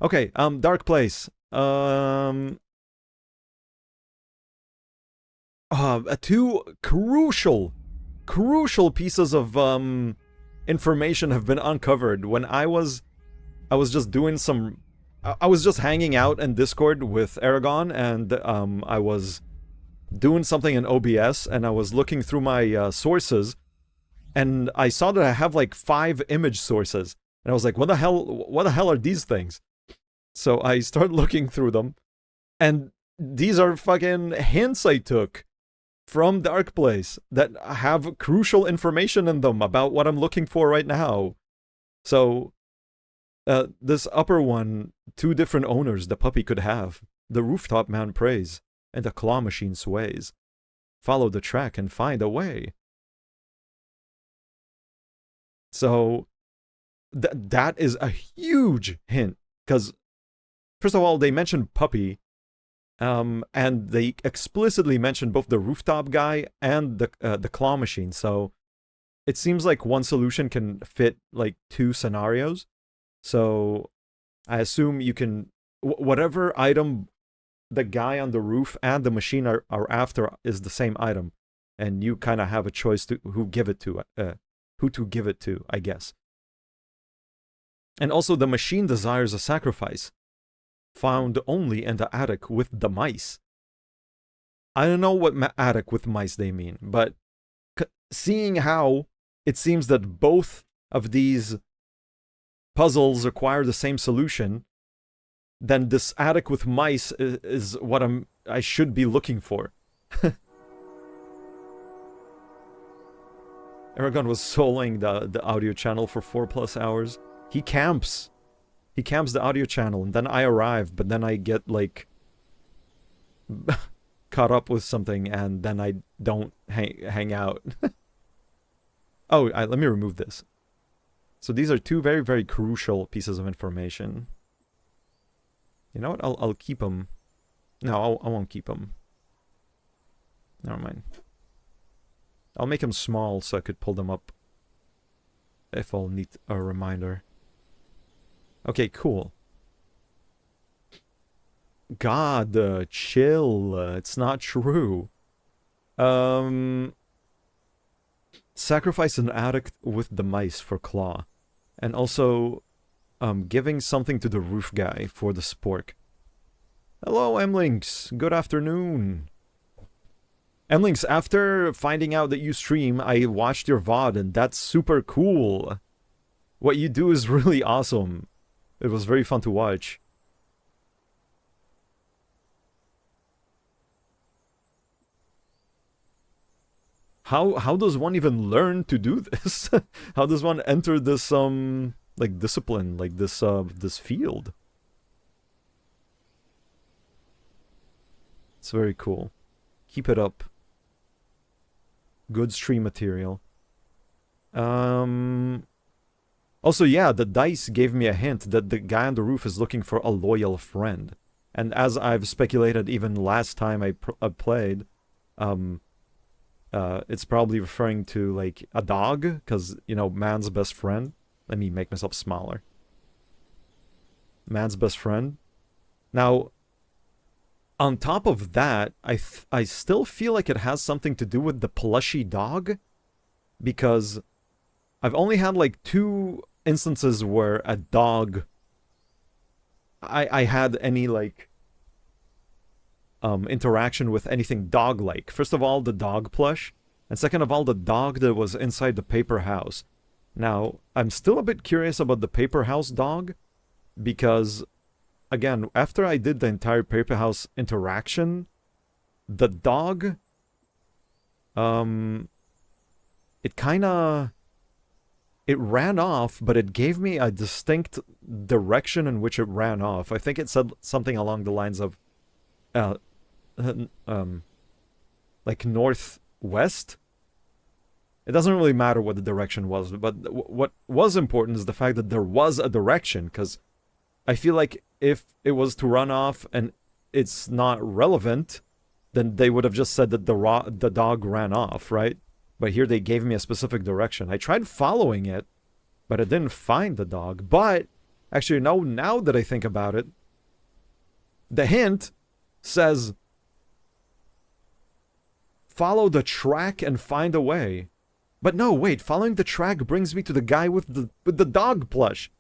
Okay, dark place. Two crucial pieces of information have been uncovered. When I was just doing some, I was just hanging out in Discord with Aragon, and I was doing something in OBS, and I was looking through my sources, and I saw that I have like 5 image sources, and I was like, what the hell are these things? So I started looking through them, and these are fucking hints I took from Dark Place that have crucial information in them about what I'm looking for right now. So, this upper one, 2 different owners the puppy could have. The rooftop man prays, and the claw machine sways. Follow the track and find a way. So, that is a huge hint, because, first of all, they mentioned puppy, and they explicitly mentioned both the rooftop guy and the claw machine, so it seems like one solution can fit, like, 2 scenarios. So, I assume you can... whatever item the guy on the roof and the machine are after is the same item, and you kind of have a choice to who to give it to, I guess. And also, the machine desires a sacrifice, found only in the attic with the mice. I don't know what attic with mice they mean, but seeing how it seems that both of these puzzles require the same solution, then this attic with mice is what I should be looking for. Aragon was soloing the audio channel for 4+ hours. He camps. He camps the audio channel, and then I arrive, but then I get, like, caught up with something, and then I don't hang out. Oh, let me remove this. So these are 2 very, very crucial pieces of information. You know what? I'll keep them. No, I won't keep them. Never mind. I'll make them small so I could pull them up if I'll need a reminder. Okay, cool. God, chill. It's not true. Sacrifice an attic with the mice for claw. And also, giving something to the roof guy for the spork. Hello, Mlinks. Good afternoon. Mlinks, after finding out that you stream, I watched your VOD, and that's super cool. What you do is really awesome. It was very fun to watch. How does one even learn to do this? How does one enter this like discipline, like this this field? It's very cool. Keep it up. Good stream material. Also, yeah, the dice gave me a hint that the guy on the roof is looking for a loyal friend. And as I've speculated even last time I played, it's probably referring to, like, a dog, because, you know, man's best friend. Let me make myself smaller. Man's best friend. Now, on top of that, I still feel like it has something to do with the plushy dog, because I've only had, like, 2 instances where a dog... I had any, like, interaction with anything dog-like. First of all, the dog plush, and second of all, the dog that was inside the paper house. Now, I'm still a bit curious about the paper house dog, because, again, after I did the entire paper house interaction, the dog, it kinda... it ran off, but it gave me a distinct direction in which it ran off. I think it said something along the lines of, like, northwest? It doesn't really matter what the direction was, but what was important is the fact that there was a direction, because I feel like if it was to run off and it's not relevant, then they would have just said that the dog ran off, right? But here they gave me a specific direction. I tried following it, but I didn't find the dog. But Actually, no, now that I think about it, the hint says, follow the track and find a way. But no, wait, following the track brings me to the guy with the dog plush.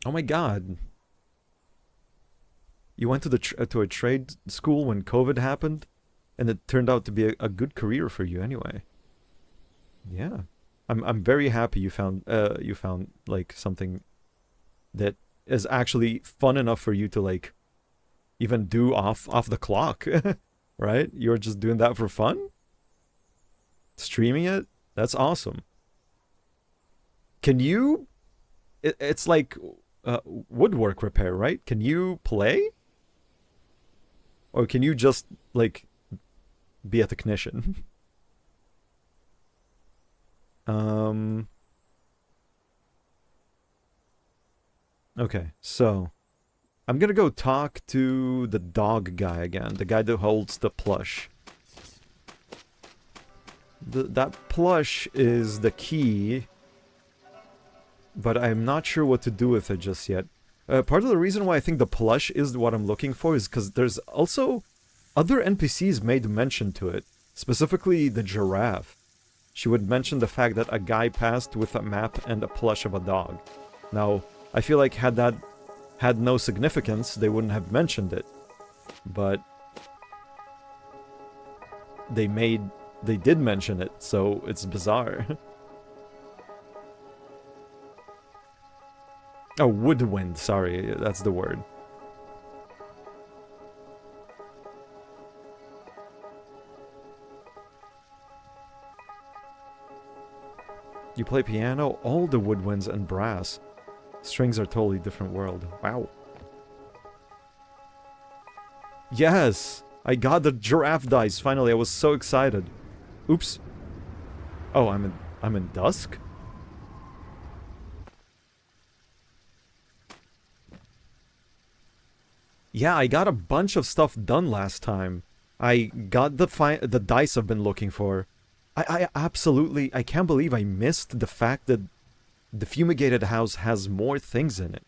Oh my god. You went to a trade school when COVID happened, and it turned out to be a good career for you anyway. Yeah. I'm very happy you found like something that is actually fun enough for you to like even do off the clock. Right? You're just doing that for fun? Streaming it? That's awesome. Can you... It's like woodwork repair, right? Can you play? Or can you just, like, be a technician? Okay, so... I'm gonna go talk to the dog guy again. The guy that holds the plush. That plush is the key, but I'm not sure what to do with it just yet. Part of the reason why I think the plush is what I'm looking for is because there's also other NPCs made mention to it. Specifically, the giraffe. She would mention the fact that a guy passed with a map and a plush of a dog. Now, I feel like had that had no significance, they wouldn't have mentioned it. But they did mention it, so it's bizarre. Oh, woodwind, sorry, that's the word. You play piano, all the woodwinds and brass. Strings are totally different world. Wow. Yes! I got the giraffe dice, finally, I was so excited. Oops. Oh, I'm in dusk? Yeah, I got a bunch of stuff done last time. I got the dice I've been looking for. I absolutely... I can't believe I missed the fact that the fumigated house has more things in it.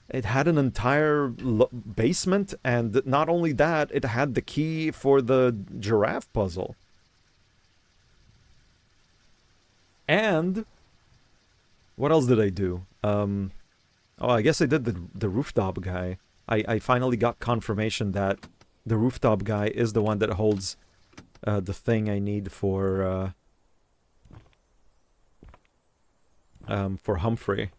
It had an entire basement, and not only that, it had the key for the giraffe puzzle. And... what else did I do? Oh, I guess I did the rooftop guy. I finally got confirmation that the rooftop guy is the one that holds the thing I need for Humphrey.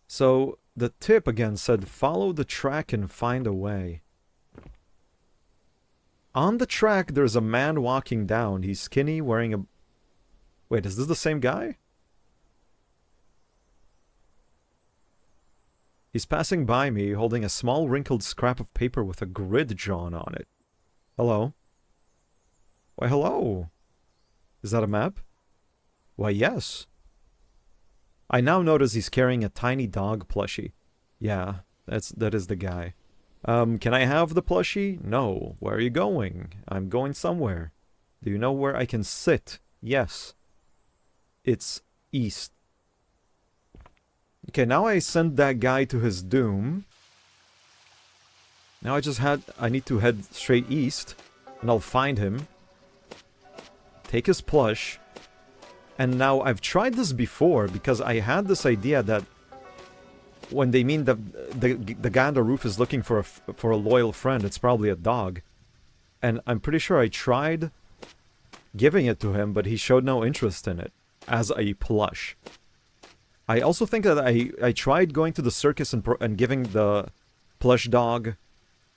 So, the tip again said, follow the track and find a way. On the track, there's a man walking down. He's skinny, wearing a... Wait, is this the same guy? He's passing by me, holding a small wrinkled scrap of paper with a grid drawn on it. Hello? Why, hello? Is that a map? Why, yes. I now notice he's carrying a tiny dog plushie. Yeah, that is the guy. Can I have the plushie? No. Where are you going? I'm going somewhere. Do you know where I can sit? Yes. It's east. Okay, now I sent that guy to his doom. Now I need to head straight east, and I'll find him. Take his plush. And now I've tried this before because I had this idea that when they mean that the guy on the roof is looking for a loyal friend, it's probably a dog. And I'm pretty sure I tried giving it to him, but he showed no interest in it as a plush. I also think that I tried going to the circus and giving the plush dog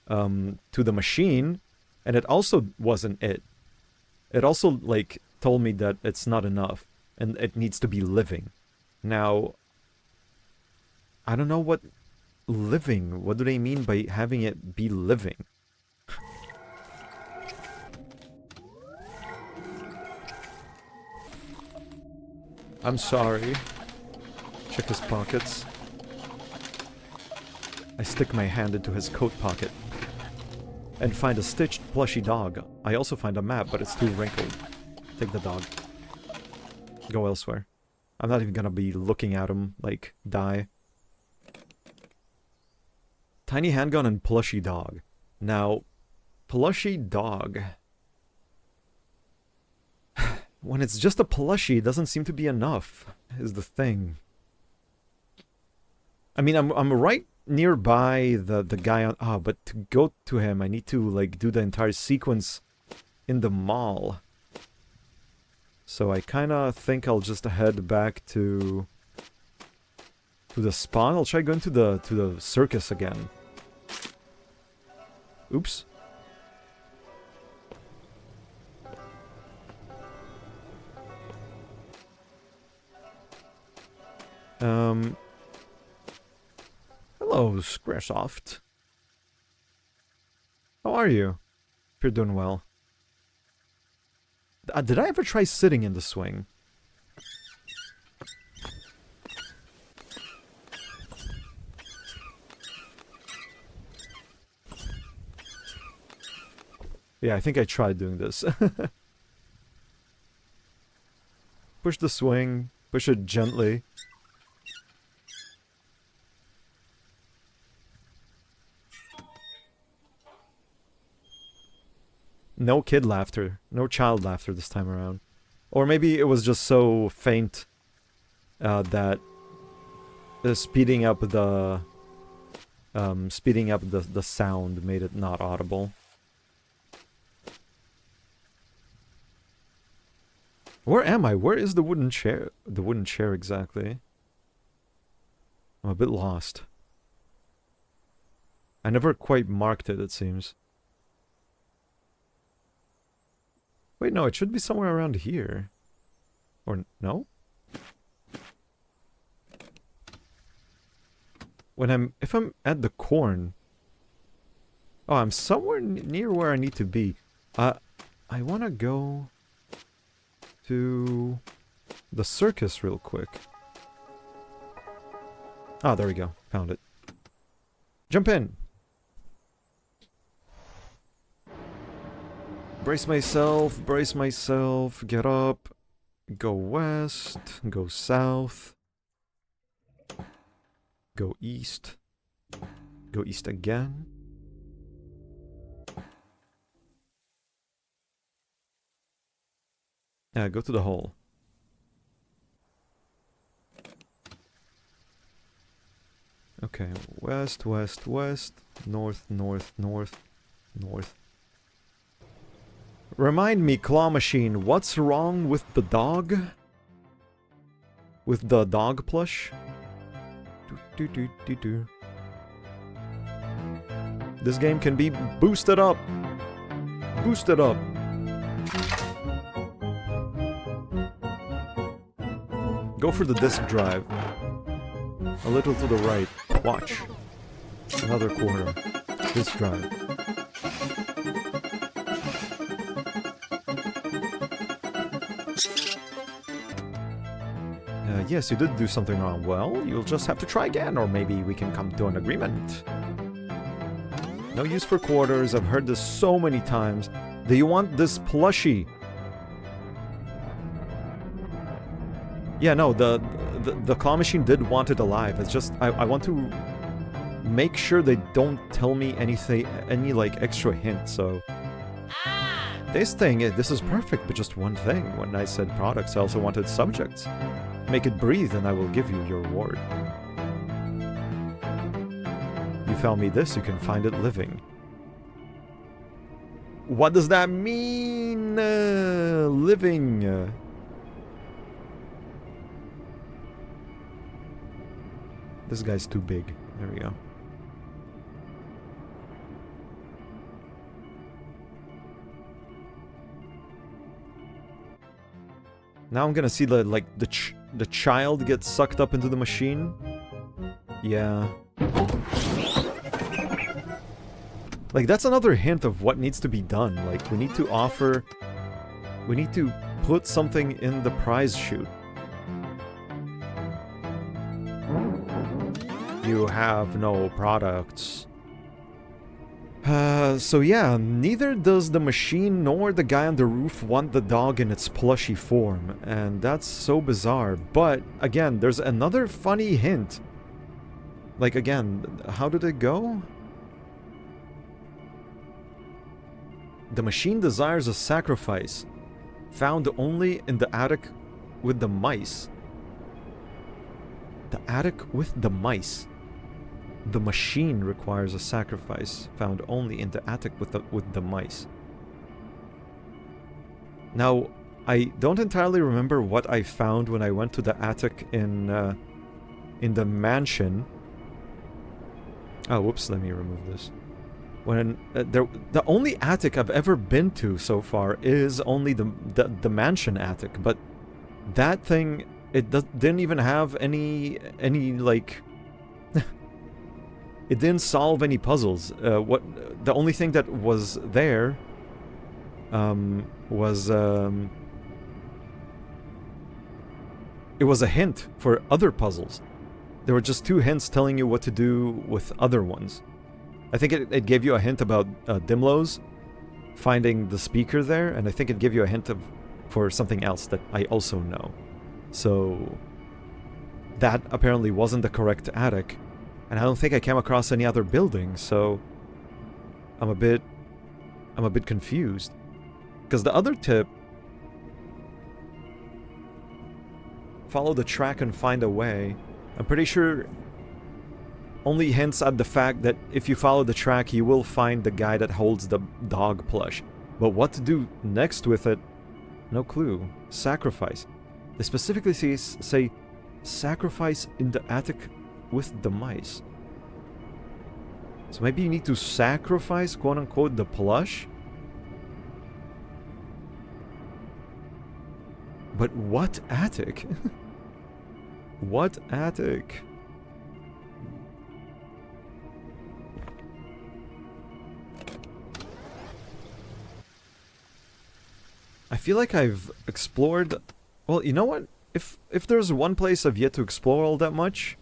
to the machine, and it also wasn't it. It also, like, told me that it's not enough, and it needs to be living. Now, I don't know what living, what do they mean by having it be living? I'm sorry. Check his pockets. I stick my hand into his coat pocket. and find a stitched plushy dog. I also find a map, but it's too wrinkled. Take the dog. Go elsewhere. I'm not even gonna be looking at him, like, die. Tiny handgun and plushy dog. Now, plushy dog. When it's just a plushie, it doesn't seem to be enough, is the thing. I mean, I'm right nearby the guy on... Ah, but to go to him, I need to, like, do the entire sequence in the mall. So I kinda think I'll just head back to the spawn. I'll try going to the circus again. Oops. Hello, Squaresoft. How are you? If you're doing well. Did I ever try sitting in the swing? Yeah, I think I tried doing this. Push the swing. Push it gently. No kid laughter. No child laughter this time around. Or maybe it was just so faint that speeding up the sound made it not audible. Where am I? Where is the wooden chair? The wooden chair exactly. I'm a bit lost. I never quite marked it, it seems. Wait, no, it should be somewhere around here. Or no? If I'm at the corn... Oh, I'm somewhere near where I need to be. I wanna go to the circus real quick. Ah, there we go. Found it. Jump in! Brace myself, get up, go west, go south, go east again. Yeah, go to the hole. Okay, west, west, west, north, north, north, north. Remind me, Claw Machine, what's wrong with the dog? With the dog plush? This game can be boosted up! Boosted up! Go for the disk drive. A little to the right. Watch. Another quarter. Disk drive. Yes, you did do something wrong. Well, you'll just have to try again, or maybe we can come to an agreement. No use for quarters. I've heard this so many times. Do you want this plushie? Yeah, no, the claw machine did want it alive. It's just, I want to make sure they don't tell me anything, any, like, extra hint, so... This is perfect, but just one thing. When I said products, I also wanted subjects. Make it breathe and I will give you your reward. You found me this, you can find it living. What does that mean? Living. This guy's too big. There we go. Now I'm gonna see the child get sucked up into the machine. Yeah. Like, that's another hint of what needs to be done. Like, we need to put something in the prize chute. You have no products. So yeah, neither does the machine nor the guy on the roof want the dog in its plushy form, and that's so bizarre. But again, there's another funny hint. Like again, how did it go? The machine desires a sacrifice, found only in the attic with the mice. The attic with the mice. The machine requires a sacrifice, found only in the attic with the mice. Now, I don't entirely remember what I found when I went to the attic in the mansion. Oh, whoops, let me remove this. When the only attic I've ever been to so far is only the mansion attic, but that thing, didn't even have any like it didn't solve any puzzles. The only thing that was there was it was a hint for other puzzles. There were just 2 hints telling you what to do with other ones. I think it gave you a hint about Dimlo's finding the speaker there, and I think it gave you a hint for something else that I also know. So that apparently wasn't the correct attic, and I don't think I came across any other building, so I'm a bit confused. Because the other tip, follow the track and find a way, I'm pretty sure only hints at the fact that if you follow the track, you will find the guy that holds the dog plush. But what to do next with it, no clue. Sacrifice. They specifically say sacrifice in the attic with the mice. So maybe you need to sacrifice, quote-unquote, the plush? But what attic? What attic? I feel like I've explored... Well, you know what? If there's one place I've yet to explore all that much,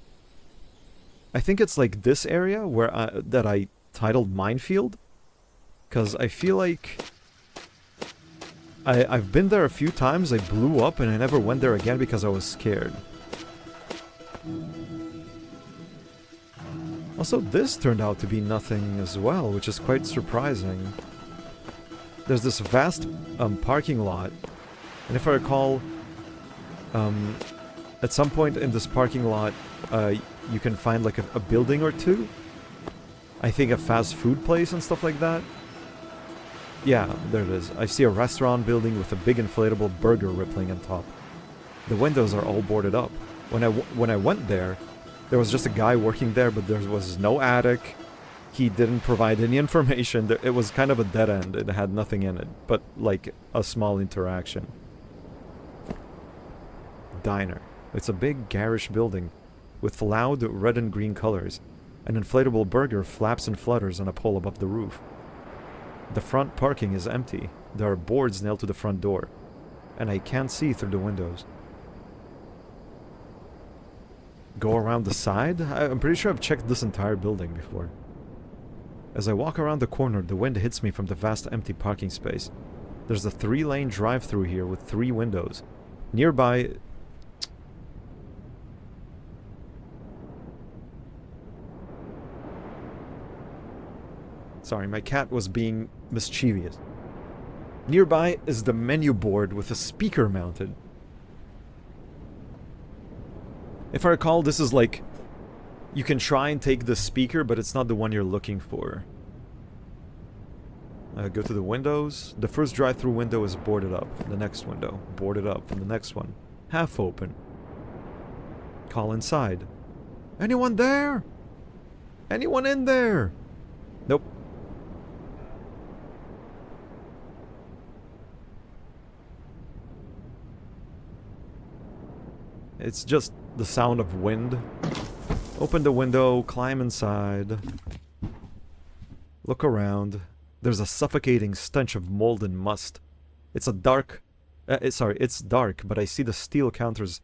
I think it's like this area where that I titled Minefield. Because I feel like I've been there a few times, I blew up, and I never went there again because I was scared. Also, this turned out to be nothing as well, which is quite surprising. There's this vast parking lot, and if I recall, at some point in this parking lot, you can find like a building or two. I think a fast food place and stuff like that. Yeah, there it is. I see a restaurant building with a big inflatable burger rippling on top. The windows are all boarded up. When I went there, there was just a guy working there, but there was no attic. He didn't provide any information. It was kind of a dead end. It had nothing in it, but like a small interaction. Diner. It's a big garish building with loud red and green colors. An inflatable burger flaps and flutters on a pole above the roof. The front parking is empty. There are boards nailed to the front door, and I can't see through the windows. Go around the side? I'm pretty sure I've checked this entire building before. As I walk around the corner, the wind hits me from the vast empty parking space. There's a 3-lane drive-through here with 3 windows. Nearby... Sorry, my cat was being mischievous. Nearby is the menu board with a speaker mounted. If I recall, this is like... You can try and take the speaker, but it's not the one you're looking for. Go to the windows. The first drive-through window is boarded up. The next window, boarded up. And the next one, half open. Call inside. Anyone there? Anyone in there? Nope. It's just the sound of wind. Open the window, climb inside. Look around. There's a suffocating stench of mold and must. It's dark, but I see the steel counters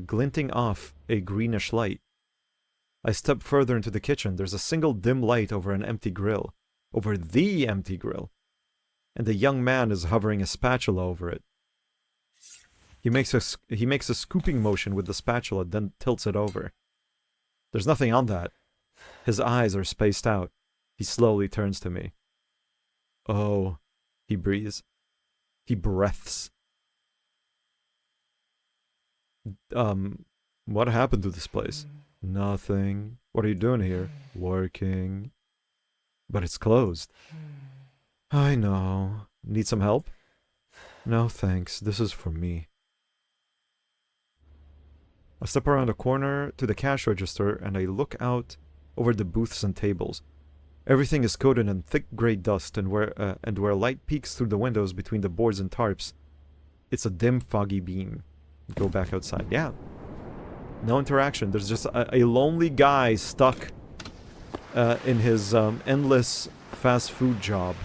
glinting off a greenish light. I step further into the kitchen. There's a single dim light over an empty grill. over the empty grill, and the young man is hovering a spatula over it. He makes a scooping motion with the spatula, then tilts it over. There's nothing on that. His eyes are spaced out. He slowly turns to me. Oh, he breathes. He breaths. What happened to this place? Nothing. What are you doing here? Working. But it's closed. I know. Need some help? No, thanks. This is for me. I step around a corner to the cash register and I look out over the booths and tables. Everything is coated in thick gray dust, and where light peeks through the windows between the boards and tarps, it's a dim, foggy beam. Go back outside. Yeah. No interaction. There's just a lonely guy stuck in his endless fast food job.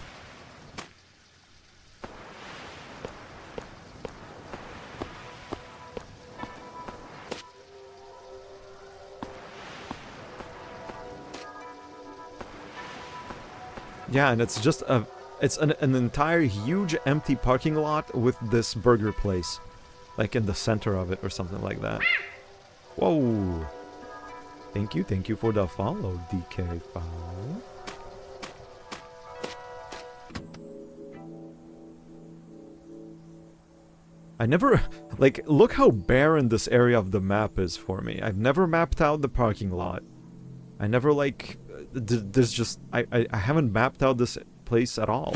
Yeah, and it's just an entire huge empty parking lot with this burger place, like in the center of it or something like that. Whoa! Thank you for the follow, DK5. I never, like, look how barren this area of the map is for me. I've never mapped out the parking lot. I never, like, there's just, I haven't mapped out this place at all.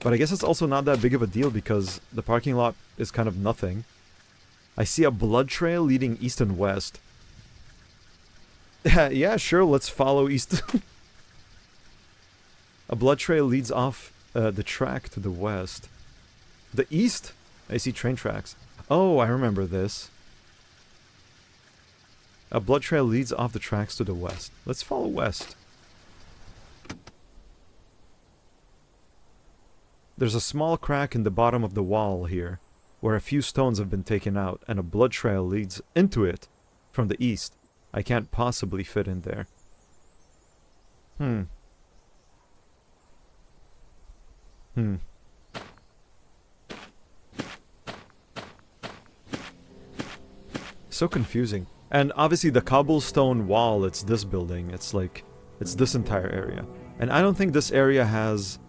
But I guess it's also not that big of a deal because the parking lot is kind of nothing. I see a blood trail leading east and west. Yeah, sure, let's follow east. A blood trail leads off the track to the west. The east? I see train tracks. Oh, I remember this. A blood trail leads off the tracks to the west. Let's follow west. There's a small crack in the bottom of the wall here, where a few stones have been taken out, and a blood trail leads into it from the east. I can't possibly fit in there. So confusing. And obviously the cobblestone wall, it's this building. It's like, it's this entire area. And I don't think this area has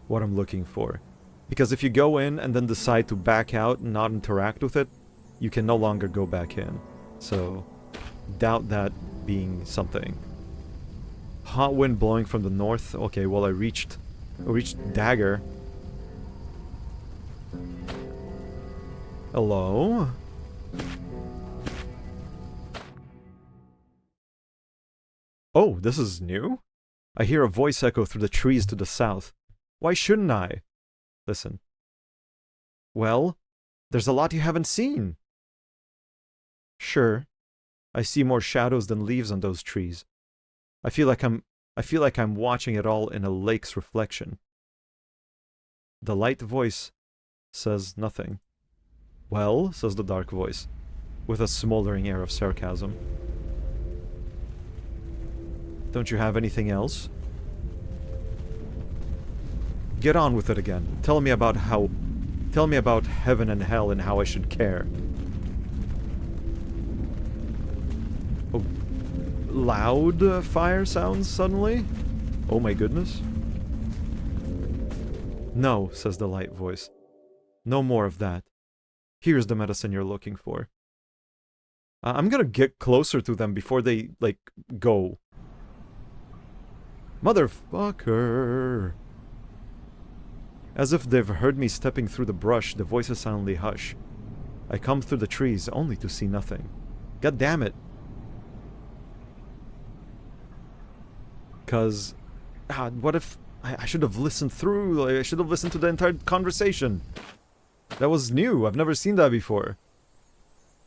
what I'm looking for. Because if you go in and then decide to back out and not interact with it, you can no longer go back in. So, doubt that being something. Hot wind blowing from the north. Okay, well I reached Dagger. Hello? Oh, this is new? I hear a voice echo through the trees to the south. Why shouldn't I? Listen. Well, there's a lot you haven't seen. Sure. I see more shadows than leaves on those trees. I feel like I'm watching it all in a lake's reflection. The light voice says nothing. Well, says the dark voice, with a smoldering air of sarcasm. Don't you have anything else? Get on with it again. Tell me about heaven and hell and how I should care. Oh, loud fire sounds suddenly? Oh my goodness. No, says the light voice. No more of that. Here's the medicine you're looking for. I'm gonna get closer to them before they, like, go. Motherfucker! As if they've heard me stepping through the brush, the voices suddenly hush. I come through the trees only to see nothing. God damn it! 'Cause... what if... I should have listened through, like, I should have listened to the entire conversation. That was new, I've never seen that before.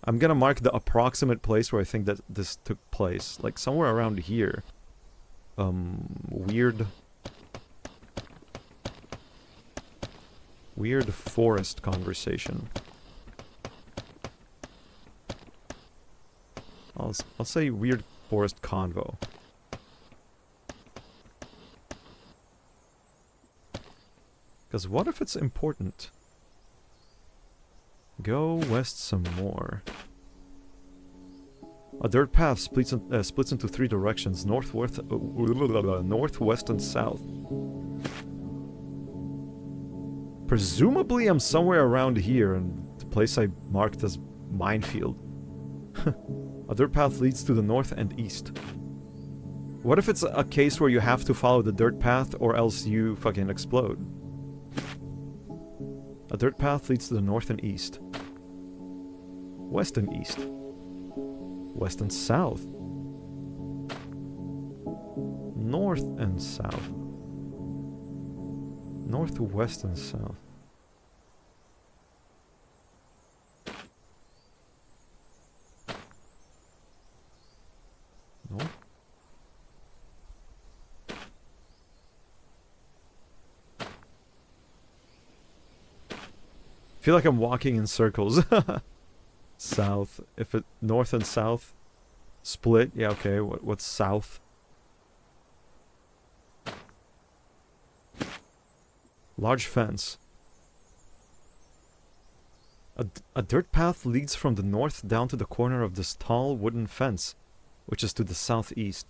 I'm gonna mark the approximate place where I think that this took place. Like, somewhere around here. Weird forest conversation. I'll say weird forest convo. Because what if it's important? Go west some more. A dirt path splits into 3 directions, north, west, and south. Presumably I'm somewhere around here, in the place I marked as minefield. A dirt path leads to the north and east. What if it's a case where you have to follow the dirt path or else you fucking explode? A dirt path leads to the north and east. West and east. West and south. North and south. North, west, and south. North? I feel like I'm walking in circles. South. If it north and south split, yeah, okay. What's south? Large fence. A dirt path leads from the north down to the corner of this tall wooden fence, which is to the southeast.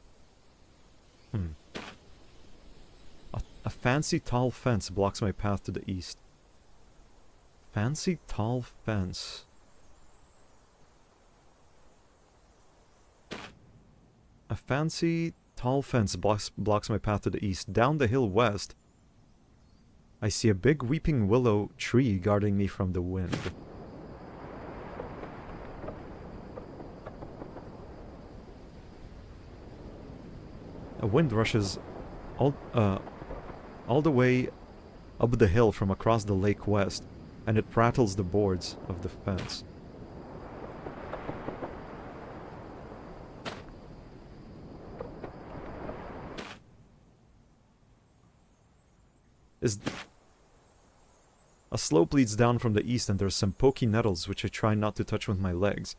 A fancy tall fence blocks my path to the east. Fancy tall fence. A fancy tall fence blocks my path to the east. Down the hill west, I see a big weeping willow tree guarding me from the wind. A wind rushes all the way up the hill from across the lake west, and it rattles the boards of the fence. A slope leads down from the east, and there's some pokey nettles which I try not to touch with my legs.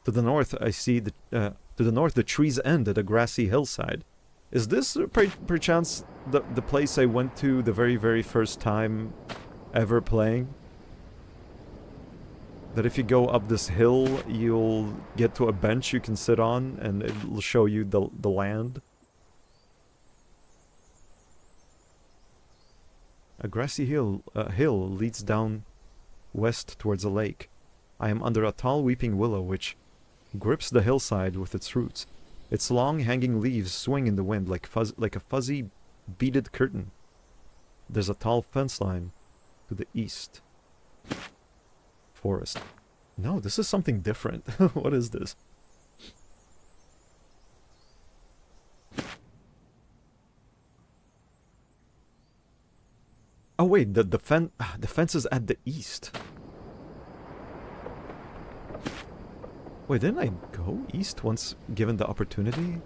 To the north, I see the trees end at a grassy hillside. Is this perchance the place I went to the very, very first time ever playing? That if you go up this hill, you'll get to a bench you can sit on, and it'll show you the land? A grassy hill leads down west towards a lake. I am under a tall weeping willow which grips the hillside with its roots. Its long hanging leaves swing in the wind like a fuzzy beaded curtain. There's a tall fence line to the east. Forest. No, this is something different. What is this? Oh wait, the fence is at the east. Wait, didn't I go east once given the opportunity?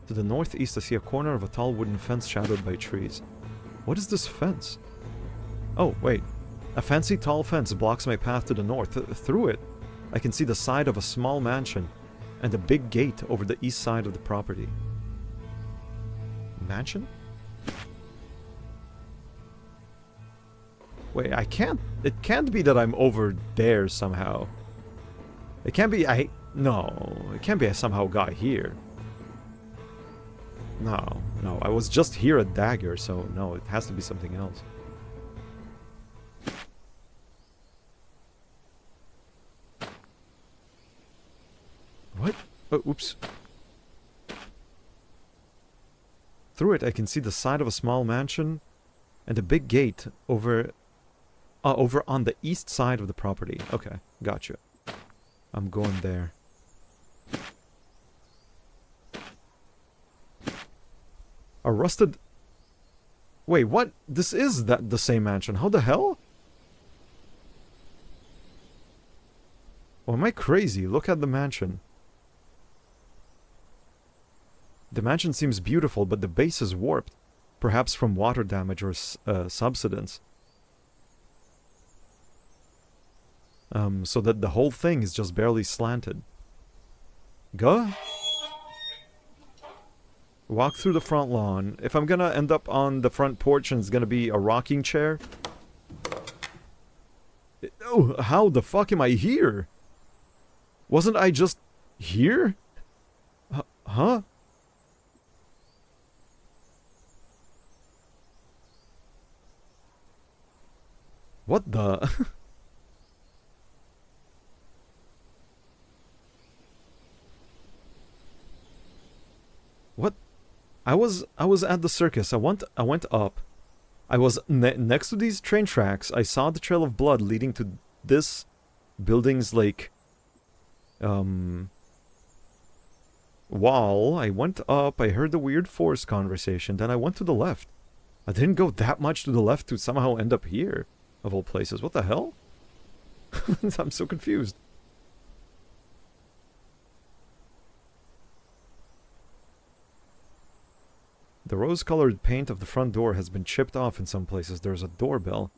To the northeast, I see a corner of a tall wooden fence shadowed by trees. What is this fence? Oh, wait. A fancy tall fence blocks my path to the north. Through it, I can see the side of a small mansion and a big gate over the east side of the property. Mansion? Wait, it can't be that I'm over there somehow. It can't be, no, it can't be I somehow got here. No, I was just here at Dagger, so no, it has to be something else. What? Oh, oops. Through it, I can see the side of a small mansion and a big gate over on the east side of the property. Okay, gotcha. I'm going there. A rusted... Wait, what? This is the same mansion. How the hell? Oh, am I crazy? Look at the mansion. The mansion seems beautiful, but the base is warped. Perhaps from water damage or subsidence. So that the whole thing is just barely slanted. Go? Walk through the front lawn. If I'm gonna end up on the front porch and it's gonna be a rocking chair... Oh, how the fuck am I here? Wasn't I just here? Huh? What the? What? I was at the circus. I went up. I was next to these train tracks. I saw the trail of blood leading to this building's like wall. I went up. I heard the weird force conversation. Then I went to the left. I didn't go that much to the left to somehow end up here, of all places. What the hell? I'm so confused. The rose-colored paint of the front door has been chipped off in some places. There's a doorbell.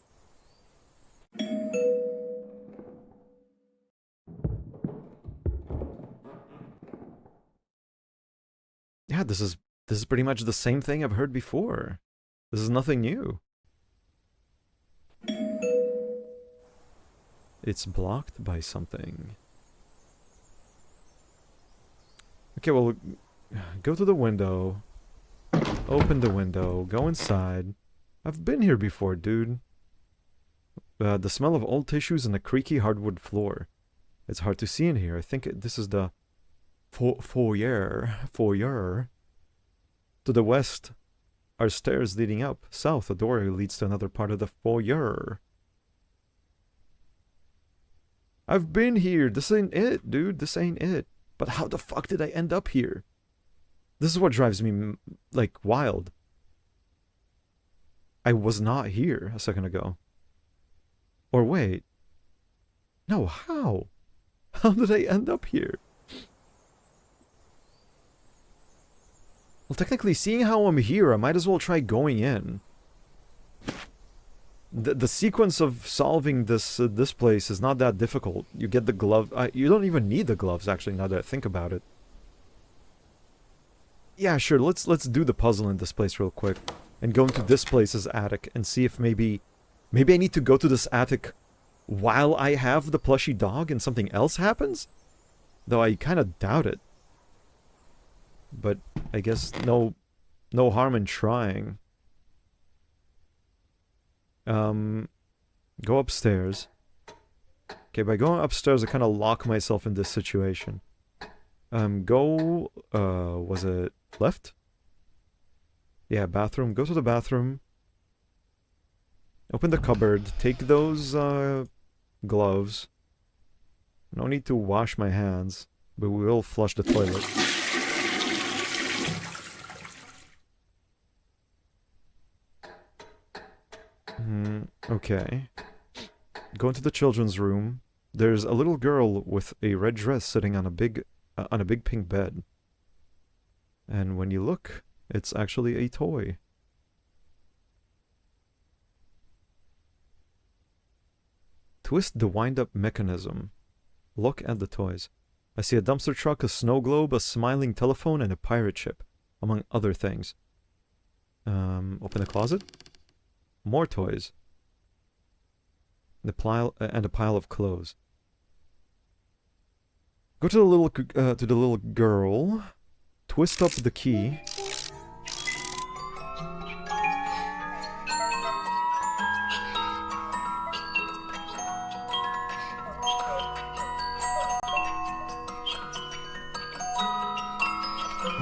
Yeah, this is pretty much the same thing I've heard before. This is nothing new. It's blocked by something. Okay, well, go to the window. Open the window. Go inside. I've been here before, dude. The smell of old tissues and the creaky hardwood floor. It's hard to see in here. I think this is the foyer. To the west are stairs leading up. South, a door leads to another part of the foyer. I've been here. This ain't it, dude. This ain't it. But how the fuck did I end up here? This is what drives me, like, wild. I was not here a second ago. Or wait. No, how? How did I end up here? Well, technically, seeing how I'm here, I might as well try going in. The sequence of solving this place is not that difficult. You get the glove. You don't even need the gloves, actually, now that I think about it. Yeah, sure, let's do the puzzle in this place real quick. And go into this place's attic and see if maybe I need to go to this attic while I have the plushy dog and something else happens? Though I kind of doubt it. But I guess no harm in trying. Go upstairs. Okay, by going upstairs I kind of lock myself in this situation. Go, was it left? Yeah, bathroom. Go to the bathroom. Open the cupboard. Take those, gloves. No need to wash my hands, but we will flush the toilet. Okay. Go into the children's room. There's a little girl with a red dress sitting on a big pink bed. And when you look, it's actually a toy. Twist the wind-up mechanism. Look at the toys. I see a dumpster truck, a snow globe, a smiling telephone, and a pirate ship, among other things. Open the closet. More toys. And a pile of clothes. Go to the little girl. Twist up the key.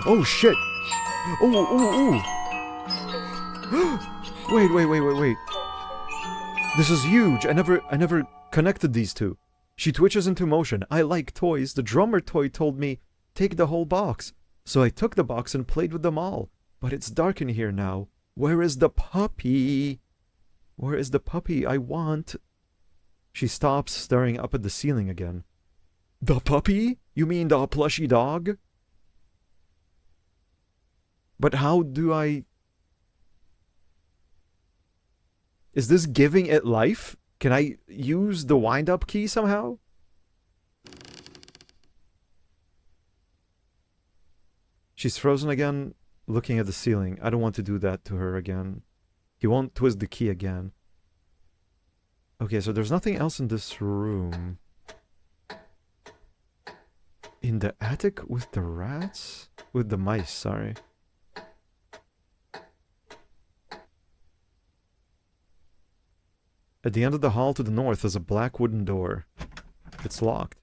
Oh shit! Oh. Wait. This is huge. I never connected these two. She twitches into motion. I like toys. The drummer toy told me, take the whole box. So I took the box and played with them all. But it's dark in here now. Where is the puppy? Where is the puppy I want? She stops, staring up at the ceiling again. The puppy? You mean the plushy dog? But how do I... Is this giving it life? Can I use the wind-up key somehow? She's frozen again. looking at the ceiling. I don't want to do that to her again. He won't twist the key again. Okay, so there's nothing else in this room. In the attic with the rats? With the mice, sorry. At the end of the hall to the north is a black wooden door. It's locked.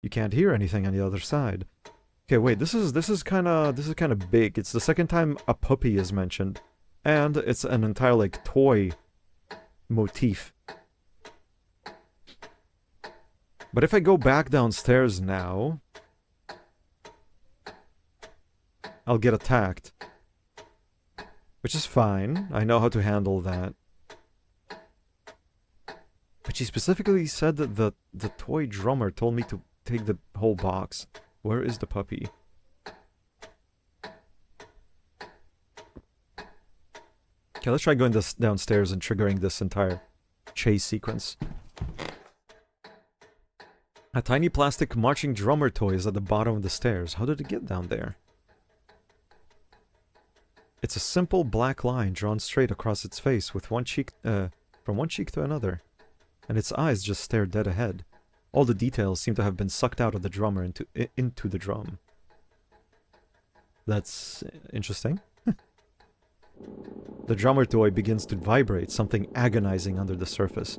You can't hear anything on the other side. Okay, wait, this is kind of big. It's the second time a puppy is mentioned, and it's an entire like toy motif. But if I go back downstairs now, I'll get attacked. Which is fine. I know how to handle that. But she specifically said that the toy drummer told me to take the whole box. Where is the puppy? Okay, let's try going downstairs and triggering this entire chase sequence. A tiny plastic marching drummer toy is at the bottom of the stairs. How did it get down there? It's a simple black line drawn straight across its face with one cheek, from one cheek to another. And its eyes just stare dead ahead. All the details seem to have been sucked out of the drummer into the drum. That's interesting. The drummer toy begins to vibrate, something agonizing under the surface.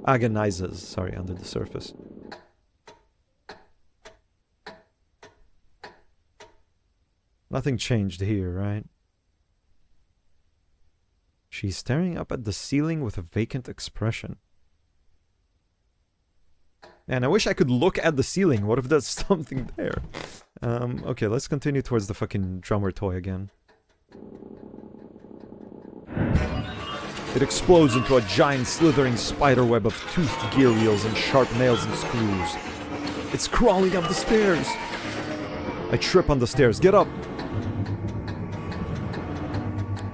Agonizes, sorry, under the surface. Nothing changed here, right? She's staring up at the ceiling with a vacant expression. And I wish I could look at the ceiling. What if there's something there? Okay, let's continue towards the fucking drummer toy again. It explodes into a giant slithering spiderweb of toothed gear wheels and sharp nails and screws. It's crawling up the stairs. I trip on the stairs. Get up!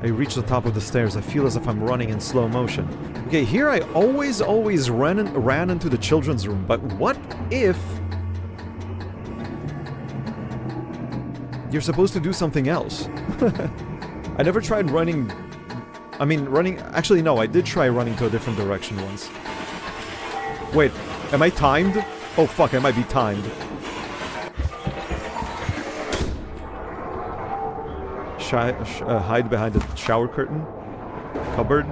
I reach the top of the stairs. I feel as if I'm running in slow motion. Okay, here I always ran into the children's room, but what if you're supposed to do something else? I never tried running... I mean, running... Actually, no, I did try running to a different direction once. Wait, am I timed? Oh fuck, I might be timed. Hide behind the shower curtain? Cupboard?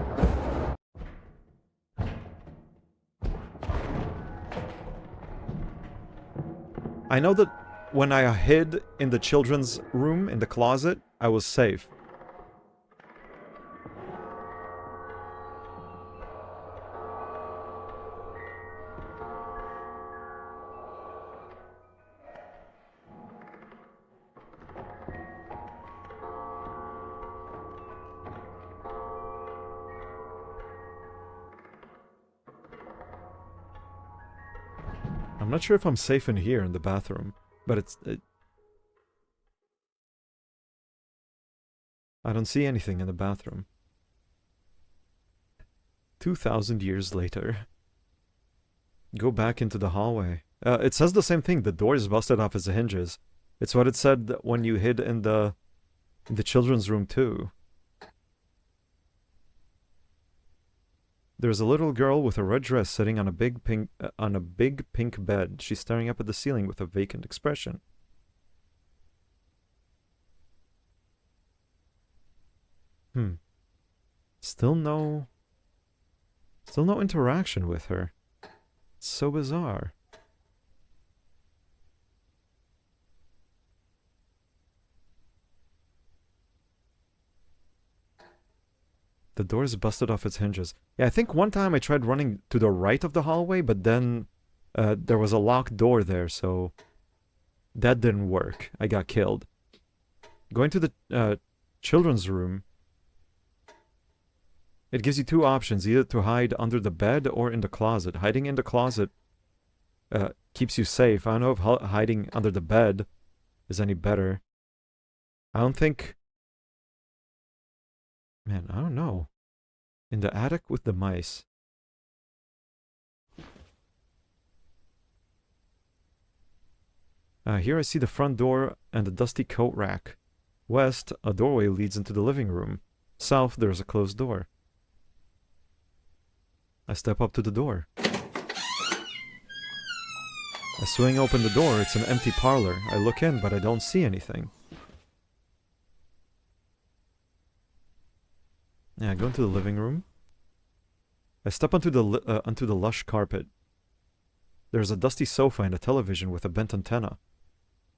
I know that when I hid in the children's room, in the closet, I was safe. I'm not sure if I'm safe in here in the bathroom, but I don't see anything in the bathroom. 2,000 years later. Go back into the hallway. It says the same thing. The door is busted off its hinges. It's what it said when you hid in the children's room too. There's a little girl with a red dress sitting on a big pink bed. She's staring up at the ceiling with a vacant expression. Still no interaction with her. It's so bizarre. The door is busted off its hinges. Yeah, I think one time I tried running to the right of the hallway, but then there was a locked door there, so that didn't work. I got killed. Going to the children's room, it gives you two options, either to hide under the bed or in the closet. Hiding in the closet keeps you safe. I don't know if hiding under the bed is any better. I don't think... Man, I don't know. In the attic with the mice. Here I see the front door and a dusty coat rack. West, a doorway leads into the living room. South, there's a closed door. I step up to the door. I swing open the door. It's an empty parlor. I look in, but I don't see anything. Yeah, I go into the living room. I step onto the lush carpet. There's a dusty sofa and a television with a bent antenna.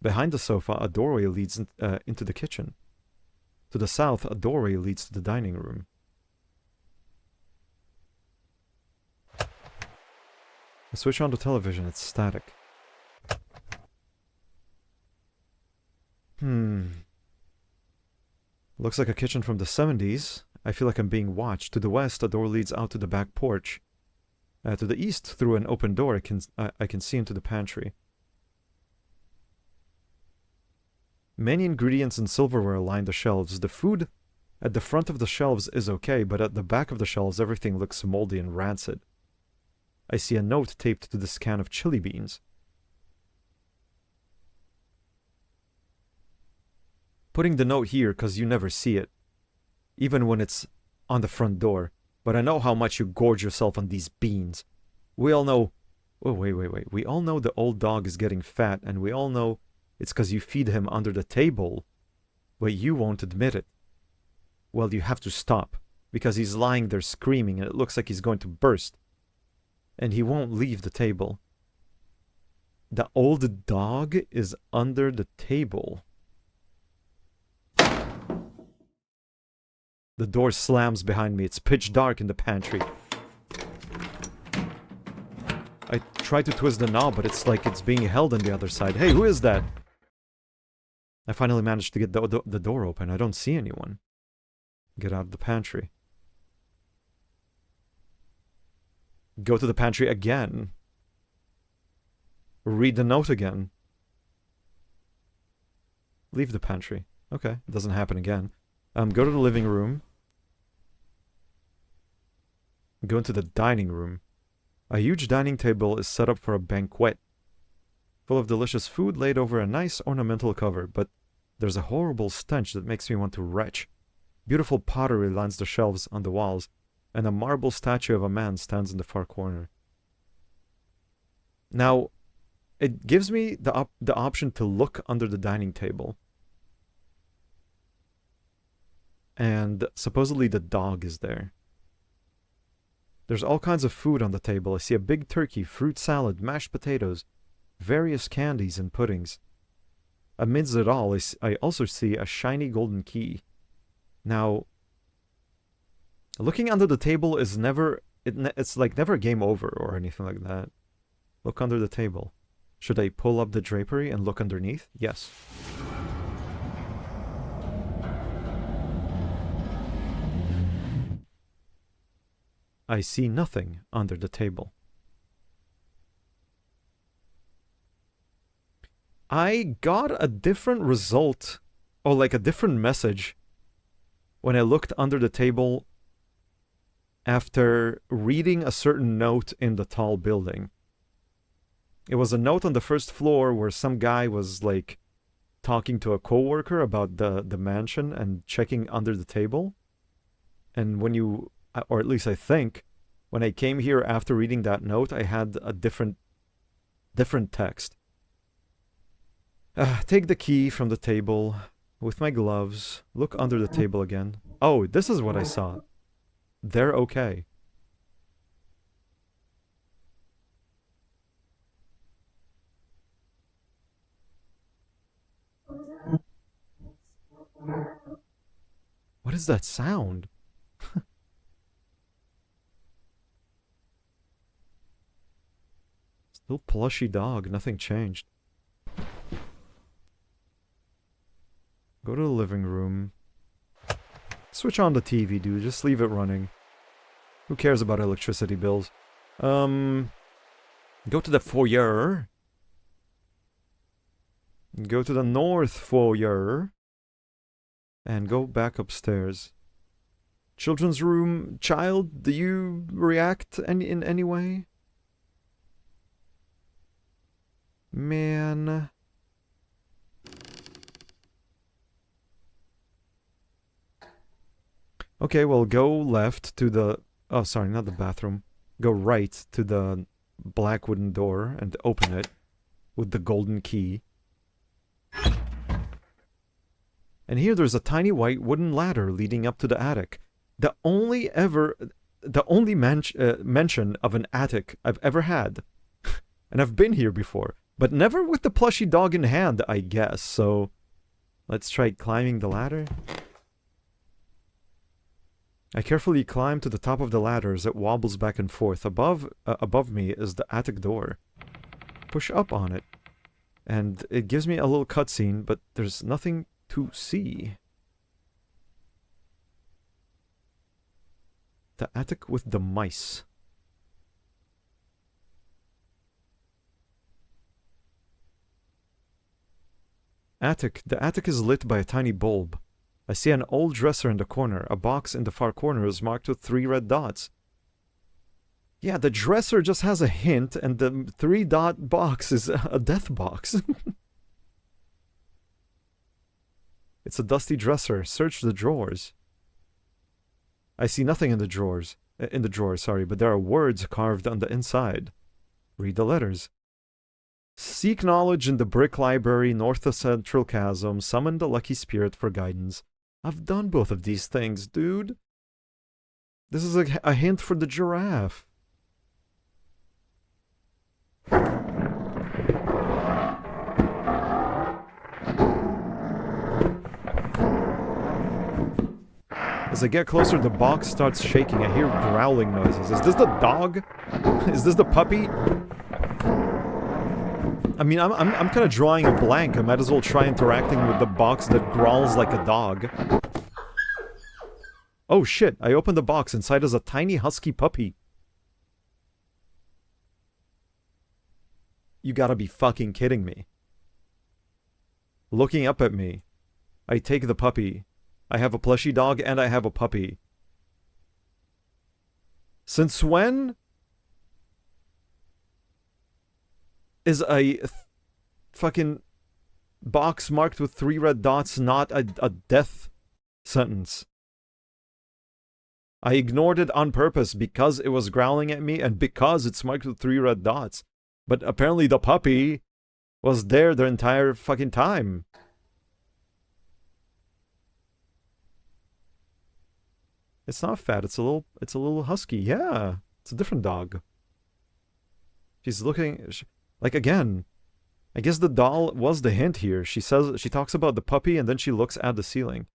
Behind the sofa, a doorway leads into the kitchen. To the south, a doorway leads to the dining room. I switch on the television. It's static. Looks like a kitchen from the 70s. I feel like I'm being watched. To the west, a door leads out to the back porch. To the east, through an open door, I can see into the pantry. Many ingredients and silverware line the shelves. The food at the front of the shelves is okay, but at the back of the shelves, everything looks moldy and rancid. I see a note taped to this can of chili beans. Putting the note here because you never see it, even when it's on the front door. But I know how much you gorge yourself on these beans. We all know... Oh, wait. We all know the old dog is getting fat, and we all know it's because you feed him under the table, but you won't admit it. Well, you have to stop, because he's lying there screaming, and it looks like he's going to burst. And he won't leave the table. The old dog is under the table. The door slams behind me. It's pitch dark in the pantry. I try to twist the knob, but it's like it's being held on the other side. Hey, who is that? I finally managed to get the door open. I don't see anyone. Get out of the pantry. Go to the pantry again. Read the note again. Leave the pantry. Okay, it doesn't happen again. Go to the living room. Go into the dining room. A huge dining table is set up for a banquet, full of delicious food laid over a nice ornamental cover, but there's a horrible stench that makes me want to retch. Beautiful pottery lines the shelves on the walls, and a marble statue of a man stands in the far corner. Now, it gives me the option to look under the dining table. And supposedly the dog is there. There's all kinds of food on the table. I see a big turkey, fruit salad, mashed potatoes, various candies and puddings. Amidst it all, I also see a shiny golden key. Now, looking under the table is never... It's like never game over or anything like that. Look under the table. Should I pull up the drapery and look underneath? Yes. I see nothing under the table. I got a different result, or like a different message, when I looked under the table after reading a certain note in the tall building. It was a note on the first floor where some guy was like talking to a coworker about the mansion and checking under the table. And when you, or at least I think, when I came here after reading that note, I had a different text. Take the key from the table with my gloves. Look under the table again. Oh, this is what I saw. They're okay. What is that sound? Still plushy dog, nothing changed. Go to the living room. Switch on the TV, dude. Just leave it running. Who cares about electricity bills? Go to the foyer. Go to the north foyer. And go back upstairs. Children's room. Child, do you react in any way? Man. Okay, well, go left to the... Oh, sorry, not the bathroom. Go right to the black wooden door and open it with the golden key. And here there's a tiny white wooden ladder leading up to the attic. The only mention of an attic I've ever had. And I've been here before, but never with the plushy dog in hand, I guess. So let's try climbing the ladder. I carefully climb to the top of the ladder as it wobbles back and forth. Above me is the attic door. Push up on it, and it gives me a little cutscene, but there's nothing to see. The attic with the mice. The attic is lit by a tiny bulb. I see an old dresser in the corner. A box in the far corner is marked with 3 red dots. Yeah, the dresser just has a hint, and the 3-dot box is a death box. It's a dusty dresser. Search the drawers. I see nothing in the drawers. Sorry, but there are words carved on the inside. Read the letters. Seek knowledge in the brick library north of Central Chasm. Summon the lucky spirit for guidance. I've done both of these things, dude. This is a hint for the giraffe. As I get closer, the box starts shaking. I hear growling noises. Is this the dog? Is this the puppy? I mean, I'm kind of drawing a blank. I might as well try interacting with the box that growls like a dog. Oh shit, I opened the box. Inside is a tiny husky puppy. You gotta be fucking kidding me. Looking up at me. I take the puppy. I have a plushy dog and I have a puppy. Since when is a fucking box marked with 3 red dots not a death sentence? I ignored it on purpose because it was growling at me and because it's marked with 3 red dots. But apparently the puppy was there the entire fucking time. It's not fat, it's a little husky. Yeah, it's a different dog. She's looking... Like, again, I guess the doll was the hint here. She talks about the puppy and then she looks at the ceiling.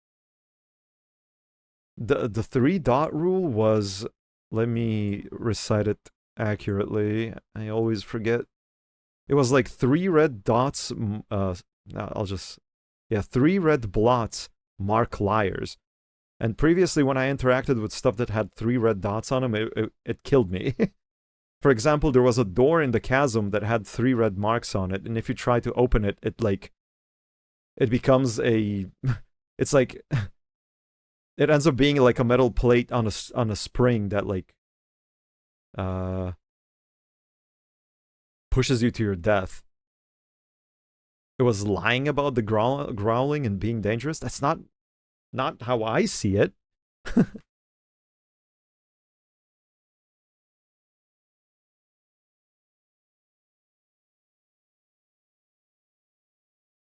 The 3-dot rule was... Let me recite it accurately. I always forget. It was like 3 red dots... Yeah, 3 red blots mark liars. And previously when I interacted with stuff that had 3 red dots on them, it killed me. For example, there was a door in the chasm that had 3 red marks on it, and if you try to open it, it becomes a... It's like... It ends up being like a metal plate on a spring that, like... pushes you to your death. It was lying about the growling and being dangerous. That's not how I see it.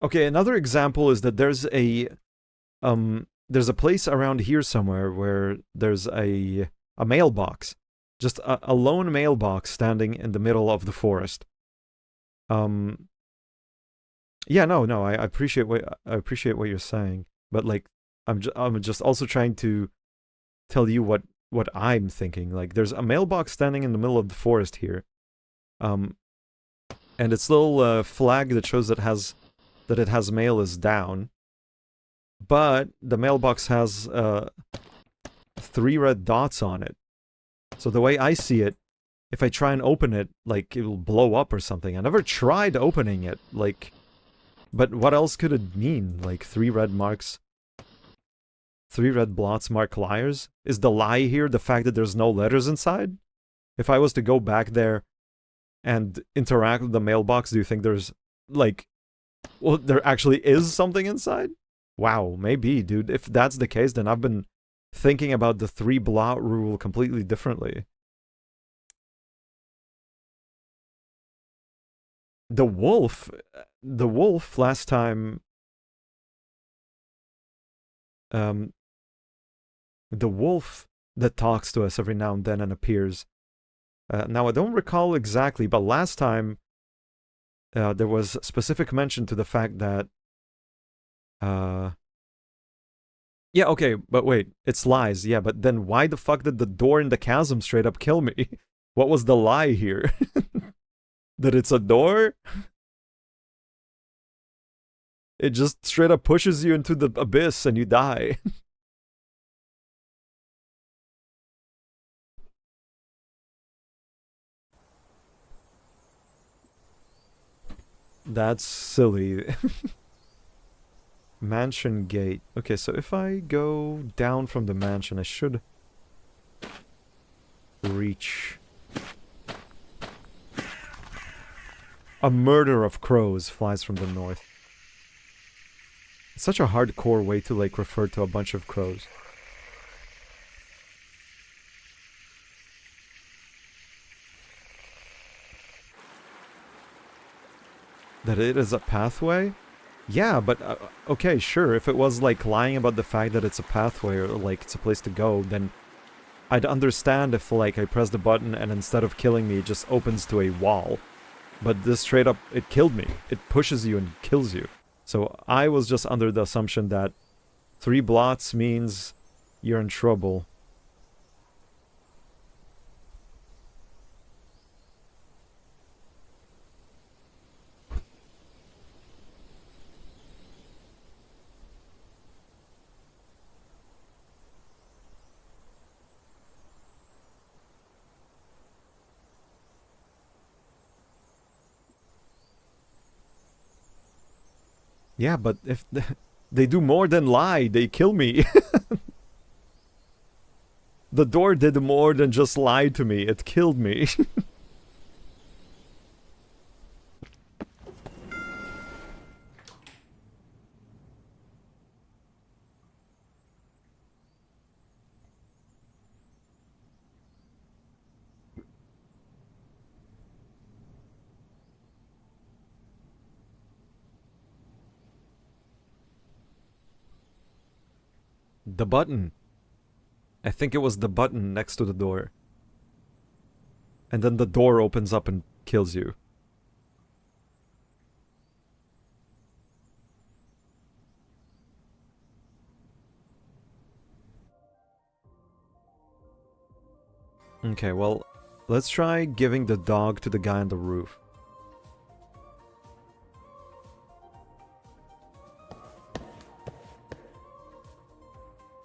Okay, another example is that there's a place around here somewhere where there's a mailbox. Just a lone mailbox standing in the middle of the forest. Yeah, no, I appreciate what you're saying, but like I'm just also trying to tell you what I'm thinking. Like, there's a mailbox standing in the middle of the forest here, and its little flag that shows that it has mail is down, but the mailbox has 3 red dots on it. So the way I see it, if I try and open it, like, it'll blow up or something. I never tried opening it, like, but what else could it mean? Like, 3 red marks, 3 red blots mark liars? Is the lie here the fact that there's no letters inside? If I was to go back there and interact with the mailbox, do you think there's, like, well, there actually is something inside? Wow, maybe, dude. If that's the case, then I've been thinking about the 3 blot rule completely differently. The wolf last time, the wolf that talks to us every now and then and appears. Now, I don't recall exactly, but last time there was specific mention to the fact that... yeah, okay, but wait, it's lies, yeah, but then why the fuck did the door in the chasm straight up kill me? What was the lie here? That it's a door? It just straight up pushes you into the abyss and you die. That's silly. Mansion gate. Okay, so if I go down from the mansion, I should reach... A murder of crows flies from the north. It's such a hardcore way to, like, refer to a bunch of crows. That it is a pathway? Yeah, but, okay, sure, if it was, like, lying about the fact that it's a pathway or, like, it's a place to go, then I'd understand if, like, I press the button and instead of killing me, it just opens to a wall. But this straight up, it killed me. It pushes you and kills you. So I was just under the assumption that 3 blots means you're in trouble. Yeah, but if they do more than lie, they kill me. The door did more than just lie to me, it killed me. The button. I think it was the button next to the door. And then the door opens up and kills you. Okay, well, let's try giving the dog to the guy on the roof.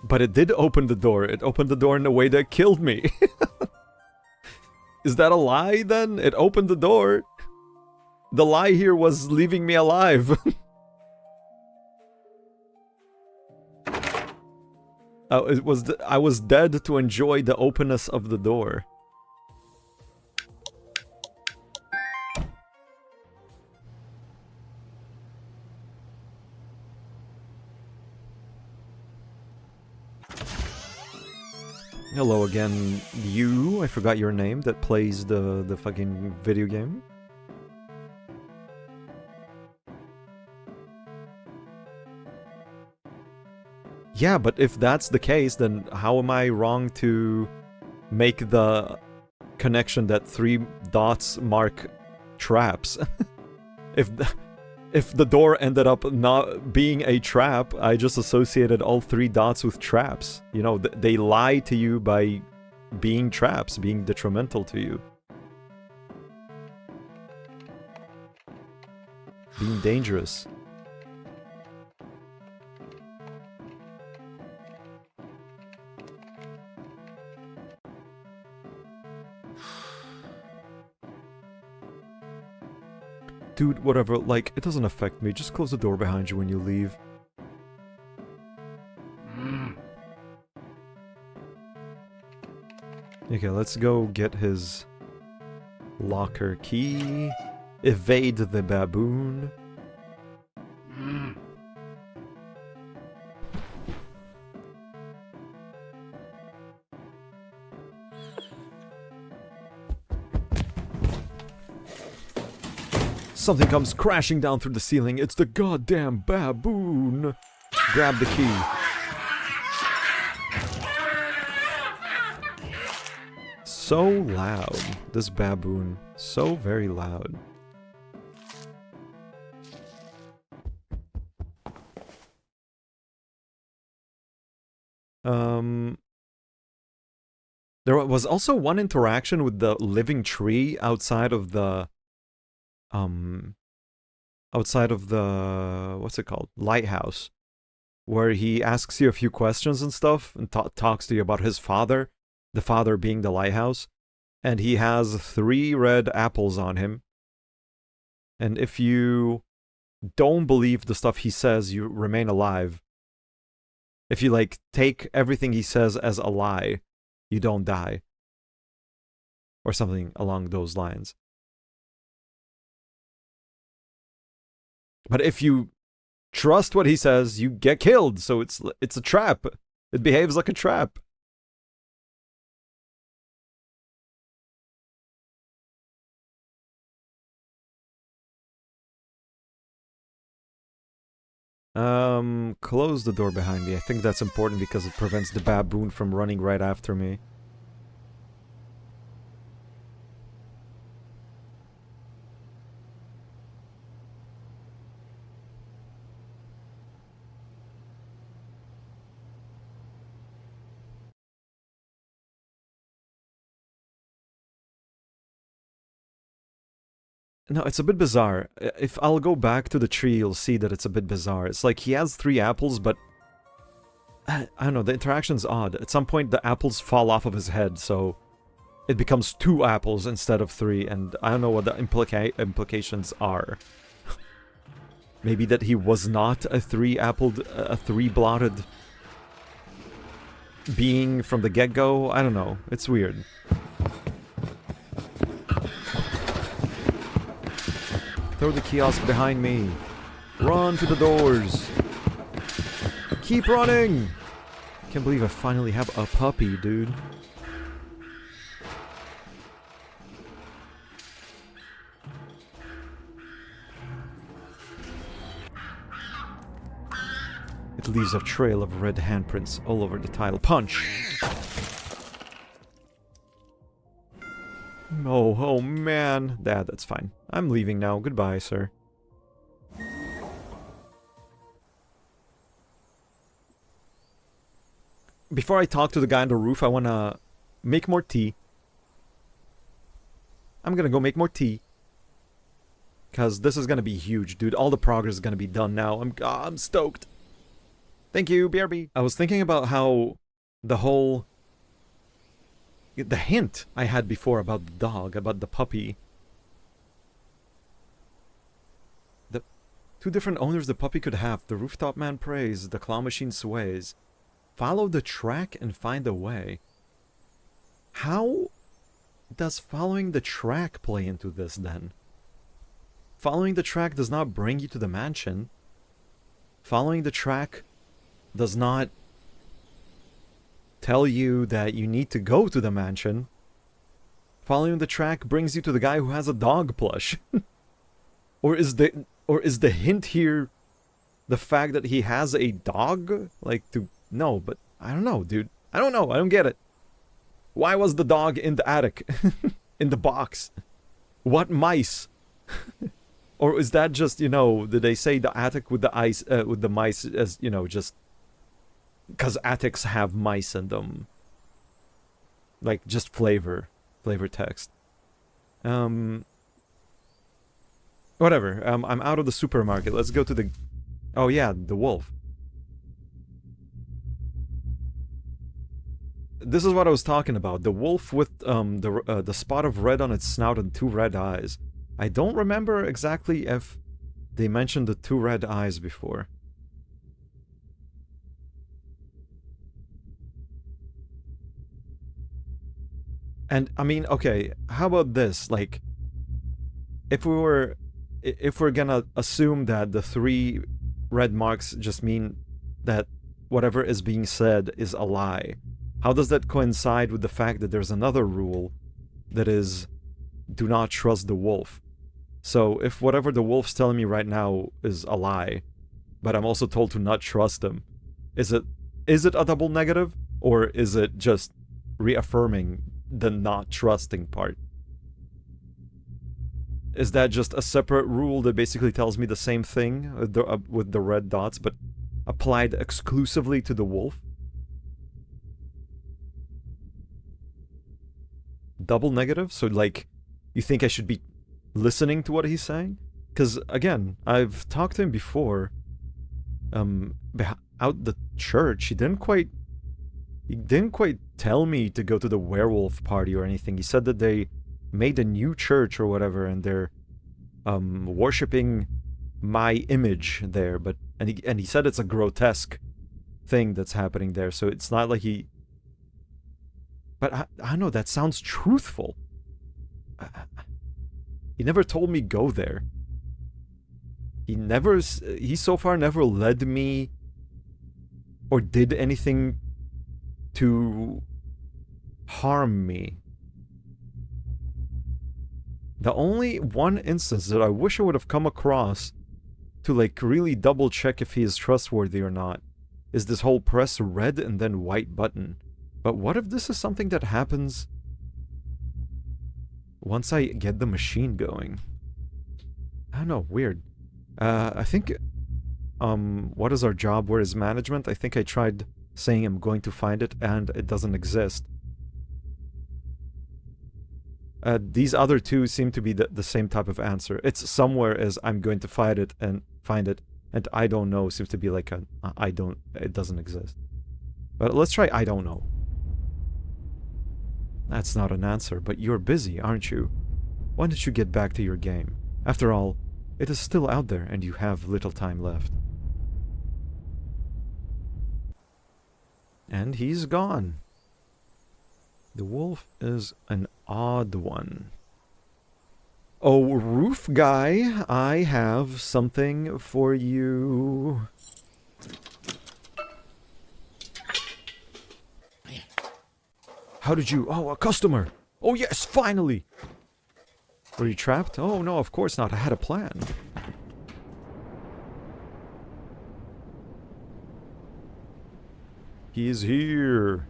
But it did open the door. It opened the door in a way that killed me. Is that a lie, then? It opened the door. The lie here was leaving me alive. I was dead to enjoy the openness of the door. Hello again, you. I forgot your name that plays the fucking video game. Yeah, but if that's the case, then how am I wrong to make the connection that 3 dots mark traps? If the door ended up not being a trap, I just associated all 3 dots with traps. You know, they lie to you by being traps, being detrimental to you. Being dangerous. Dude, whatever, like, it doesn't affect me. Just close the door behind you when you leave. Okay, let's go get his locker key. Evade the baboon. Something comes crashing down through the ceiling. It's the goddamn baboon. Grab the key. So loud. This baboon. So very loud. There was also one interaction with the living tree outside of the what's it called? Lighthouse, where he asks you a few questions and stuff and talks to you about his father, the father being the lighthouse, and he has 3 red apples on him. And if you don't believe the stuff he says, you remain alive. If you, like, take everything he says as a lie, you don't die. Or something along those lines. But if you trust what he says, you get killed, so it's a trap. It behaves like a trap. Close the door behind me. I think that's important because it prevents the baboon from running right after me. No, it's a bit bizarre. If I'll go back to the tree, you'll see that it's a bit bizarre. It's like he has 3 apples, but I don't know, the interaction's odd. At some point, the apples fall off of his head, so it becomes 2 apples instead of 3, and I don't know what the implications are. Maybe that he was not a 3-blotted being from the get-go? I don't know. It's weird. Throw the kiosk behind me. Run to the doors. Keep running! Can't believe I finally have a puppy, dude. It leaves a trail of red handprints all over the tile. Punch! Oh man. Dad, that's fine. I'm leaving now. Goodbye, sir. Before I talk to the guy on the roof, I wanna make more tea. I'm gonna go make more tea. Because this is gonna be huge, dude. All the progress is gonna be done now. I'm stoked. Thank you, BRB. I was thinking about how the whole... the hint I had before about the dog, about the puppy. The 2 different owners the puppy could have. The rooftop man prays, the claw machine sways. Follow the track and find a way. How does following the track play into this then? Following the track does not bring you to the mansion. Following the track does not tell you that you need to go to the mansion. Following the track brings you to the guy who has a dog plush. Or is the hint here the fact that he has a dog? Like, to... No, but I don't know, dude. I don't know. I don't get it. Why was the dog in the attic? In the box? What mice? Or is that just, you know, did they say the attic with the mice as, you know, just... because attics have mice in them. Like, just flavor text. Whatever. I'm out of the supermarket. Let's go to the... Oh yeah, the wolf. This is what I was talking about. The wolf with the spot of red on its snout and 2 red eyes. I don't remember exactly if they mentioned the 2 red eyes before. And, I mean, okay, how about this? Like, if we're gonna assume that the 3 red marks just mean that whatever is being said is a lie, how does that coincide with the fact that there's another rule that is, do not trust the wolf? So if whatever the wolf's telling me right now is a lie, but I'm also told to not trust him, is it a double negative? Or is it just reaffirming the not trusting part? Is that just a separate rule that basically tells me the same thing with the red dots, but applied exclusively to the wolf? Double negative? So, like, you think I should be listening to what he's saying? Because, again, I've talked to him before, out the church. He didn't quite tell me to go to the werewolf party or anything. He said that they made a new church or whatever, and they're worshipping my image there. But and he said it's a grotesque thing that's happening there. So it's not like he. But I don't know. That sounds truthful. He never told me go there. He so far never led me or did anything to harm me. The only one instance that I wish I would have come across to like really double check if he is trustworthy or not is this whole press red and then white button. But what if this is something that happens once I get the machine going? I don't know, weird. I think, what is our job? Where is management? I think I tried saying I'm going to find it and it doesn't exist. These other two seem to be the same type of answer. It's somewhere as I'm going to find it, and I don't know seems to be like a, it doesn't exist. But let's try I don't know. That's not an answer, but you're busy, aren't you? Why don't you get back to your game? After all, it is still out there and you have little time left. And he's gone. The wolf is an odd one. Oh, roof guy, I have something for you. How did you... Oh, a customer! Oh yes, finally! Were you trapped? Oh no, of course not. I had a plan. He is here.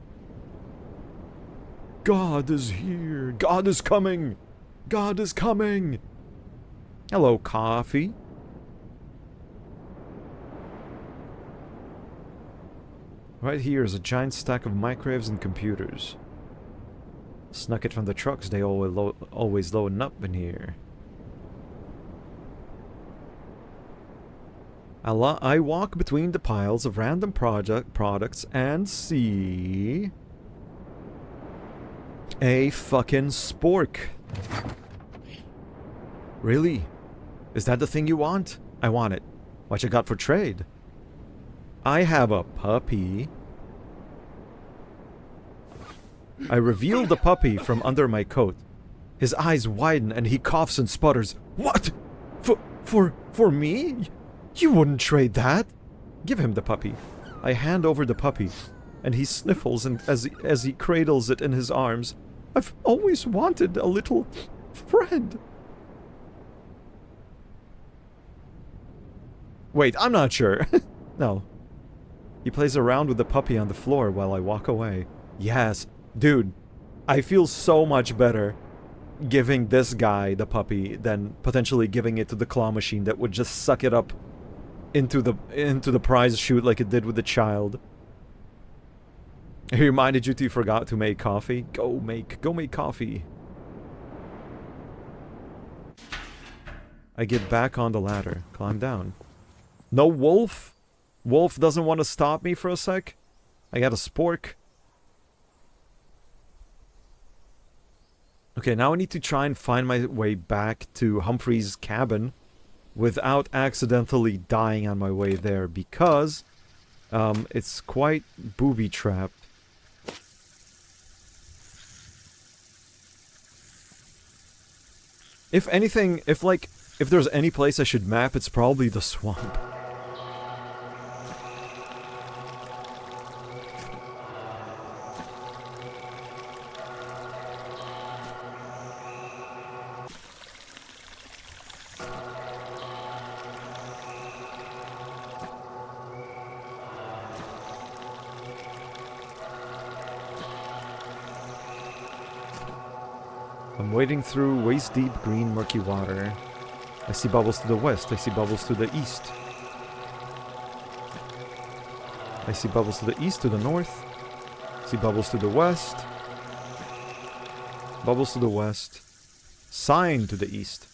God is here. God is coming. God is coming. Hello, coffee. Right here is a giant stack of microwaves and computers. Snuck it from the trucks. They always loading up in here. I walk between the piles of random products and see a fucking spork. Really? Is that the thing you want? I want it. What you got for trade? I have a puppy. I reveal the puppy from under my coat. His eyes widen and he coughs and sputters. What? For me? You wouldn't trade that. Give him the puppy. I hand over the puppy, and he sniffles and as he cradles it in his arms. I've always wanted a little friend. Wait, I'm not sure. No. He plays around with the puppy on the floor while I walk away. Yes. Dude, I feel so much better giving this guy the puppy than potentially giving it to the claw machine that would just suck it up into the prize chute like it did with the child. He reminded you you forgot to make coffee? Go make coffee. I get back on the ladder, climb down. No wolf? Wolf doesn't want to stop me for a sec? I got a spork. Okay, now I need to try and find my way back to Humphrey's cabin without accidentally dying on my way there, because it's quite booby-trapped. If anything, if there's any place I should map, it's probably the swamp. I'm wading through waist-deep green murky water. I see bubbles to the west. I see bubbles to the east. I see bubbles to the east, to the north. I see bubbles to the west. Bubbles to the west. Sign to the east.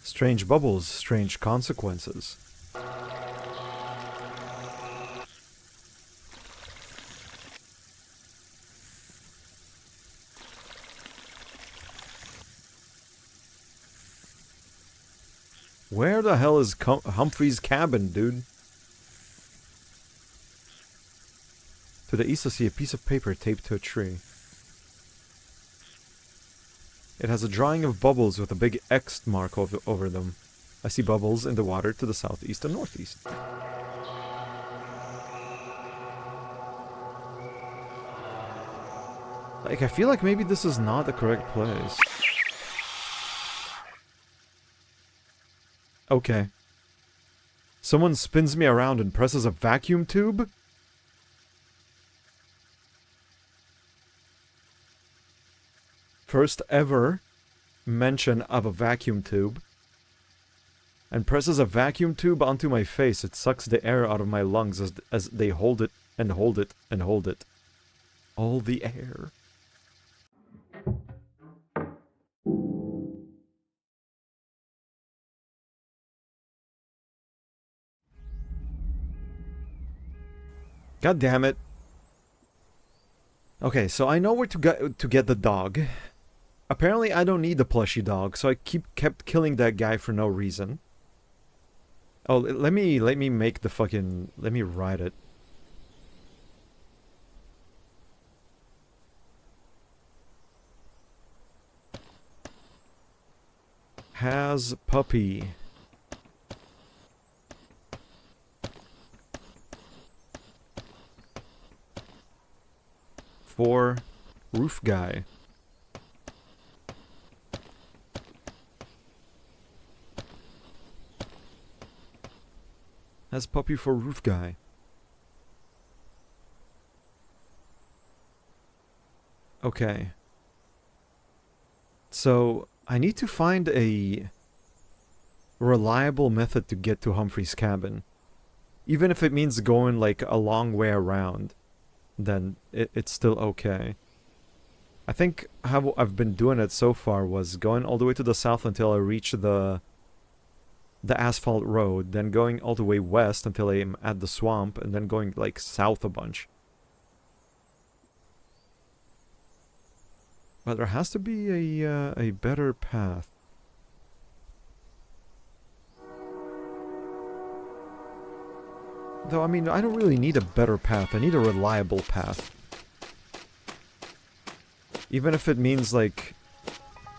Strange bubbles, strange consequences. Where the hell is Humphrey's cabin, dude? To the east I see a piece of paper taped to a tree. It has a drawing of bubbles with a big X mark over them. I see bubbles in the water to the southeast and northeast. Like, I feel like maybe this is not the correct place. Okay. Someone spins me around and presses a vacuum tube? First ever mention of a vacuum tube. And presses a vacuum tube onto my face. It sucks the air out of my lungs as they hold it and hold it and hold it. All the air. God damn it. Okay, so I know where to get the dog. Apparently I don't need the plushy dog, so I kept killing that guy for no reason. Oh, let me make the fucking... Let me write it. Has puppy. For roof guy. Has puppy for roof guy. Okay. So, I need to find a reliable method to get to Humphrey's cabin. Even if it means going like a long way around, then it's still okay. I think how I've been doing it so far was going all the way to the south until I reach the asphalt road, then going all the way west until I'm at the swamp, and then going like south a bunch. But there has to be a better path. Though, I mean, I don't really need a better path. I need a reliable path. Even if it means, like,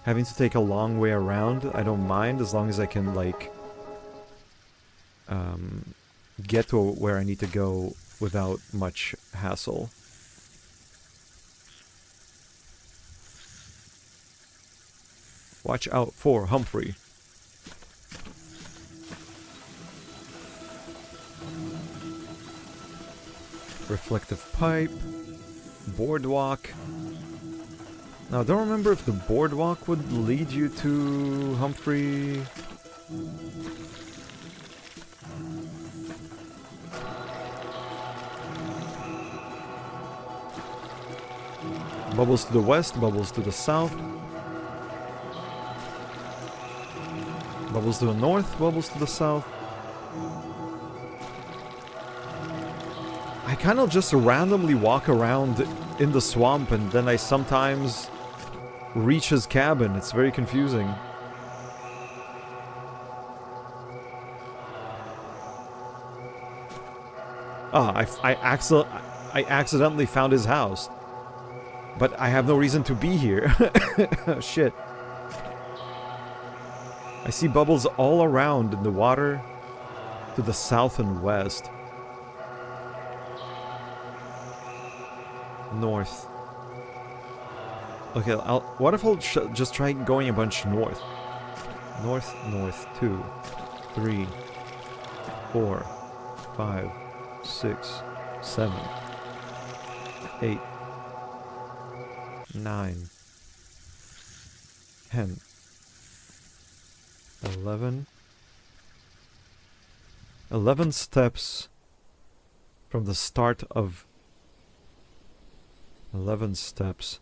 having to take a long way around, I don't mind, as long as I can, like, get to where I need to go without much hassle. Watch out for Humphrey. Reflective pipe. Boardwalk. Now, I don't remember if the boardwalk would lead you to Humphrey. Bubbles to the west, bubbles to the south. Bubbles to the north, bubbles to the south. I kind of just randomly walk around in the swamp and then I sometimes reach his cabin. It's very confusing. Ah, I accidentally found his house. But I have no reason to be here. Shit. I see bubbles all around in the water to the south and west. North. Okay, what if I'll just try going a bunch north? North, north, 2, 3, 4, 5, 6, 7, 8, 9, 10. 11. 11 steps from the start of 11 steps.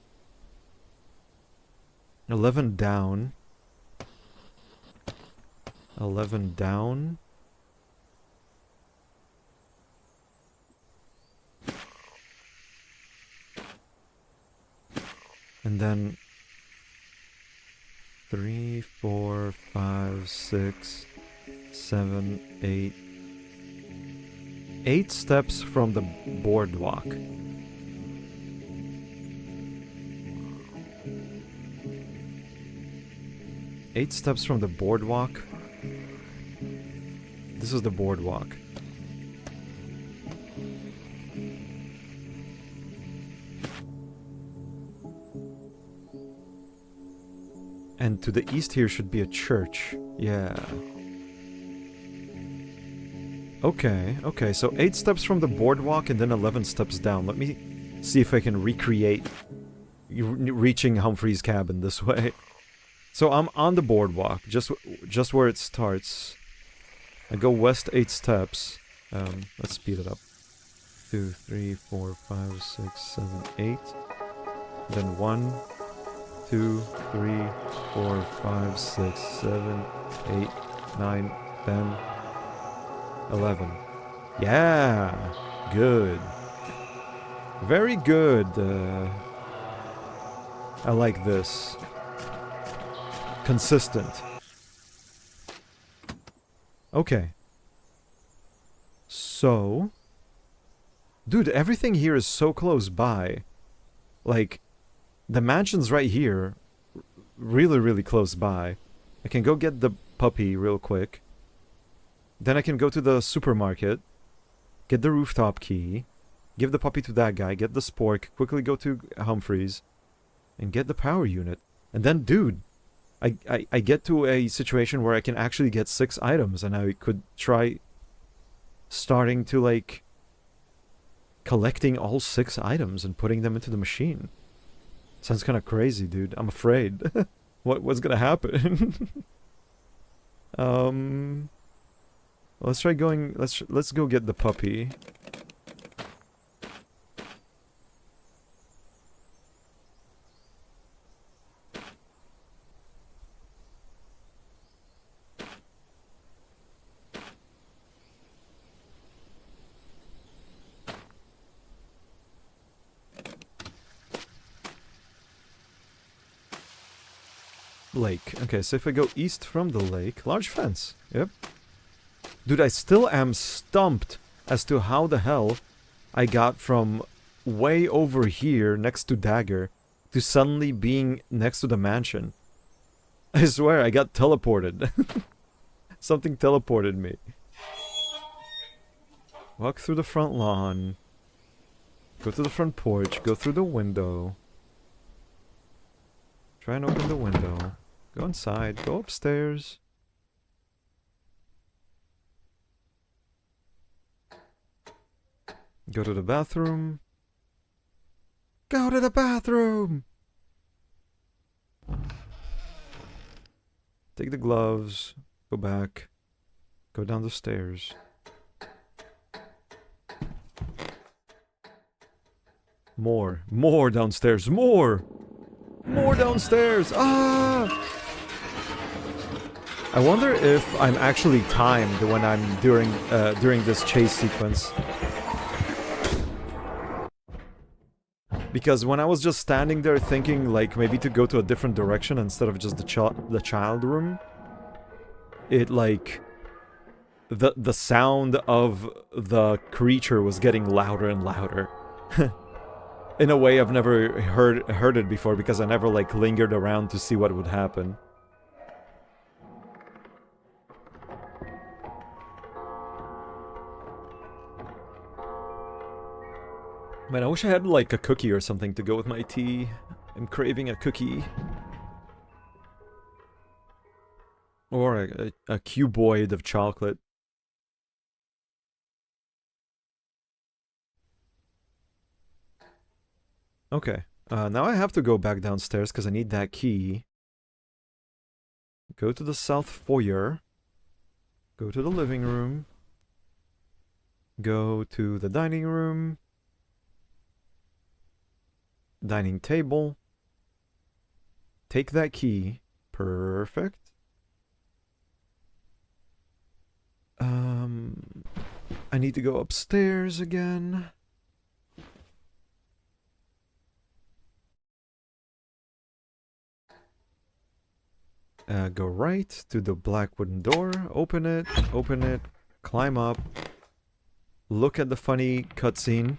11 down. 11 down. And then 3, 4, 5, 6, 7, 8. 8 steps from the boardwalk. Eight steps from the boardwalk. This is the boardwalk. And to the east here should be a church. Yeah. Okay, okay, so 8 steps from the boardwalk and then 11 steps down. Let me see if I can recreate reaching Humphrey's cabin this way. So I'm on the boardwalk, just where it starts. I go west 8 steps. Let's speed it up. 2, 3, 4, 5, 6, 7, 8. Then 1, 2, 3, 4, 5, 6, 7, 8, 9, 10, 11. Yeah! Good. Very good. I like this. Consistent. Okay. So... Dude, everything here is so close by. Like, the mansion's right here. Really, really close by. I can go get the puppy real quick. Then I can go to the supermarket. Get the rooftop key. Give the puppy to that guy. Get the spork. Quickly go to Humphreys. And get the power unit. And then, dude... I get to a situation where I can actually get 6 items, and I could try starting to, like, collecting all 6 items and putting them into the machine. Sounds kind of crazy, dude. I'm afraid. What's gonna happen? Let's try going. Let's go get the puppy. Lake. Okay, so if I go east from the lake... Large fence. Yep. Dude, I still am stumped as to how the hell I got from way over here next to Dagger to suddenly being next to the mansion. I swear, I got teleported. Something teleported me. Walk through the front lawn. Go to the front porch. Go through the window. Try and open the window. Go inside. Go upstairs. Go to the bathroom. Go to the bathroom! Take the gloves. Go back. Go down the stairs. More. More downstairs. More! More downstairs! Ah! I wonder if I'm actually timed when I'm during this chase sequence. Because when I was just standing there thinking, like, maybe to go to a different direction instead of just the child room, it, like... The sound of the creature was getting louder and louder. In a way I've never heard it before, because I never, like, lingered around to see what would happen. Man, I wish I had, like, a cookie or something to go with my tea. I'm craving a cookie. Or a cuboid of chocolate. Okay. Now I have to go back downstairs because I need that key. Go to the south foyer. Go to the living room. Go to the dining room. Dining table. Take that key. Perfect. I need to go upstairs again. Go right to the black wooden door. Open it. Climb up. Look at the funny cutscene.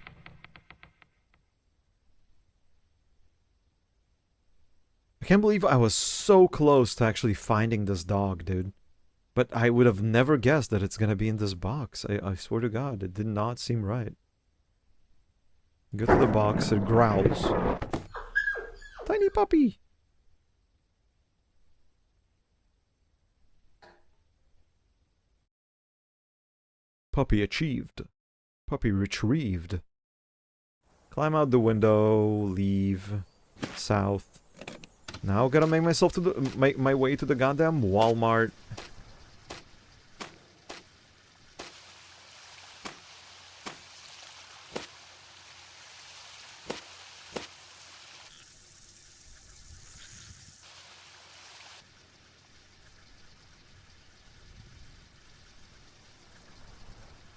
I can't believe I was so close to actually finding this dog, dude. But I would have never guessed that it's gonna be in this box. I swear to God, it did not seem right. Go to the box, it growls. Tiny puppy! Puppy achieved. Puppy retrieved. Climb out the window, leave. South. Now gotta make myself to the my way to the goddamn Walmart.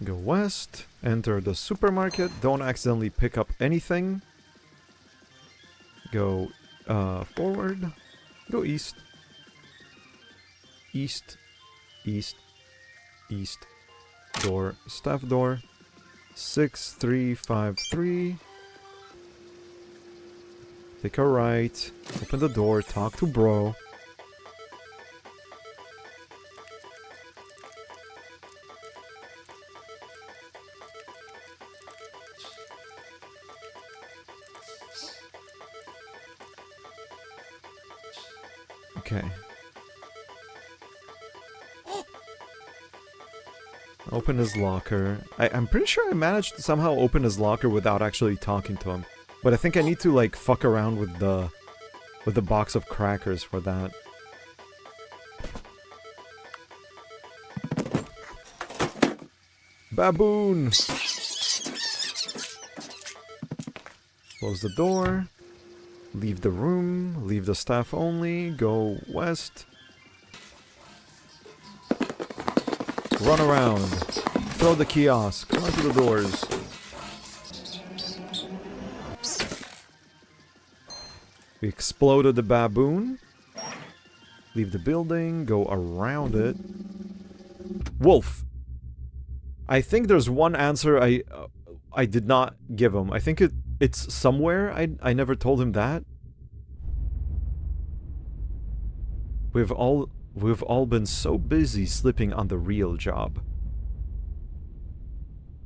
Go west, enter the supermarket, don't accidentally pick up anything. Go forward, go east. East, east, east. Door, staff door. 6353. Take a right, open the door, talk to bro. Okay. Open his locker. I'm pretty sure I managed to somehow open his locker without actually talking to him. But I think I need to like fuck around with the box of crackers for that. Baboon! Close the door. Leave the room, leave the staff only, go west. Run around. Throw the kiosk, run to the doors. We exploded the baboon. Leave the building, go around it. Wolf. I think there's one answer I did not give him. I think it's somewhere. I never told him that. We've all been so busy sleeping on the real job.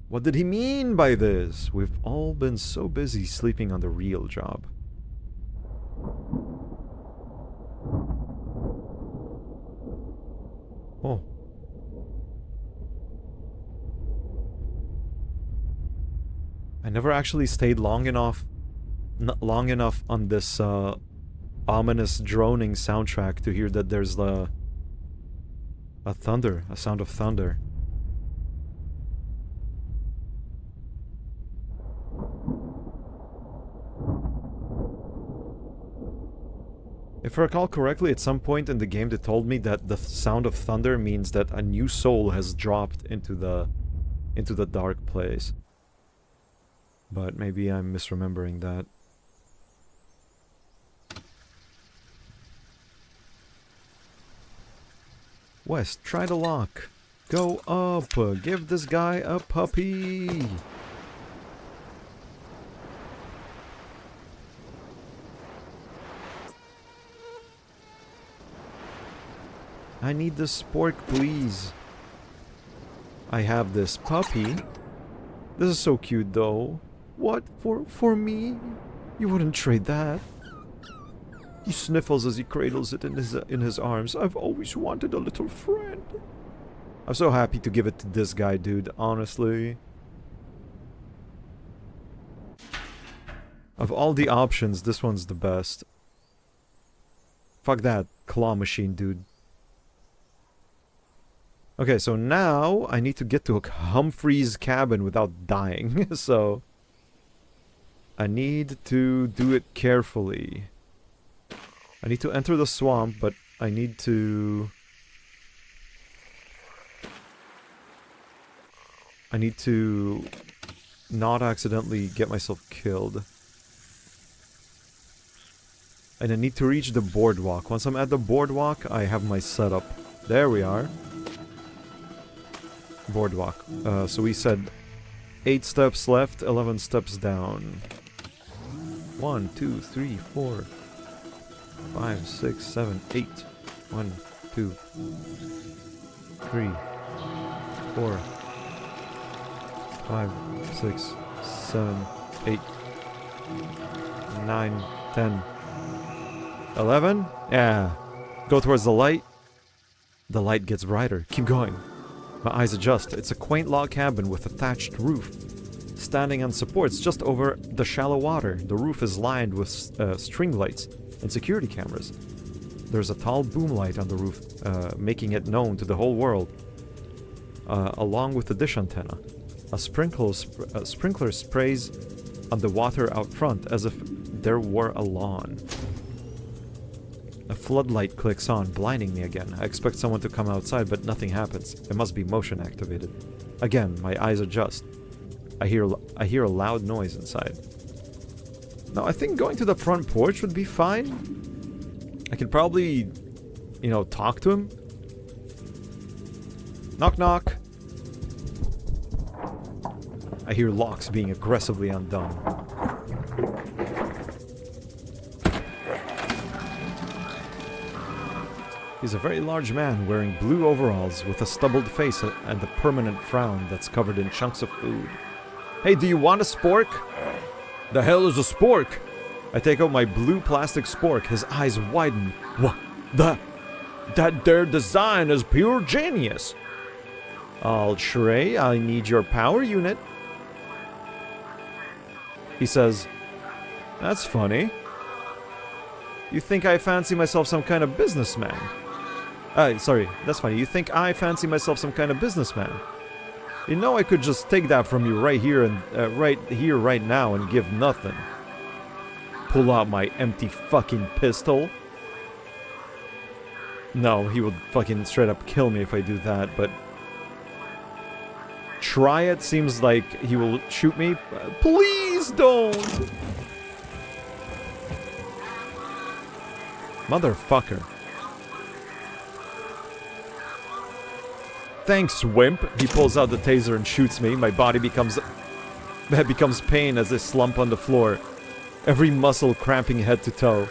What did he mean by this? We've all been so busy sleeping on the real job. Oh. I never actually stayed long enough on this ominous droning soundtrack to hear that there's a sound of thunder. If I recall correctly, at some point in the game they told me that the sound of thunder means that a new soul has dropped into the dark place. But maybe I'm misremembering that. West, try the lock. Go up. Give this guy a puppy. I need the spork, please. I have this puppy. This is so cute, though. What? For me? You wouldn't trade that. He sniffles as he cradles it in his arms. I've always wanted a little friend. I'm so happy to give it to this guy, dude, honestly. Of all the options, this one's the best. Fuck that claw machine, dude. Okay, so now I need to get to Humphrey's cabin without dying. So I need to do it carefully. I need to enter the swamp, but I need to... not accidentally get myself killed. And I need to reach the boardwalk. Once I'm at the boardwalk, I have my setup. There we are. Boardwalk. So we said 8 steps left, 11 steps down. 1, 2, 3, 4, 5, 6, 7, 8. 1, 2, 3, 4, 5, 6, 7, 8, 9, 10, 11? Yeah. Go towards the light. The light gets brighter. Keep going. My eyes adjust. It's a quaint log cabin with a thatched roof. Standing on supports just over the shallow water. The roof is lined with string lights and security cameras. There's a tall boom light on the roof, making it known to the whole world. Along with the dish antenna. A sprinkler sprays on the water out front as if there were a lawn. A floodlight clicks on, blinding me again. I expect someone to come outside, but nothing happens. It must be motion activated. Again, my eyes adjust. I hear a loud noise inside. Now, I think going to the front porch would be fine. I could probably, you know, talk to him. Knock, knock. I hear locks being aggressively undone. He's a very large man wearing blue overalls with a stubbled face and a permanent frown that's covered in chunks of food. Hey, do you want a spork? The hell is a spork? I take out my blue plastic spork. His eyes widen. What? That their design is pure genius. I'll try. I need your power unit. He says, that's funny. You think I fancy myself some kind of businessman? Sorry, that's funny. You think I fancy myself some kind of businessman? You know I could just take that from you right here and right now and give nothing. Pull out my empty fucking pistol. No, he would fucking straight up kill me if I do that, but... Try it seems like he will shoot me. Please don't! Motherfucker. Thanks, wimp. He pulls out the taser and shoots me. My body becomes pain as I slump on the floor. Every muscle cramping head to toe.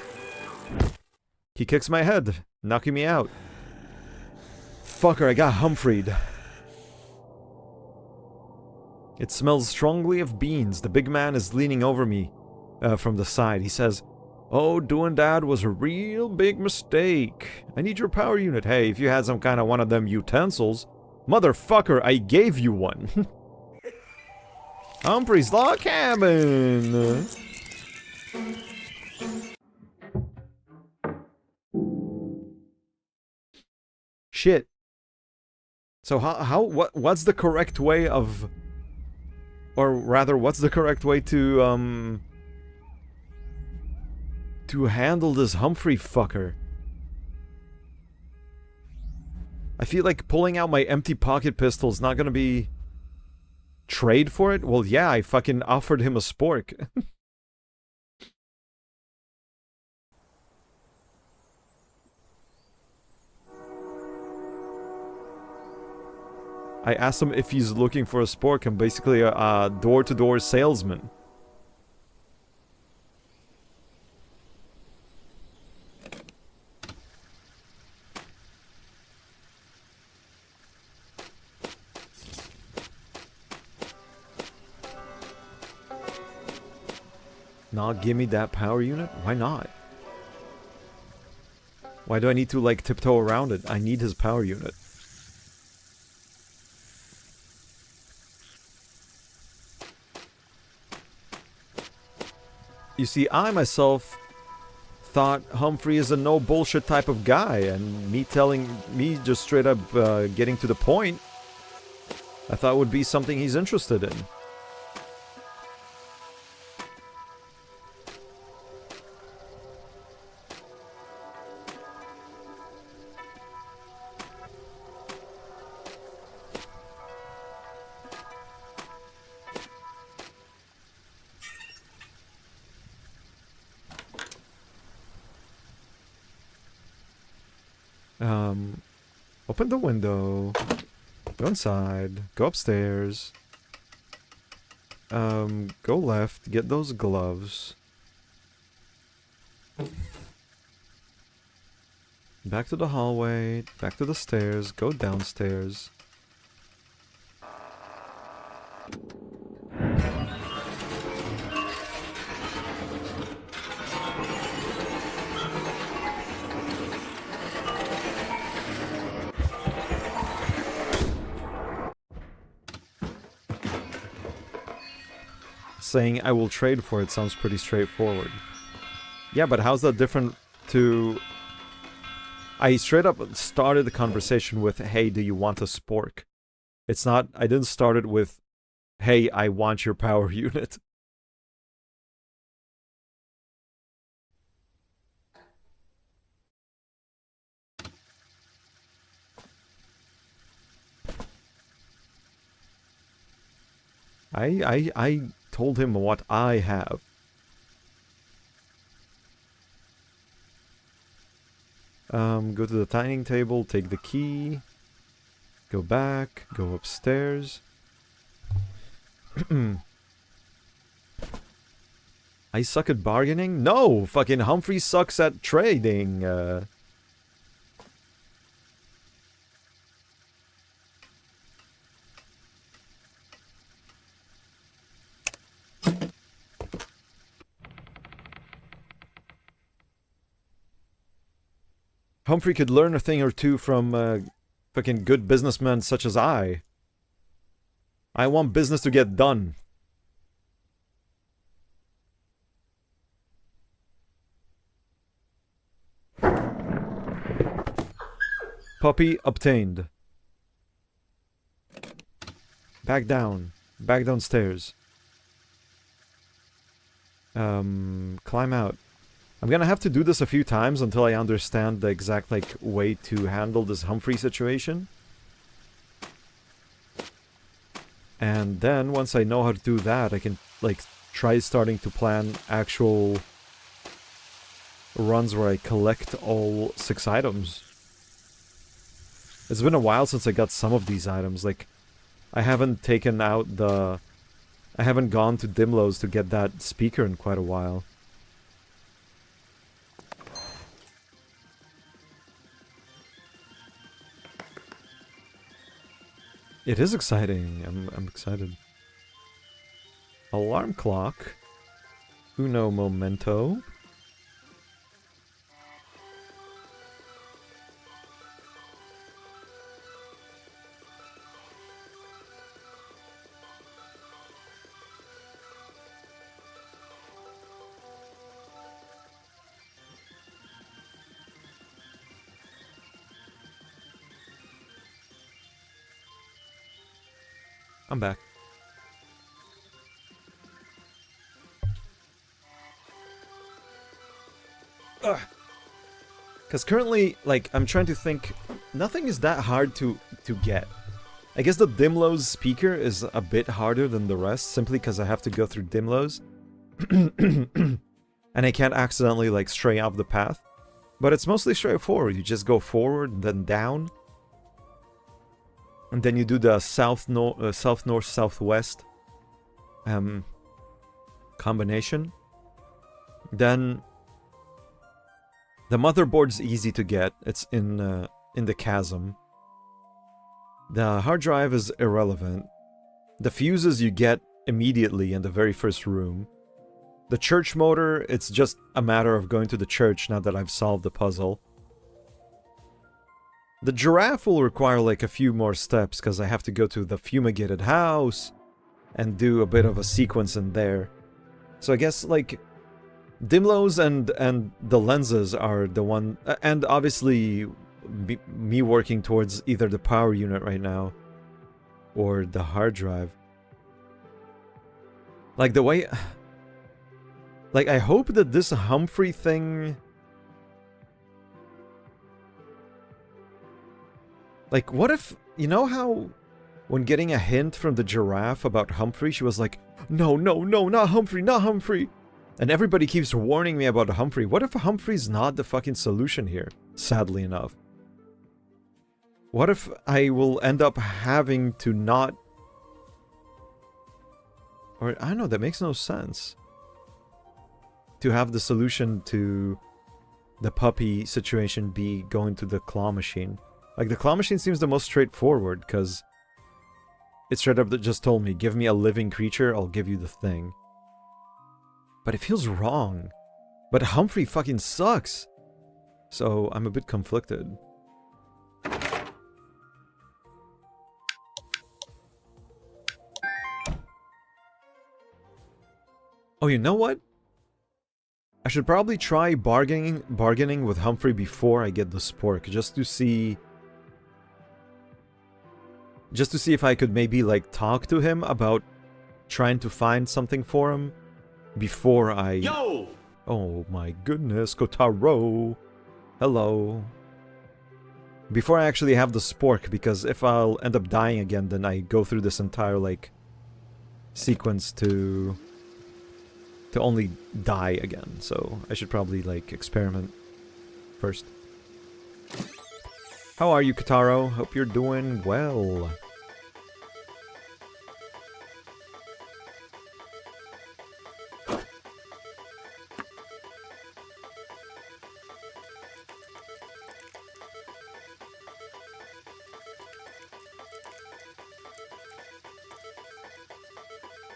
He kicks my head, knocking me out. Fucker, I got Humphreyed. It smells strongly of beans. The big man is leaning over me from the side. He says, oh, doing that was a real big mistake. I need your power unit. Hey, if you had some kind of one of them utensils... Motherfucker, I gave you one. Humphrey's log cabin. Shit. So what's the correct way of... Or rather, what's the correct way to handle this Humphrey fucker? I feel like pulling out my empty pocket pistol is not gonna be... Trade for it? Well, yeah, I fucking offered him a spork. I asked him if he's looking for a spork. I'm basically a door-to-door salesman. Not give me that power unit? Why not? Why do I need to, like, tiptoe around it? I need his power unit. You see, I myself thought Humphrey is a no bullshit type of guy, and me just straight up getting to the point, I thought would be something he's interested in. Open the window, go inside, go upstairs, go left, get those gloves. Back to the hallway, back to the stairs, go downstairs. Saying I will trade for it sounds pretty straightforward. Yeah, but how's that different to... I straight up started the conversation with, hey, do you want a spork? It's not... I didn't start it with, hey, I want your power unit. I told him what I have. Go to the dining table, take the key, go back, go upstairs. I suck at bargaining? No! Fucking Humphrey sucks at trading. Humphrey could learn a thing or two from fucking good businessmen such as I. I want business to get done. Puppy obtained. Back down. Back downstairs. Climb out. I'm gonna have to do this a few times until I understand the exact, like, way to handle this Humphrey situation. And then, once I know how to do that, I can, like, try starting to plan actual runs where I collect all 6 items. It's been a while since I got some of these items, like, I haven't taken out the... I haven't gone to Dimlow's to get that speaker in quite a while. It is exciting. I'm excited. Alarm clock. Uno momento. I'm back. Because currently, like, I'm trying to think, nothing is that hard to get. I guess the Dimlow's speaker is a bit harder than the rest, simply because I have to go through Dimlow's. And I can't accidentally, like, stray off the path. But it's mostly straightforward. You just go forward, then down. And then you do the south-north-southwest combination. Then the motherboard's easy to get. It's in the chasm. The hard drive is irrelevant. The fuses you get immediately in the very first room. The church motor, it's just a matter of going to the church now that I've solved the puzzle. The giraffe will require like a few more steps because I have to go to the fumigated house and do a bit of a sequence in there. So I guess like Dimlos and the lenses are the one, and obviously me working towards either the power unit right now or the hard drive. Like the way, like I hope that this Humphrey thing, like what if, you know how when getting a hint from the giraffe about Humphrey, she was like, no, no, no, not Humphrey, not Humphrey. And everybody keeps warning me about Humphrey. What if Humphrey's not the fucking solution here, sadly enough? What if I will end up having to not... Or, I don't know, that makes no sense. To have the solution to the puppy situation be going to the claw machine. Like, the claw machine seems the most straightforward, because it straight up just told me, give me a living creature, I'll give you the thing. But it feels wrong. But Humphrey fucking sucks. So I'm a bit conflicted. Oh, you know what? I should probably try bargaining with Humphrey before I get the spork, just to see if I could maybe like talk to him about trying to find something for him before I... Yo! Oh my goodness, Kotaro. Hello. Before I actually have the spork, because if I'll end up dying again, then I go through this entire, like, sequence to only die again. So I should probably, like, experiment first. How are you, Kotaro? Hope you're doing well.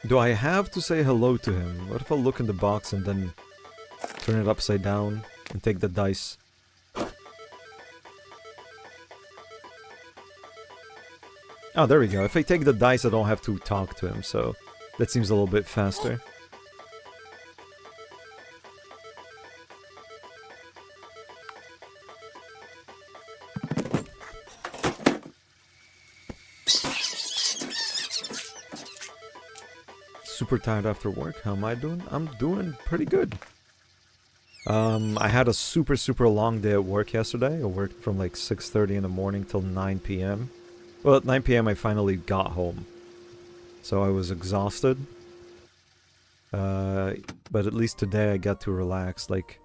Do I have to say hello to him? What if I look in the box and then turn it upside down and take the dice? Oh, there we go. If I take the dice, I don't have to talk to him, so that seems a little bit faster. Super tired after work. How am I doing? I'm doing pretty good. I had a super long day at work yesterday. I worked from like 6:30 in the morning till 9 p.m. Well, at 9 p.m. I finally got home. So I was exhausted. But at least today I got to relax. Like,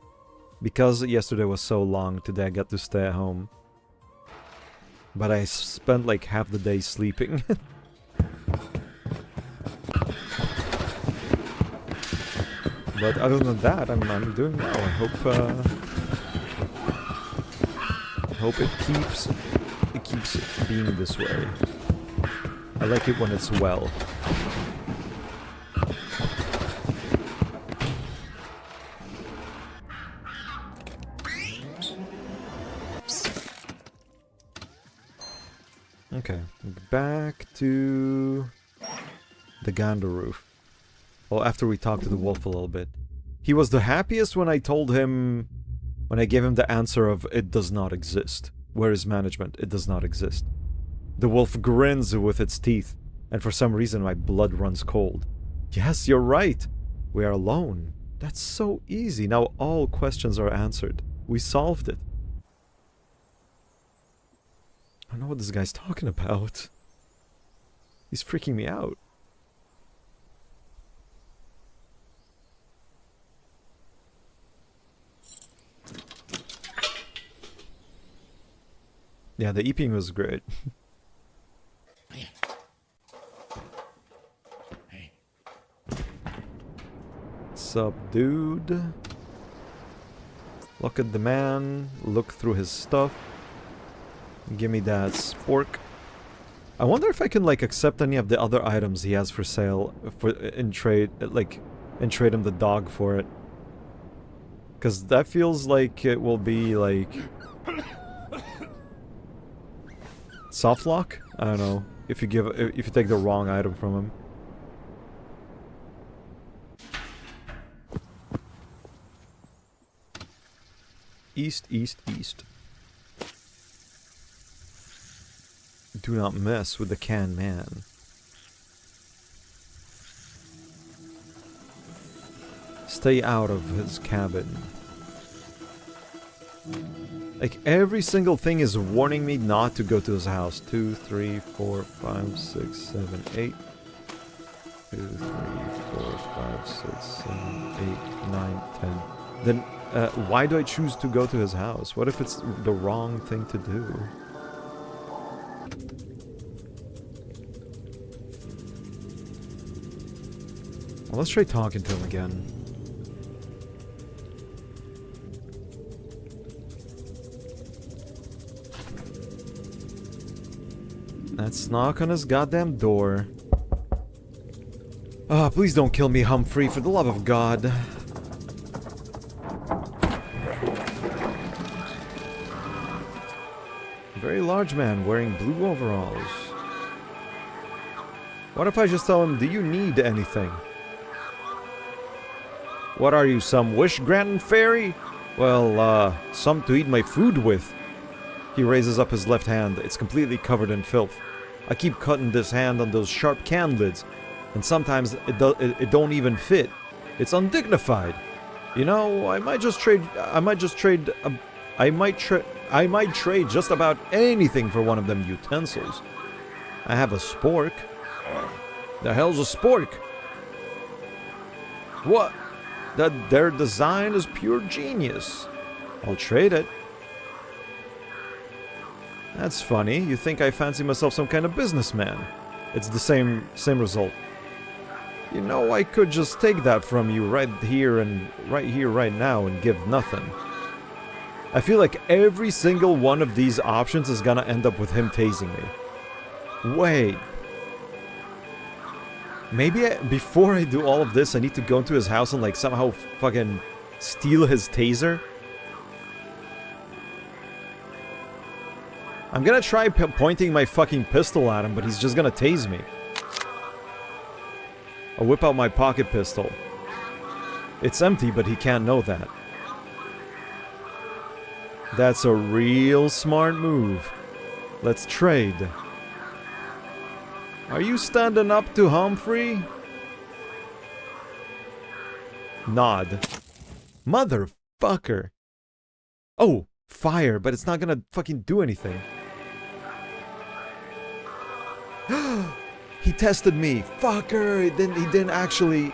because yesterday was so long, today I got to stay at home. But I spent like half the day sleeping. But other than that, I'm doing well. I hope it keeps being this way. I like it when it's well. Okay, back to the gander roof. Well, after we talked to the wolf a little bit. He was the happiest when I told him... When I gave him the answer of, it does not exist. Where is management? It does not exist. The wolf grins with its teeth, and for some reason my blood runs cold. Yes, you're right! We are alone. That's so easy. Now all questions are answered. We solved it. I don't know what this guy's talking about. He's freaking me out. Yeah, the eeping was great. What's up, dude? Look at the man. Look through his stuff. Give me that spork. I wonder if I can, like, accept any of the other items he has for sale in trade, like, and trade him the dog for it. Because that feels like it will be, like... soft lock? I don't know. If you take the wrong item from him. east, east, east. Do not mess with the can man. Stay out of his cabin. Like, every single thing is warning me not to go to his house. 2, 3, 4, 5, 6, 7, 8. 2, 3, 4, 5, 6, 7, 8, 9, 10. Then, why do I choose to go to his house? What if it's the wrong thing to do? Well, let's try talking to him again. Let's knock on his goddamn door. Ah, oh, please don't kill me, Humphrey, for the love of God. Very large man wearing blue overalls. What if I just tell him, do you need anything? What are you, some wish-granting fairy? Well, some to eat my food with. He raises up his left hand. It's completely covered in filth. I keep cutting this hand on those sharp can lids, and sometimes it don't even fit. It's undignified. You know, I might trade just about anything for one of them utensils. I have a spork. The hell's a spork? What? Their design is pure genius. I'll trade it. That's funny. You think I fancy myself some kind of businessman. It's the same result. You know, I could just take that from you right here, right now, and give nothing. I feel like every single one of these options is gonna end up with him tasing me. Wait. Maybe before I do all of this, I need to go into his house and, like, somehow fucking steal his taser? I'm gonna try pointing my fucking pistol at him, but he's just gonna tase me. I'll whip out my pocket pistol. It's empty, but he can't know that. That's a real smart move. Let's trade. Are you standing up to Humphrey? Nod. Motherfucker. Oh, fire, but it's not gonna fucking do anything. He tested me. Fucker. He didn't actually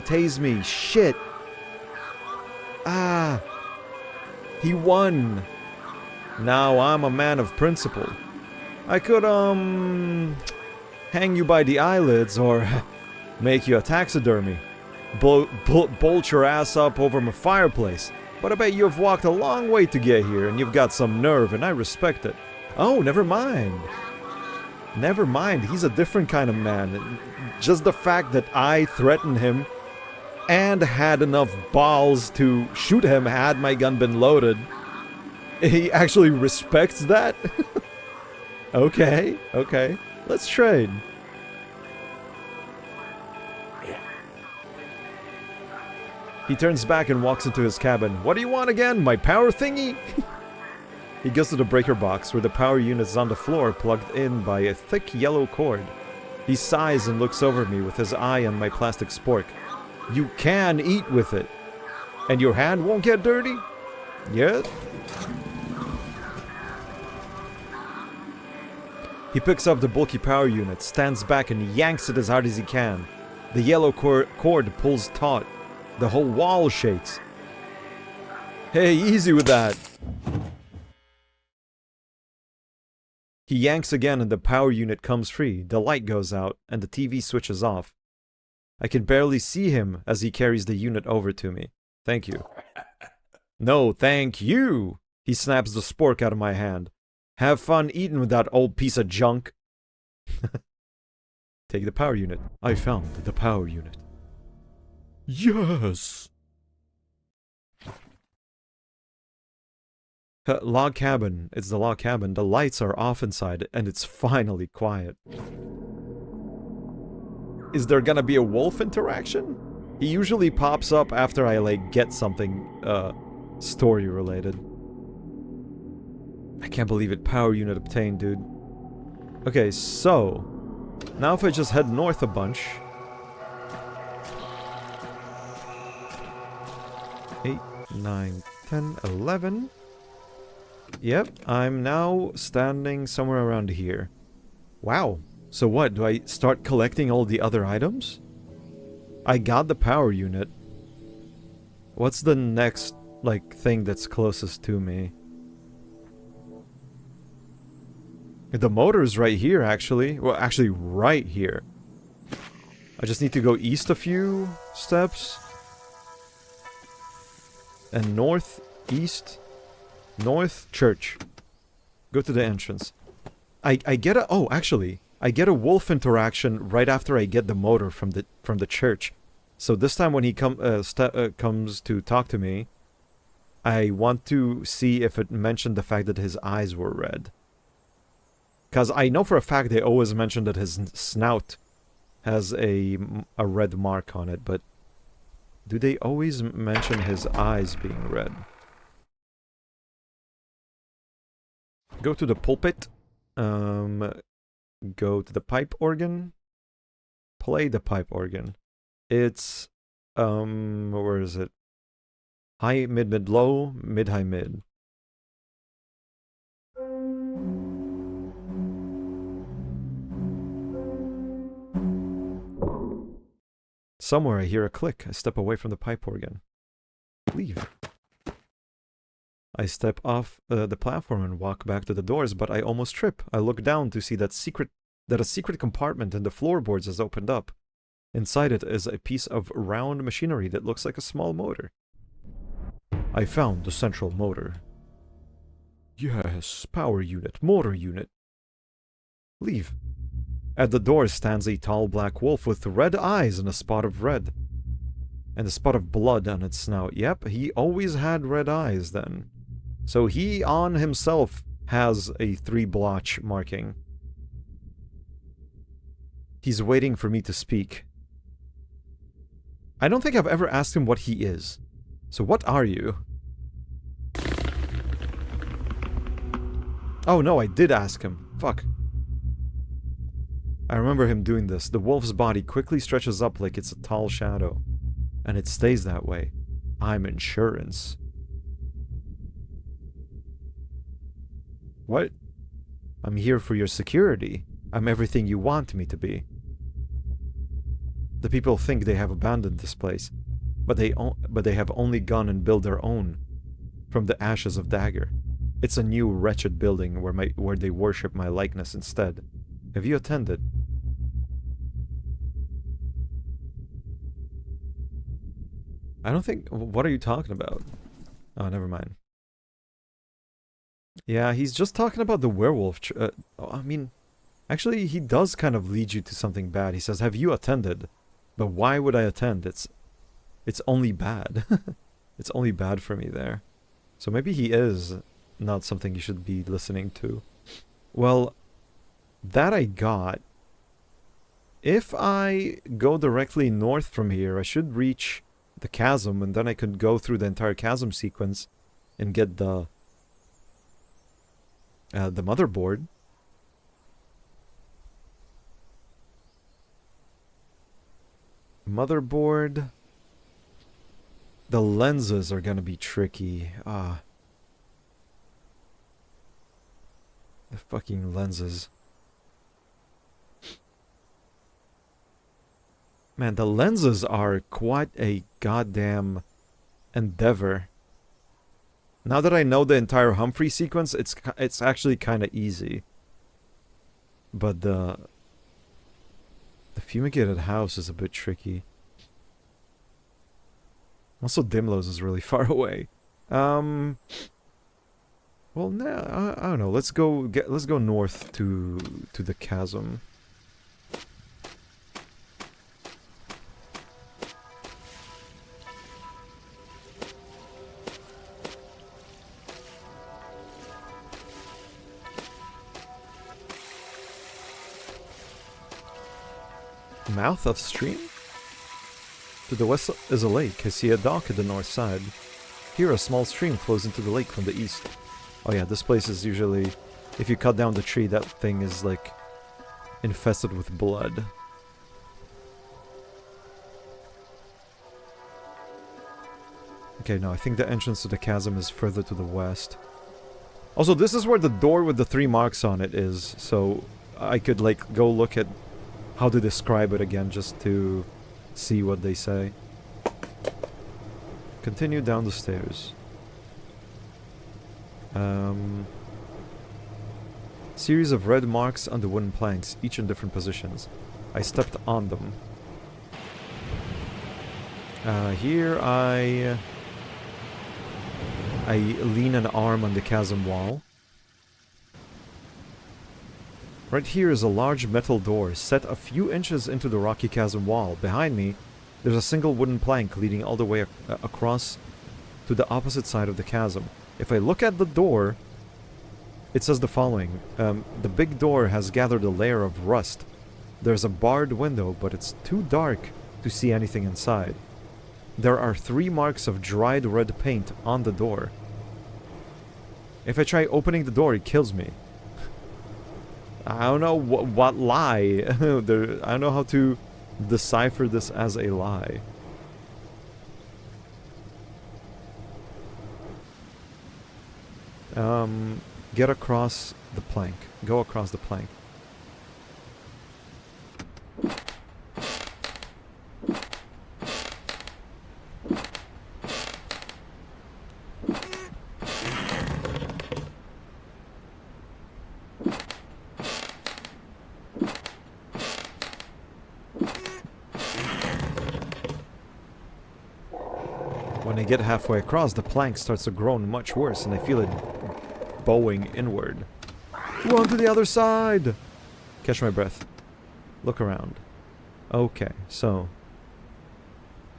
tase me. Shit. He won. Now I'm a man of principle. I could, hang you by the eyelids or make you a taxidermy. Bolt your ass up over my fireplace. But I bet you've walked a long way to get here and you've got some nerve and I respect it. Oh, never mind. Never mind, he's a different kind of man. Just the fact that I threatened him and had enough balls to shoot him had my gun been loaded. He actually respects that? Okay, okay. Let's trade. He turns back and walks into his cabin. What do you want again? My power thingy? He goes to the breaker box where the power unit is on the floor plugged in by a thick yellow cord. He sighs and looks over me with his eye on my plastic spork. You can eat with it. And your hand won't get dirty? Yeah? He picks up the bulky power unit, stands back and yanks it as hard as he can. The yellow cord pulls taut. The whole wall shakes. Hey, easy with that. He yanks again and the power unit comes free. The light goes out and the TV switches off. I can barely see him as he carries the unit over to me. Thank you. No, thank you! He snaps the spork out of my hand. Have fun eating with that old piece of junk. Take the power unit. I found the power unit. Yes! Log cabin. It's the log cabin. The lights are off inside and it's finally quiet. Is there gonna be a wolf interaction? He usually pops up after I, like, get something, story related. I can't believe it. Power unit obtained, dude. Okay, so now if I just head north a bunch. 8, 9, 10, 11. Yep, I'm now standing somewhere around here. Wow. So what, do I start collecting all the other items? I got the power unit. What's the next, like, thing that's closest to me? The motor's right here, actually. Well, actually, right here. I just need to go east a few steps. And north, east, north, church. Go to the entrance. I get a... Oh, actually, I get a wolf interaction right after I get the motor from the church. So this time when he comes to talk to me, I want to see if it mentioned the fact that his eyes were red. Because I know for a fact they always mention that his snout has a red mark on it, but do they always mention his eyes being red? Go to the pulpit. Go to the pipe organ. Play the pipe organ. It's, where is it? High, mid, mid, low, mid, high, mid. Somewhere I hear a click. I step away from the pipe organ. Leave. I step off the platform and walk back to the doors, but I almost trip. I look down to see that a secret compartment in the floorboards has opened up. Inside it is a piece of round machinery that looks like a small motor. I found the central motor. Yes, power unit, motor unit. Leave. At the door stands a tall black wolf with red eyes and a spot of red. And a spot of blood on its snout. Yep, he always had red eyes then. So he on himself has a 3-blotch marking. He's waiting for me to speak. I don't think I've ever asked him what he is. So what are you? Oh no, I did ask him. Fuck. I remember him doing this. The wolf's body quickly stretches up like it's a tall shadow. And it stays that way. I'm insurance. What? I'm here for your security. I'm everything you want me to be. The people think they have abandoned this place, but they have only gone and built their own from the ashes of Dagger. It's a new wretched building where they worship my likeness instead. Have you attended? I don't think... What are you talking about? Oh, never mind. Yeah, he's just talking about the werewolf... I mean, actually, he does kind of lead you to something bad. He says, have you attended? But why would I attend? It's only bad. It's only bad for me there. So maybe he is not something you should be listening to. Well, that I got. If I go directly north from here, I should reach the chasm, and then I could go through the entire chasm sequence and get the motherboard. Motherboard. The lenses are gonna be tricky. The fucking lenses. Man, the lenses are quite a goddamn endeavor. Now that I know the entire Humphrey sequence, it's actually kind of easy. But the fumigated house is a bit tricky. Also, Dimlos is really far away. Well, nah, I don't know. Let's go north to the chasm. Mouth of stream? To the west is a lake. I see a dock at the north side. Here, a small stream flows into the lake from the east. Oh yeah, this place is usually... If you cut down the tree, that thing is, like, infested with blood. Okay, no, I think the entrance to the chasm is further to the west. Also, this is where the door with the 3 marks on it is, so I could, like, go look at how to describe it again just to see what they say. Continue down the stairs. Series of red marks on the wooden planks, each in different positions. I stepped on them. Here I lean an arm on the chasm wall. Right here is a large metal door set a few inches into the rocky chasm wall. Behind me, there's a single wooden plank leading all the way across to the opposite side of the chasm. If I look at the door, it says the following. The big door has gathered a layer of rust. There's a barred window, but it's too dark to see anything inside. There are 3 marks of dried red paint on the door. If I try opening the door, it kills me. I don't know what lie. I don't know how to decipher this as a lie. Get across the plank. Go across the plank. When I get halfway across, the plank starts to groan much worse, and I feel it bowing inward. Run to the other side! Catch my breath. Look around. Okay, so...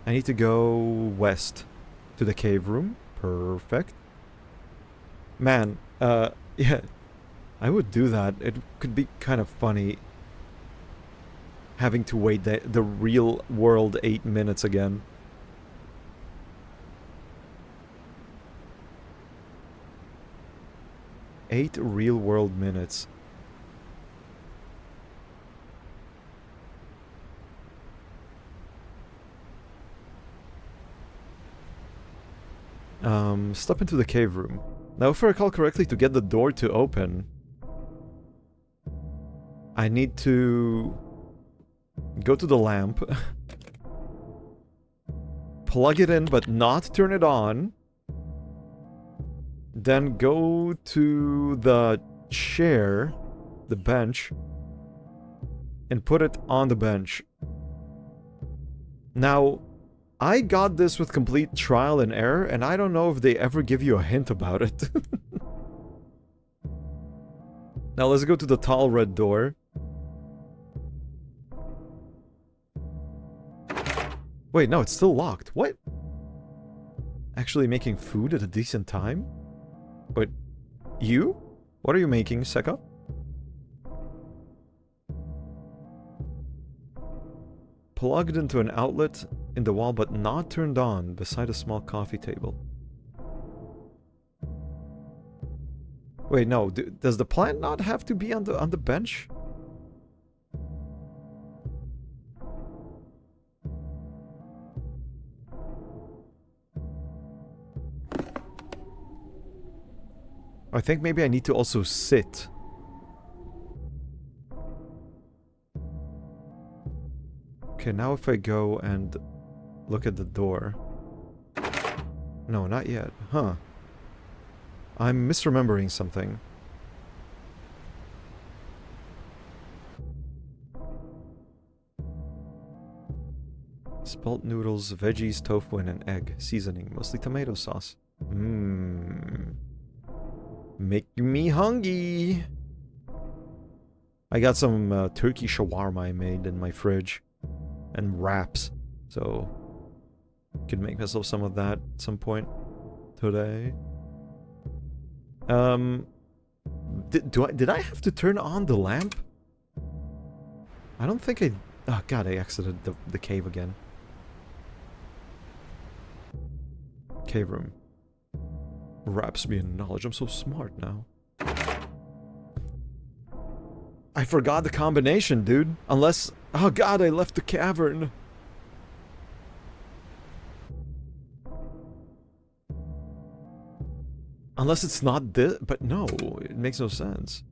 I need to go west to the cave room. Perfect. Man, yeah. I would do that. It could be kind of funny having to wait the real world 8 minutes again. Eight real-world minutes. Step into the cave room. Now, if I recall correctly, to get the door to open, I need to go to the lamp, plug it in but not turn it on, then go to the chair, the bench, and put it on the bench. Now, I got this with complete trial and error, and I don't know if they ever give you a hint about it. Now let's go to the tall red door. Wait, no, it's still locked. What? Actually making food at a decent time? But you? What are you making, Seka? Plugged into an outlet in the wall but not turned on beside a small coffee table. Wait, no, does the plant not have to be on the bench? I think maybe I need to also sit. Okay, now if I go and look at the door. No, not yet. Huh. I'm misremembering something. Spelt noodles, veggies, tofu, and an egg. Seasoning, mostly tomato sauce. Mmm. Make me hungry. I got some turkey shawarma I made in my fridge. And wraps. So, could make myself some of that at some point today. Did I have to turn on the lamp? I don't think I... Oh god, I exited the cave again. Cave room. Wraps me in knowledge. I'm so smart now. I forgot the combination, dude. Unless... Oh god, I left the cavern. Unless it's not this... But no, it makes no sense.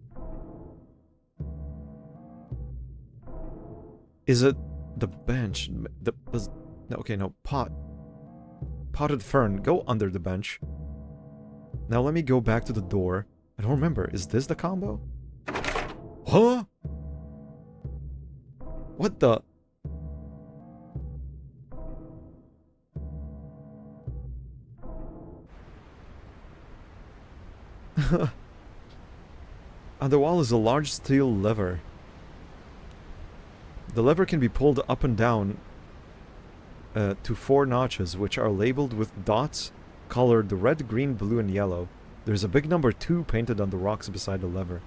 Is it the bench? Okay, no. Potted fern. Go under the bench. Now let me go back to the door. I don't remember. Is this the combo? Huh? What the? On the wall is a large steel lever. The lever can be pulled up and down to 4 notches, which are labeled with dots colored red, green, blue, and yellow. There's a big number 2 painted on the rocks beside the lever.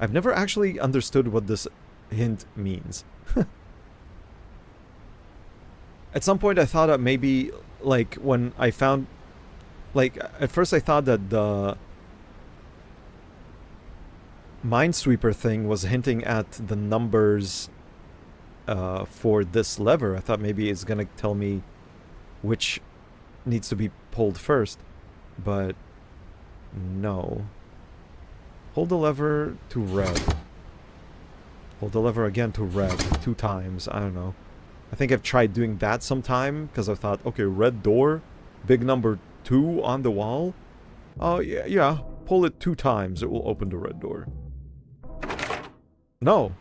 I've never actually understood what this hint means. At some point I thought that maybe, like, when I found... Like, at first I thought that the Minesweeper thing was hinting at the numbers for this lever. I thought maybe it's gonna tell me which needs to be pulled first, but no. Hold the lever to red. Hold the lever again to red 2 times. I don't know. I think I've tried doing that sometime because I thought, okay, red door, big number 2 on the wall. Oh yeah, pull it 2 times, it will open the red door. No.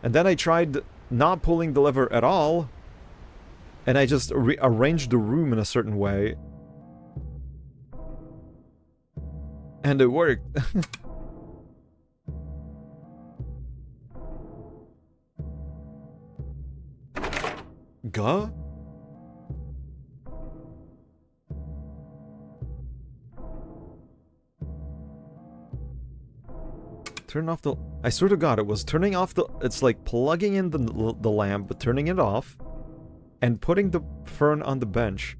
And then I tried not pulling the lever at all, and I just arranged the room in a certain way. And it worked. Gah? Turn off the... I swear to god, it was turning off the... It's like plugging in the lamp, but turning it off, and putting the fern on the bench.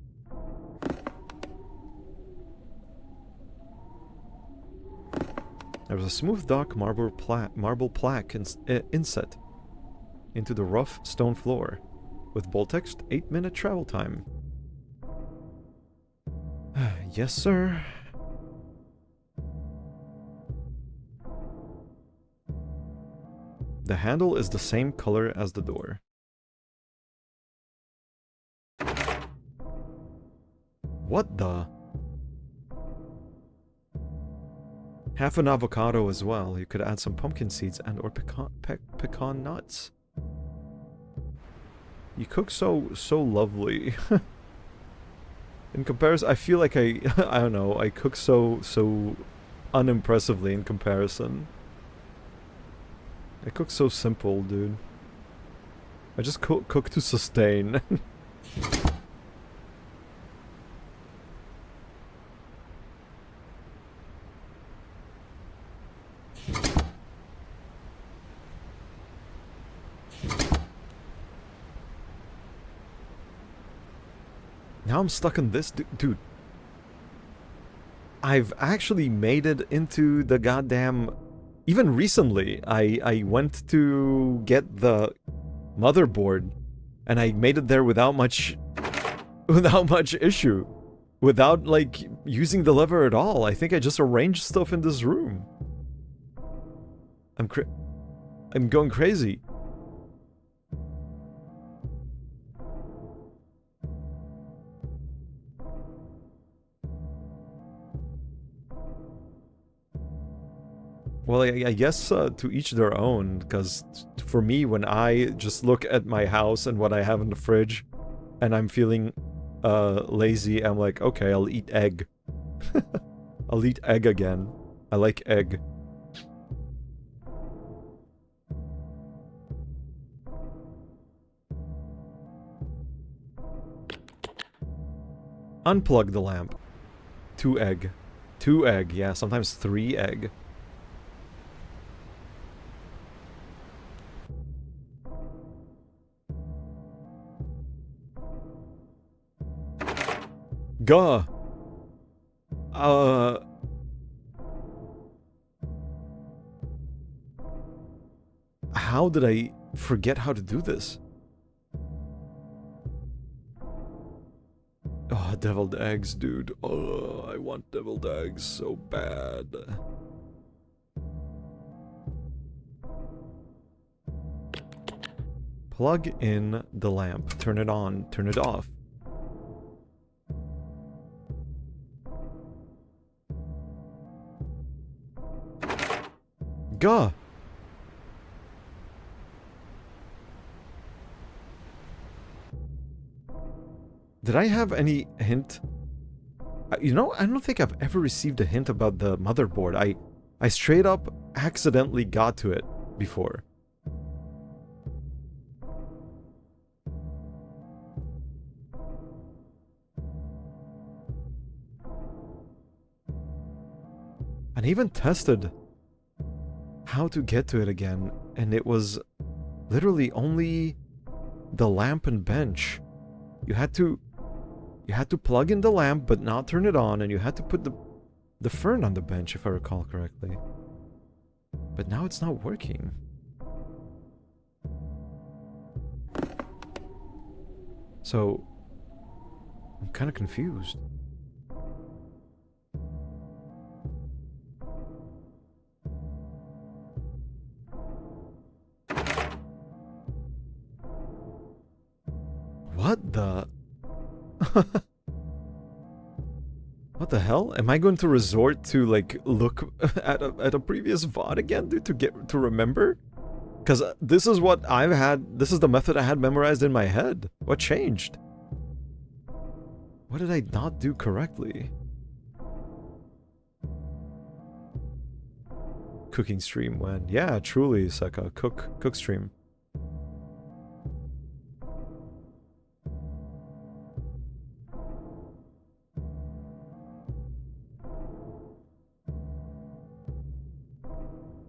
There was a smooth, dark marble plaque inset into the rough stone floor, with bold text, 8-minute travel time. Yes, sir. The handle is the same color as the door. What the? Half an avocado as well. You could add some pumpkin seeds and or pecan nuts. You cook so lovely. In comparison, I feel like I don't know, I cook so unimpressively in comparison. I cook so simple, dude. I just cook to sustain. Now I'm stuck in this, dude. I've actually made it into the goddamn... Even recently, I went to get the motherboard, and I made it there without much issue. Without, like, using the lever at all. I think I just arranged stuff in this room. I'm going crazy. Well, I guess to each their own, because for me, when I just look at my house and what I have in the fridge, and I'm feeling lazy, I'm like, okay, I'll eat egg. I'll eat egg again. I like egg. Unplug the lamp. 2 egg. 2 egg, yeah, sometimes 3 egg. Gah! How did I forget how to do this? Oh, deviled eggs, dude. Oh, I want deviled eggs so bad. Plug in the lamp. Turn it on. Turn it off. Gah! Did I have any hint? You know, I don't think I've ever received a hint about the motherboard. I straight up accidentally got to it before. And I even tested how to get to it again, and it was literally only the lamp and bench. You had to plug in the lamp but not turn it on, and you had to put the fern on the bench, if I recall correctly. But now it's not working. So I'm kind of confused. What the? What the hell? Am I going to resort to, like, look at a previous VOD again, dude, to remember? Because this is what I've had, this is the method I had memorized in my head. What changed? What did I not do correctly? Cooking stream when? Yeah, truly, Seka. Cook stream.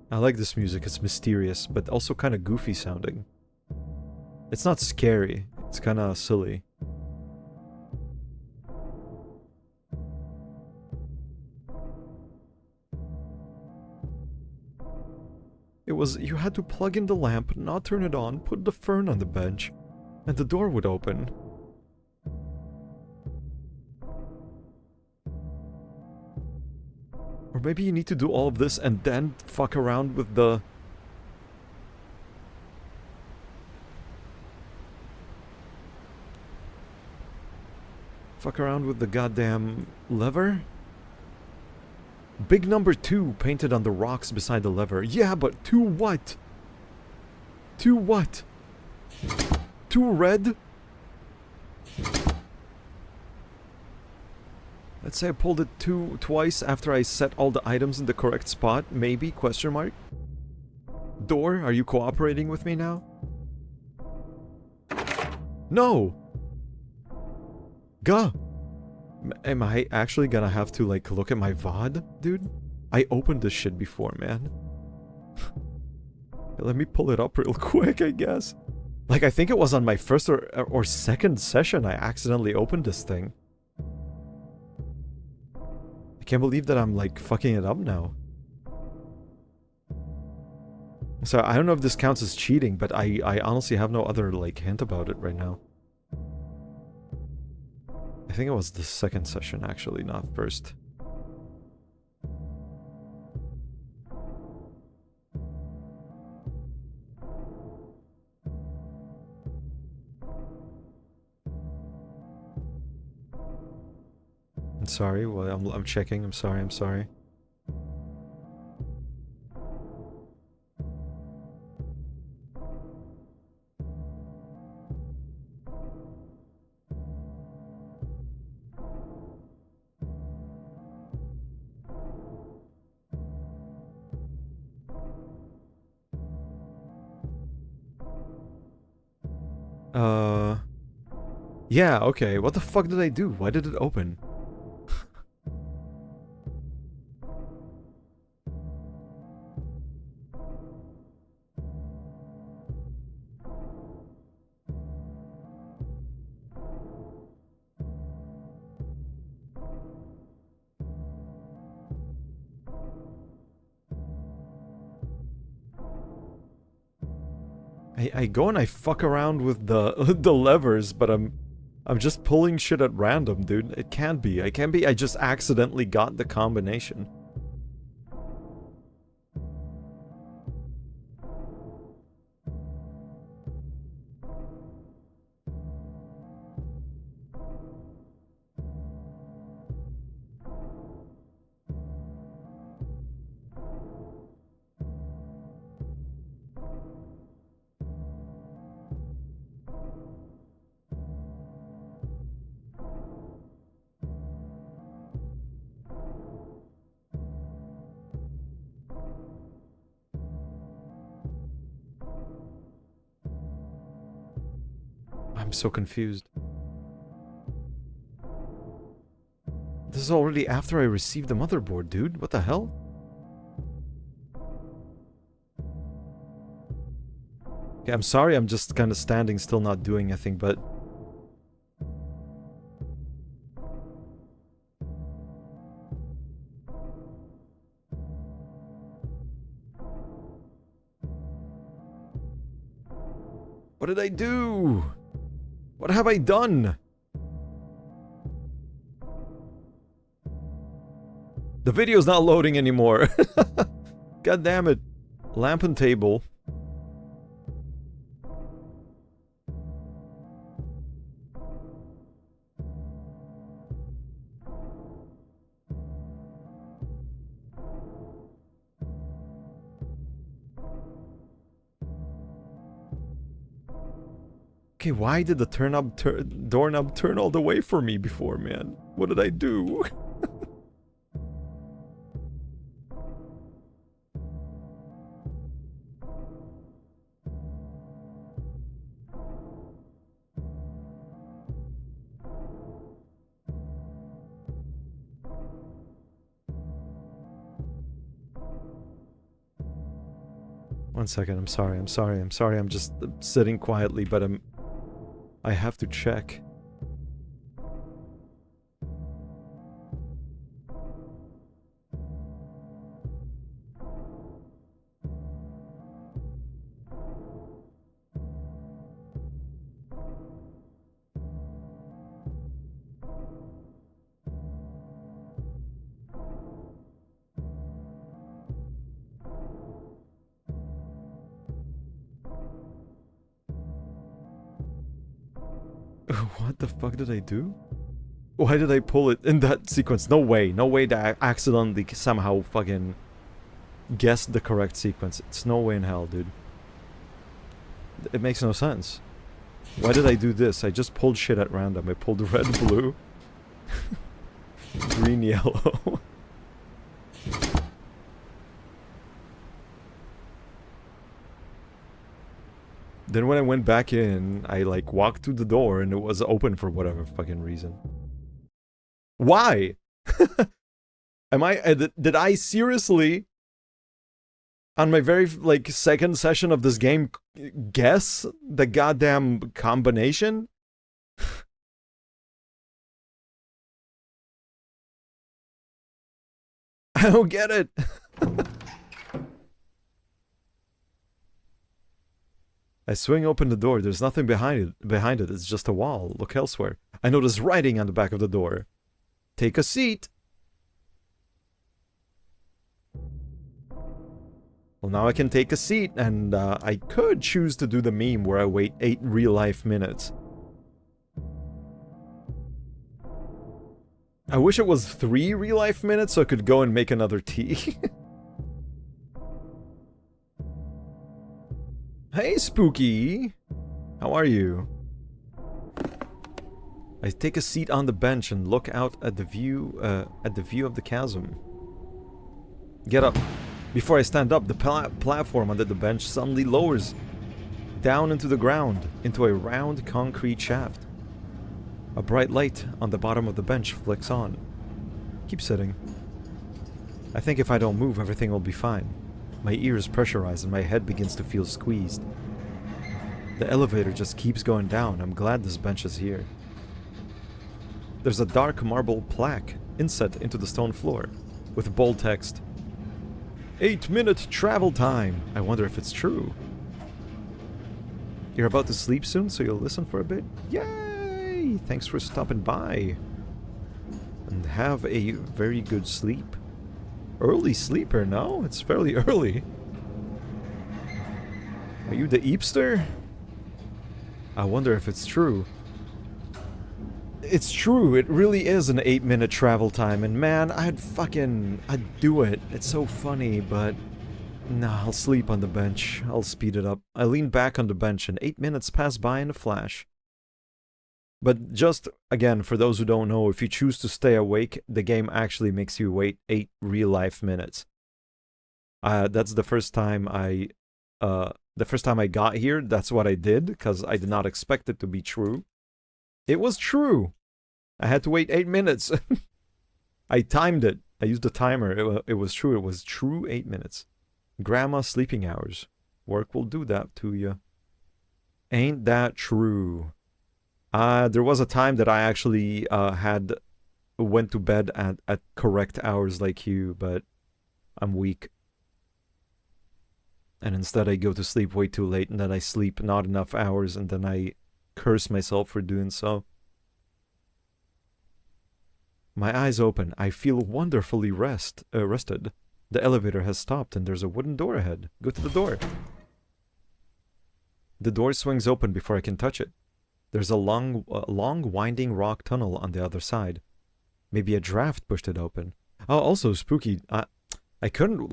I like this music, it's mysterious, but also kind of goofy sounding. It's not scary, it's kind of silly. It was, you had to plug in the lamp, not turn it on, put the fern on the bench, and the door would open. Or maybe you need to do all of this and then fuck around with the... Fuck around with the goddamn lever? Big number 2 painted on the rocks beside the lever. Yeah, but to what? To what? To red? Let's say I pulled it twice after I set all the items in the correct spot. Maybe? Question mark? Door, are you cooperating with me now? No! Gah! Am I actually gonna have to, like, look at my VOD, dude? I opened this shit before, man. Let me pull it up real quick, I guess. Like, I think it was on my first or second session I accidentally opened this thing. I can't believe that I'm, like, fucking it up now. So, I don't know if this counts as cheating, but I honestly have no other, like, hint about it right now. I think it was the second session, actually, not first. I'm sorry, well, I'm checking, I'm sorry. Yeah, okay, what the fuck did I do? Why did it open? I go and I fuck around with the the levers, but I'm just pulling shit at random, dude. It can't be. I can't be. I just accidentally got the combination. I'm so confused. This is already after I received the motherboard, dude. What the hell? Okay, I'm sorry, I'm just kind of standing still, not doing anything, but... What did I do? What have I done? The video's not loading anymore. God damn it. Lamp and table. Okay, why did the doorknob turn all the way for me before, man? What did I do? One second, I'm sorry, I'm just sitting quietly, but I have to check. What the fuck did I do? Why did I pull it in that sequence? No way that I accidentally somehow fucking guessed the correct sequence. It's no way in hell, dude. It makes no sense. Why did I do this? I just pulled shit at random. I pulled red, blue, green, yellow. Then when I went back in, I like walked through the door and it was open for whatever fucking reason. Why? Did I seriously, on my very like second session of this game, guess the goddamn combination? I don't get it. I swing open the door. There's nothing behind it. It's just a wall. Look elsewhere. I notice writing on the back of the door. Take a seat. Well, now I can take a seat, and I could choose to do the meme where I wait 8 real-life minutes. I wish it was 3 real-life minutes so I could go and make another tea. Hey, Spooky! How are you? I take a seat on the bench and look out at the view of the chasm. Get up. Before I stand up, the platform under the bench suddenly lowers down into the ground, into a round concrete shaft. A bright light on the bottom of the bench flicks on. Keep sitting. I think if I don't move, everything will be fine. My ears pressurize and my head begins to feel squeezed. The elevator just keeps going down. I'm glad this bench is here. There's a dark marble plaque inset into the stone floor with bold text. 8-minute travel time. I wonder if it's true. You're about to sleep soon, so you'll listen for a bit? Yay! Thanks for stopping by. And have a very good sleep. Early sleeper, no? It's fairly early. Are you the Eepster? I wonder if it's true. It's true, it really is an 8-minute travel time, and man, I'd do it. It's so funny, but... Nah, I'll sleep on the bench. I'll speed it up. I lean back on the bench and 8 minutes pass by in a flash. But just, again, for those who don't know, if you choose to stay awake, the game actually makes you wait 8 real-life minutes. That's the first time I got here, that's what I did, because I did not expect it to be true. It was true! I had to wait 8 minutes. I timed it. I used a timer. It was true. It was true 8 minutes. Grandma sleeping hours. Work will do that to you. Ain't that true? There was a time that I actually went to bed at correct hours like you, but I'm weak. And instead I go to sleep way too late, and then I sleep not enough hours, and then I curse myself for doing so. My eyes open. I feel wonderfully rested. The elevator has stopped and there's a wooden door ahead. Go to the door. The door swings open before I can touch it. There's a long winding rock tunnel on the other side. Maybe a draft pushed it open. Oh, also spooky. I couldn't,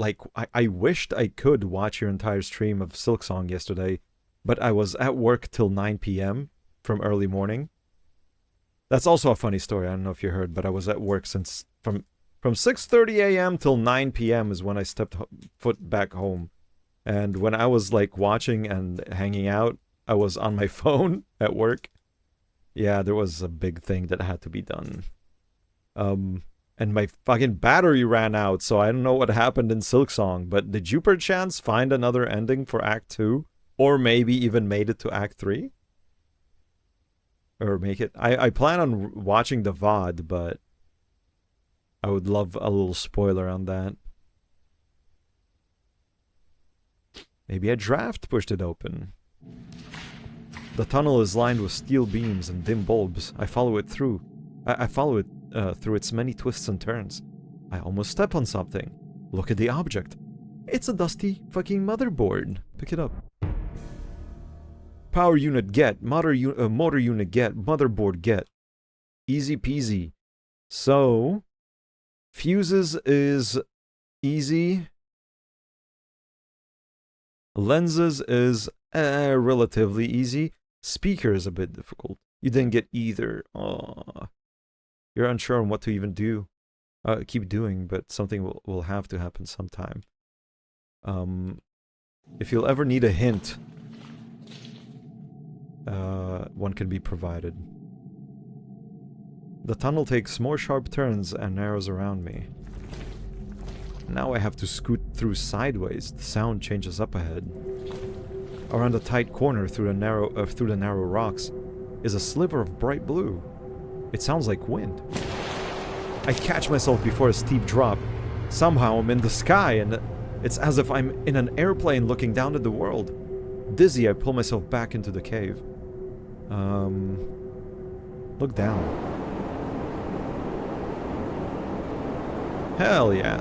I wished I could watch your entire stream of Silksong yesterday, but I was at work till 9 p.m. from early morning. That's also a funny story. I don't know if you heard, but I was at work since from 6:30 a.m. till 9 p.m. is when I stepped foot back home. And when I was like watching and hanging out, I was on my phone at work. Yeah, there was a big thing that had to be done. And my fucking battery ran out, so I don't know what happened in Silksong, but did you perchance find another ending for Act 2? Or maybe even made it to Act 3? Or make it... I plan on watching the VOD, but I would love a little spoiler on that. Maybe a draft pushed it open. The tunnel is lined with steel beams and dim bulbs. I follow it through. I follow it through its many twists and turns. I almost step on something. Look at the object. It's a dusty fucking motherboard. Pick it up. Power unit get. Motor unit get. Motherboard get. Easy peasy. So, fuses is easy. Lenses is relatively easy. Speaker is a bit difficult. You didn't get either. Aww. You're unsure on what to even do. Keep doing, but something will have to happen sometime. If you'll ever need a hint, one can be provided. The tunnel takes more sharp turns and narrows around me. Now I have to scoot through sideways. The sound changes up ahead. Around a tight corner through the narrow rocks is a sliver of bright blue. It sounds like wind. I catch myself before a steep drop. Somehow I'm in the sky, and it's as if I'm in an airplane looking down at the world. Dizzy, I pull myself back into the cave. Look down. Hell yeah.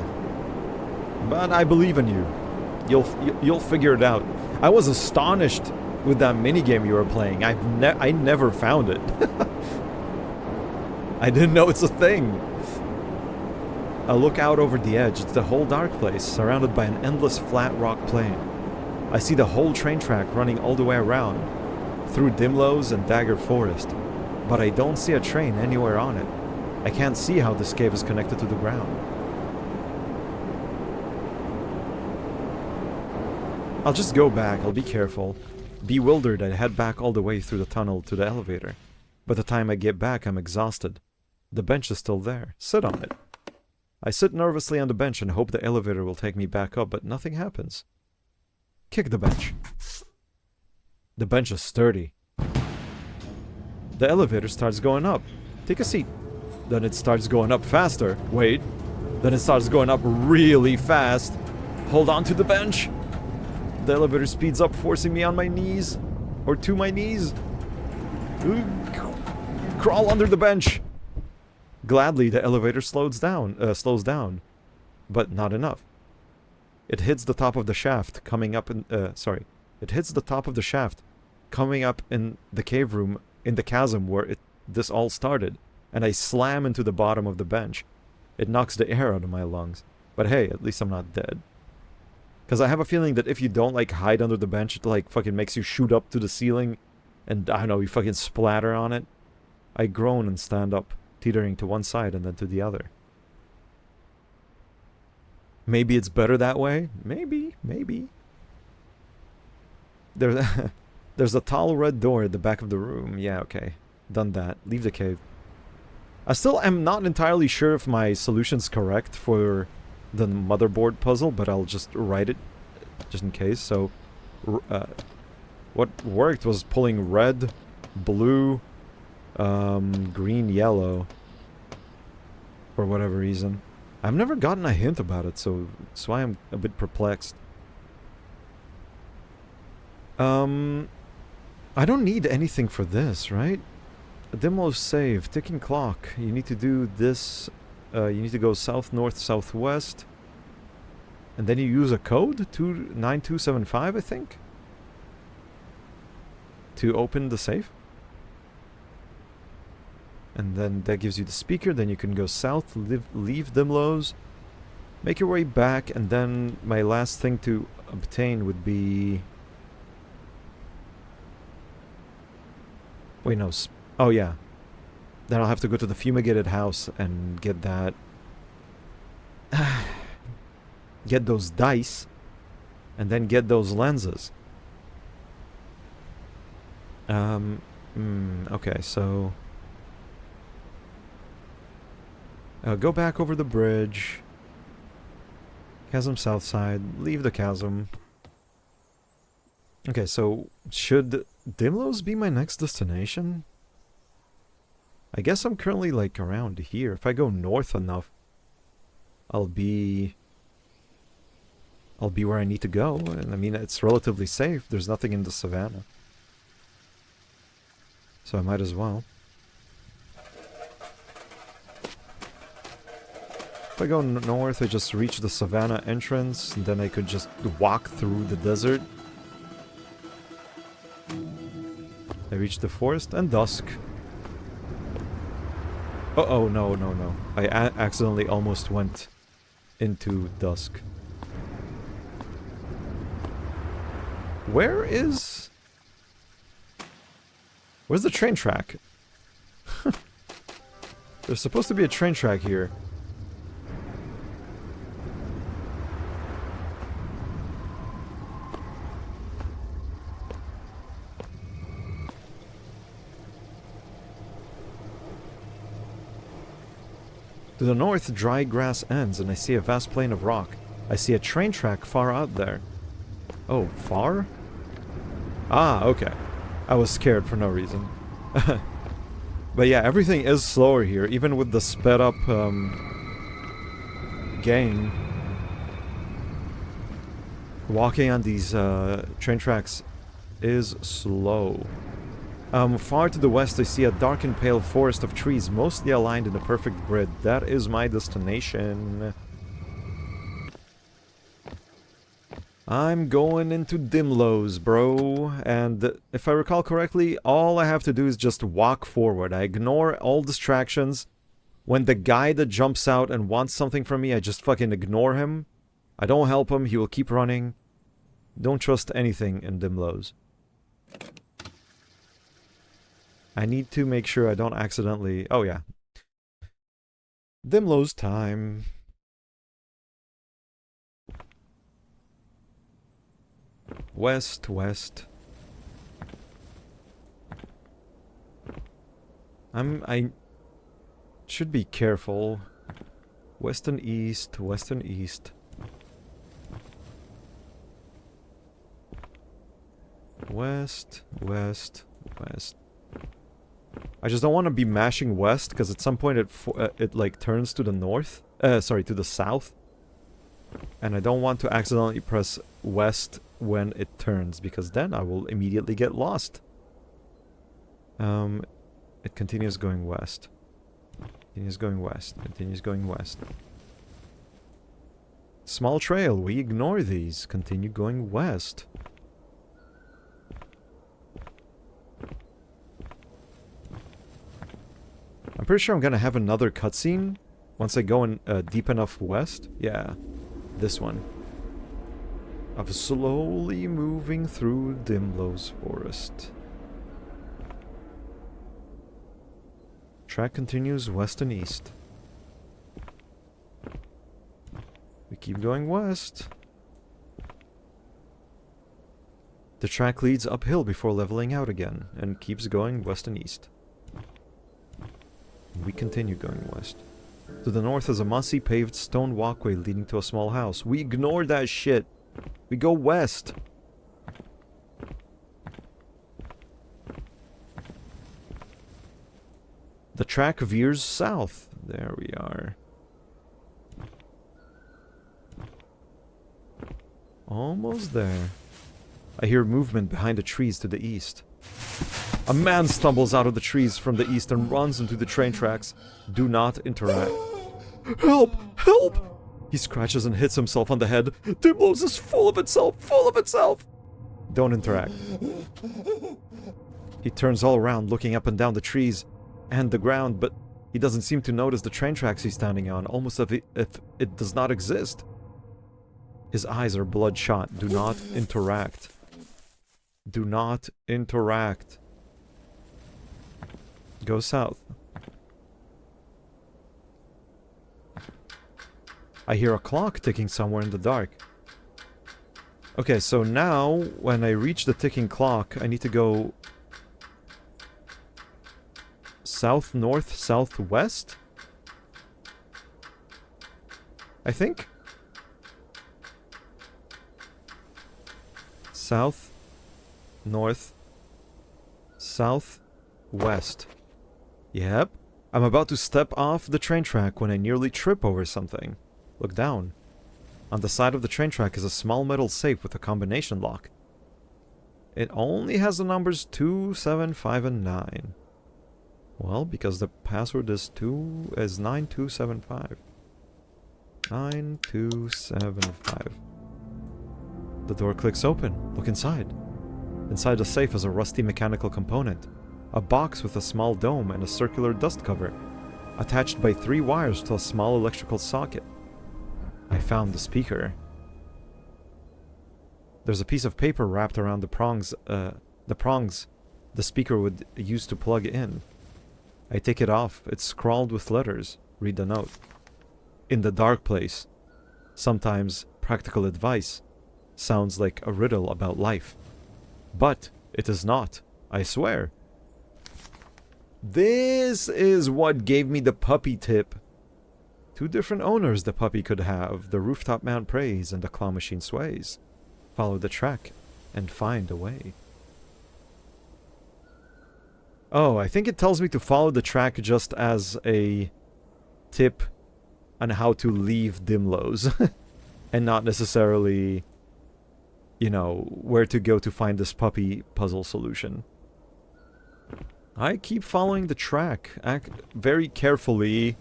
But I believe in you. You'll figure it out. I was astonished with that minigame you were playing. I never found it. I didn't know it's a thing. I look out over the edge. It's the whole dark place, surrounded by an endless flat rock plain. I see the whole train track running all the way around, through Dimlows and Dagger Forest. But I don't see a train anywhere on it. I can't see how this cave is connected to the ground. I'll just go back, I'll be careful. Bewildered, I head back all the way through the tunnel to the elevator. By the time I get back, I'm exhausted. The bench is still there. Sit on it. I sit nervously on the bench and hope the elevator will take me back up, but nothing happens. Kick the bench. The bench is sturdy. The elevator starts going up. Take a seat. Then it starts going up faster. Wait. Then it starts going up really fast. Hold on to the bench. The elevator speeds up, forcing me on my knees. Or to my knees. Crawl under the bench. Gladly, the elevator slows down, but not enough. It hits the top of the shaft, coming up in, It hits the top of the shaft, coming up in the cave room, in the chasm where this all started, and I slam into the bottom of the bench. It knocks the air out of my lungs. But hey, at least I'm not dead. Because I have a feeling that if you don't, like, hide under the bench, it, like, fucking makes you shoot up to the ceiling, and, I don't know, you fucking splatter on it. I groan and stand up, teetering to one side and then to the other. Maybe it's better that way? Maybe, maybe. There's a tall red door at the back of the room. Yeah, okay. Done that. Leave the cave. I still am not entirely sure if my solution's correct for the motherboard puzzle, but I'll just write it just in case. So, what worked was pulling red, blue, green, yellow, for whatever reason. I've never gotten a hint about it, so that's why I'm a bit perplexed. I don't need anything for this, right? Demo save, ticking clock. You need to do this. You need to go south, north, southwest. And then you use a code, 29275, I think, to open the safe. And then that gives you the speaker. Then you can go south, leave Dimlows, make your way back, and then my last thing to obtain would be... Wait, no. Oh, yeah. Then I'll have to go to the fumigated house and get that... get those dice, and then get those lenses. Okay, so... go back over the bridge. Chasm south side. Leave the chasm. Okay, so should Dimlows be my next destination? I guess I'm currently, like, around here. If I go north enough, I'll be where I need to go. And I mean, it's relatively safe. There's nothing in the savannah. So I might as well. If I go north, I just reach the savannah entrance, and then I could just walk through the desert. I reach the forest and dusk. Uh-oh, no, no, no. I accidentally almost went into dusk. Where's the train track? There's supposed to be a train track here. To the north, dry grass ends, and I see a vast plain of rock. I see a train track far out there. Oh, far? Ah, okay. I was scared for no reason. But yeah, everything is slower here, even with the sped up game. Walking on these train tracks is slow. Far to the west, I see a dark and pale forest of trees, mostly aligned in a perfect grid. That is my destination. I'm going into Dimlows, bro. And if I recall correctly, all I have to do is just walk forward. I ignore all distractions. When the guy that jumps out and wants something from me, I just fucking ignore him. I don't help him, he will keep running. Don't trust anything in Dimlows. I need to make sure I don't accidentally... Oh, yeah. Dimlows time. West, west. I should be careful. West and east, west and east. West, west, west. I just don't want to be mashing west, because at some point it like turns to the north. Sorry, to the south. And I don't want to accidentally press west when it turns, because then I will immediately get lost. It continues going west. Continues going west. Continues going west. Small trail, we ignore these. Continue going west. I'm pretty sure I'm gonna have another cutscene once I go in deep enough west. Yeah, this one. Of slowly moving through Dimlow's forest. Track continues west and east. We keep going west. The track leads uphill before leveling out again, and keeps going west and east. We continue going west. To the north is a mossy paved stone walkway leading to a small house. We ignore that shit. We go west. The track veers south. There we are. Almost there. I hear movement behind the trees to the east. A man stumbles out of the trees from the east and runs into the train tracks. Do not interact. Help! Help! He scratches and hits himself on the head. Dimlow's is full of itself! Full of itself! Don't interact. He turns all around, looking up and down the trees and the ground, but he doesn't seem to notice the train tracks he's standing on, almost as if it does not exist. His eyes are bloodshot. Do not interact. Do not interact. Go south. I hear a clock ticking somewhere in the dark. Okay, so now, when I reach the ticking clock, I need to go south, north, southwest? I think? South, north, south, west. Yep. I'm about to step off the train track when I nearly trip over something. Look down. On the side of the train track is a small metal safe with a combination lock. It only has the numbers 2, 7, 5, and 9. Well, because the password is 9275. 9275. The door clicks open. Look inside. Inside the safe is a rusty mechanical component. A box with a small dome and a circular dust cover, attached by 3 wires to a small electrical socket. I found the speaker. There's a piece of paper wrapped around the prongs the speaker would use to plug in. I take it off. It's scrawled with letters. Read the note. In the dark place. Sometimes practical advice sounds like a riddle about life. But it is not, I swear. This is what gave me the puppy tip. 2 different owners the puppy could have. The rooftop man prays and the claw machine sways. Follow the track and find a way. Oh, I think it tells me to follow the track just as a tip on how to leave Dimlow's. And not necessarily, you know, where to go to find this puppy puzzle solution. I keep following the track very carefully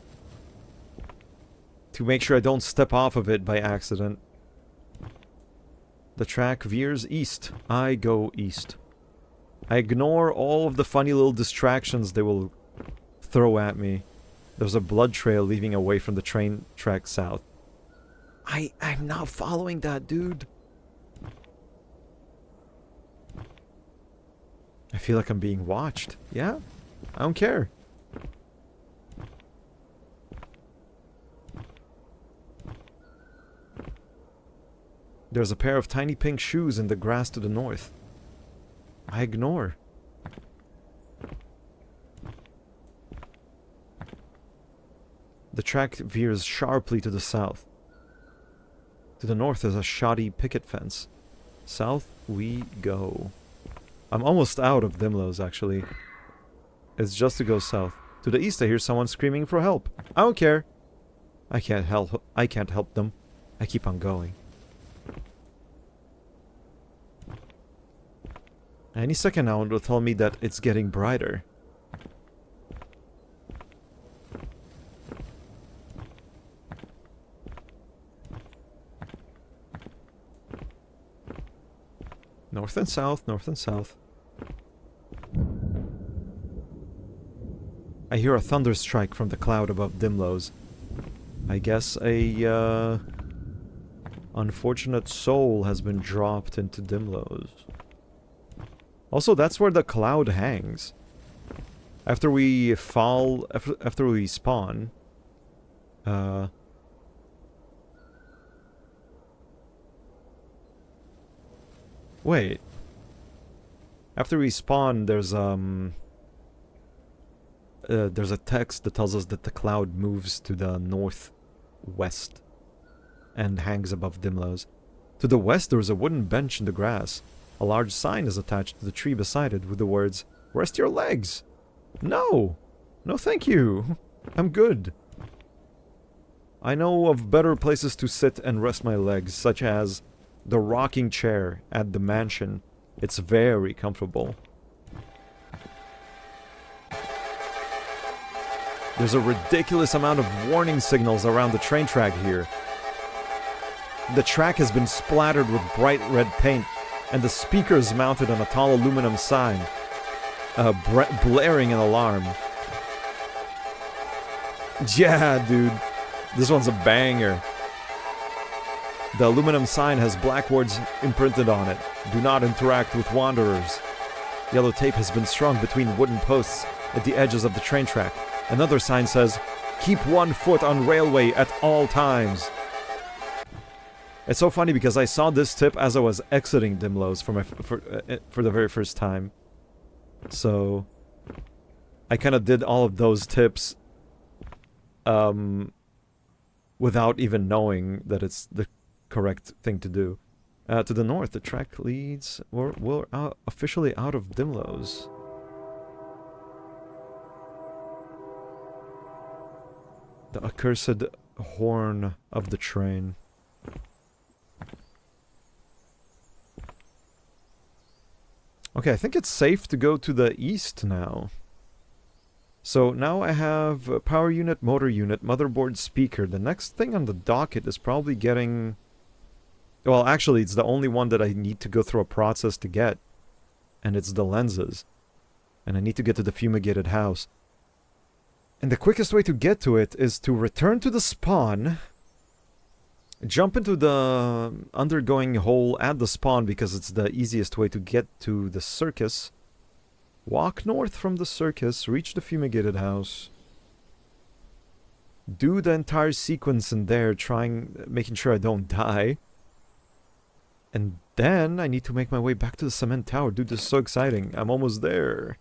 to make sure I don't step off of it by accident. The track veers east. I go east. I ignore all of the funny little distractions they will throw at me. There's a blood trail leading away from the train track south. I'm not following that, dude. I feel like I'm being watched. Yeah? I don't care. There's a pair of tiny pink shoes in the grass to the north. I ignore. The track veers sharply to the south. To the north is a shoddy picket fence. South we go. I'm almost out of Dimlow's, actually. It's just to go south. To the east I hear someone screaming for help. I don't care. I can't help them. I keep on going. Any second now it will tell me that it's getting brighter. North and south, north and south. I hear a thunder strike from the cloud above Dimlows. I guess a, unfortunate soul has been dropped into Dimlows. Also, that's where the cloud hangs. After we fall... After we spawn... Wait. After we spawn, there's a text that tells us that the cloud moves to the northwest and hangs above Dimlows. To the west, there is a wooden bench in the grass. A large sign is attached to the tree beside it with the words, "Rest your legs!" No! No thank you! I'm good. I know of better places to sit and rest my legs, such as the rocking chair at the mansion. It's very comfortable. There's a ridiculous amount of warning signals around the train track here. The track has been splattered with bright red paint, and the speakers mounted on a tall aluminum sign, blaring an alarm. Yeah, dude. This one's a banger. The aluminum sign has black words imprinted on it. Do not interact with wanderers. Yellow tape has been strung between wooden posts at the edges of the train track. Another sign says, "Keep 1 foot on railway at all times." It's so funny because I saw this tip as I was exiting Dimlows for the very first time. So I kind of did all of those tips without even knowing that it's the correct thing to do. To the north, the track leads... We're officially out of Dimlows. The accursed horn of the train. Okay, I think it's safe to go to the east now. So now I have power unit, motor unit, motherboard, speaker. The next thing on the docket is probably getting... Well, actually, it's the only one that I need to go through a process to get. And it's the lenses. And I need to get to the fumigated house. And the quickest way to get to it is to return to the spawn, jump into the undergoing hole at the spawn because it's the easiest way to get to the circus, walk north from the circus, reach the fumigated house, do the entire sequence in there, making sure I don't die, and then I need to make my way back to the cement tower. Dude, this is so exciting. I'm almost there.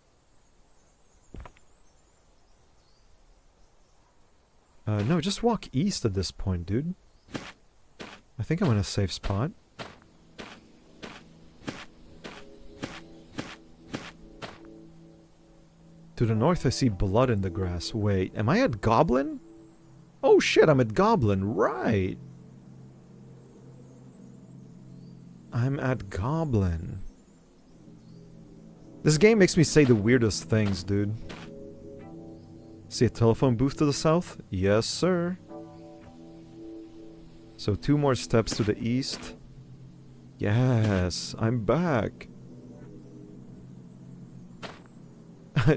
No, just walk east at this point, dude. I think I'm in a safe spot. To the north, I see blood in the grass. Wait, am I at Goblin? Oh shit, I'm at Goblin, right. I'm at Goblin. This game makes me say the weirdest things, dude. See a telephone booth to the south? Yes, sir. So 2 more steps to the east. Yes, I'm back.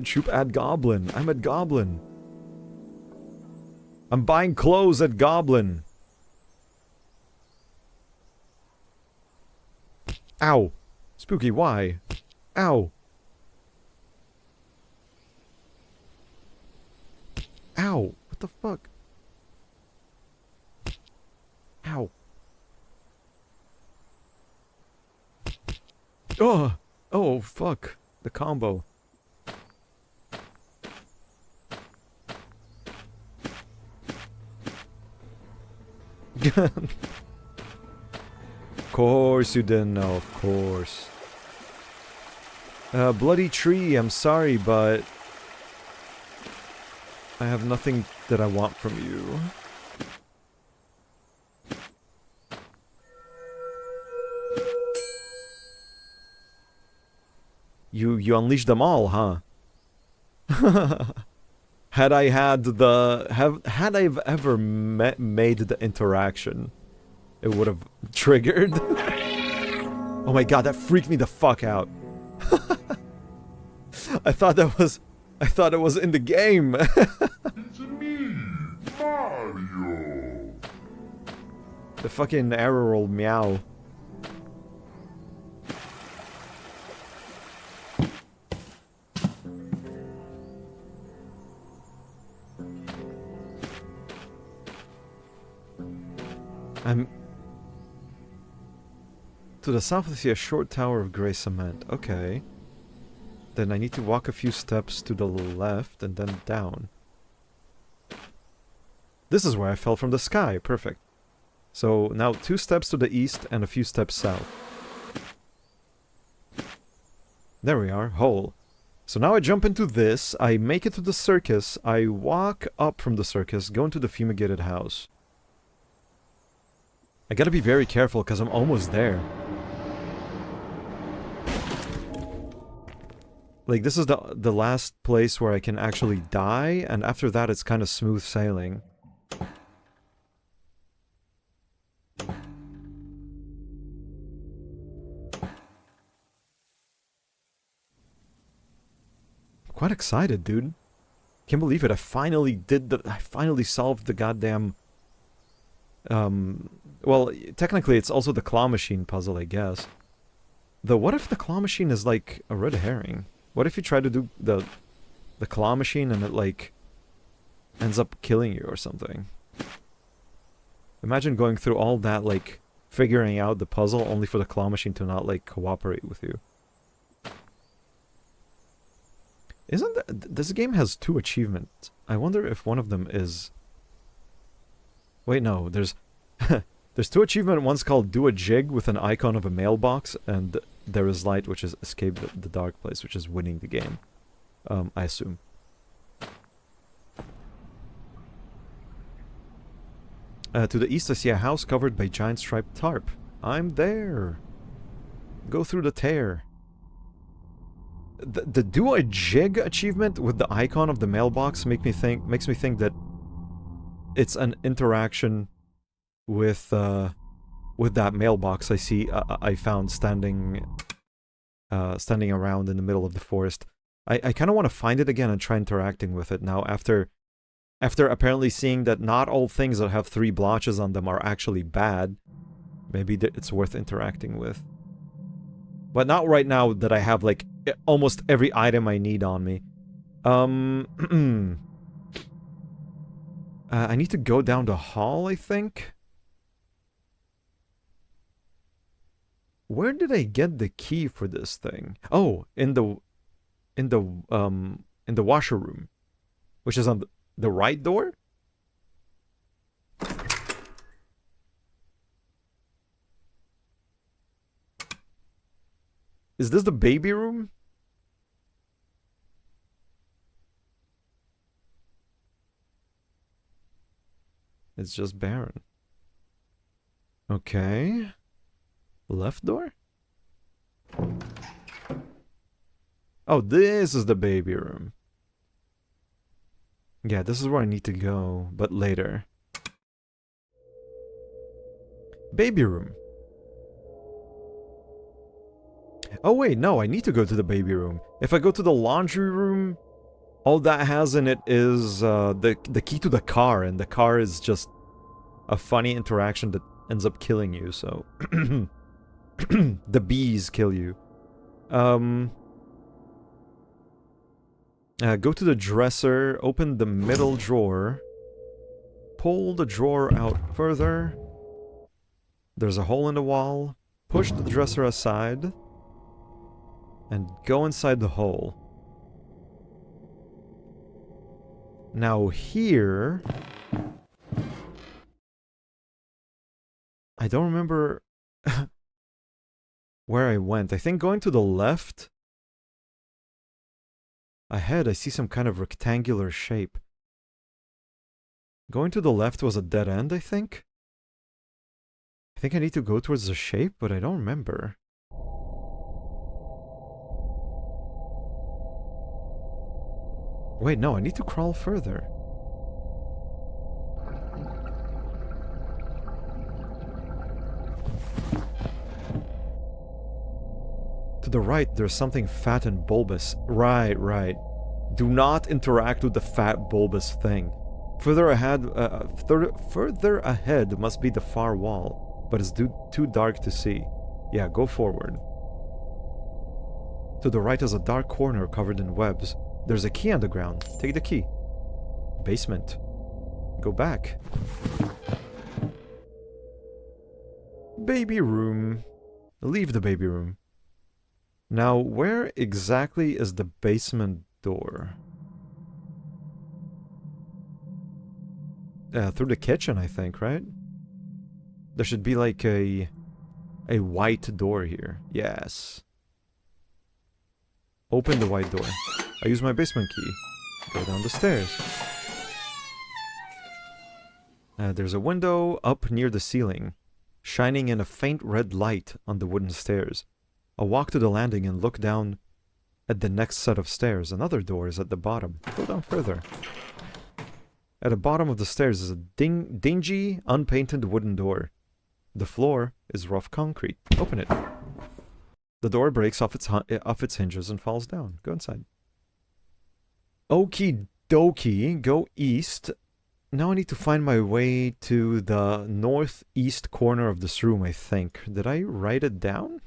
Troop at Goblin. I'm at Goblin. I'm buying clothes at Goblin. Ow. Spooky, why? Ow. Ow. What the fuck? Ow. Oh. Oh, fuck. The combo. Of course you didn't know, of course. Bloody tree, I'm sorry, but I have nothing that I want from you. You unleashed them all, huh? Had I had had I ever made the interaction, it would have triggered. Oh my god, that freaked me the fuck out. I thought it was in the game. It's me, Mario. The fucking error roll meow. I'm... To the south I see a short tower of grey cement. Okay. Then I need to walk a few steps to the left and then down. This is where I fell from the sky. Perfect. So now 2 steps to the east and a few steps south. There we are. Hole. So now I jump into this. I make it to the circus. I walk up from the circus, go into the fumigated house. I gotta be very careful because I'm almost there. Like, this is the last place where I can actually die, and after that it's kind of smooth sailing. Quite excited, dude. Can't believe it. I finally solved the goddamn... well, technically it's also the claw machine puzzle, I guess. Though, what if the claw machine is like a red herring? What if you try to do the claw machine and it, like, ends up killing you or something? Imagine going through all that, like, figuring out the puzzle only for the claw machine to not, like, cooperate with you. Isn't that... This game has 2 achievements. I wonder if one of them is... Wait, no, there's... there's 2 achievements. One's called Do a Jig with an icon of a mailbox, and There is Light, which is Escape the Dark Place, which is winning the game. I assume. To the east I see a house covered by giant striped tarp. I'm there! Go through the tear. The Do a Jig achievement with the icon of the mailbox makes me think that it's an interaction with that mailbox I found standing around in the middle of the forest. I kind of want to find it again and try interacting with it now after apparently seeing that not all things that have 3 blotches on them are actually bad. Maybe it's worth interacting with. But not right now that I have, like, almost every item I need on me. I need to go down the hall, I think. Where did I get the key for this thing? Oh, in the washer room, which is on the right door? Is this the baby room? It's just barren. Okay. Left door? Oh, this is the baby room. Yeah, this is where I need to go, but later. Baby room. Oh wait, no, I need to go to the baby room. If I go to the laundry room, all that has in it is the key to the car, and the car is just a funny interaction that ends up killing you, so... The bees kill you. Go to the dresser, open the middle drawer, pull the drawer out further. There's a hole in the wall. Push the dresser aside, and go inside the hole. Now here... I don't remember where I went. I think going to the left... Ahead, I see some kind of rectangular shape. Going to the left was a dead end, I think? I think I need to go towards the shape, but I don't remember. Wait, no, I need to crawl further. To the right, there's something fat and bulbous. Right, right. Do not interact with the fat, bulbous thing. Further ahead must be the far wall, but it's too dark to see. Yeah, go forward. To the right is a dark corner covered in webs. There's a key on the ground. Take the key. Basement. Go back. Baby room. Leave the baby room. Now, where exactly is the basement door? Through the kitchen, I think, right? There should be like a white door here. Yes. Open the white door. I use my basement key. Go down the stairs. There's a window up near the ceiling, shining in a faint red light on the wooden stairs. I'll walk to the landing and look down at the next set of stairs. Another door is at the bottom. Go down further. At the bottom of the stairs is a dingy, unpainted wooden door. The floor is rough concrete. Open it. The door breaks off its hinges and falls down. Go inside. Okie dokie. Go east. Now I need to find my way to the northeast corner of this room, I think. Did I write it down?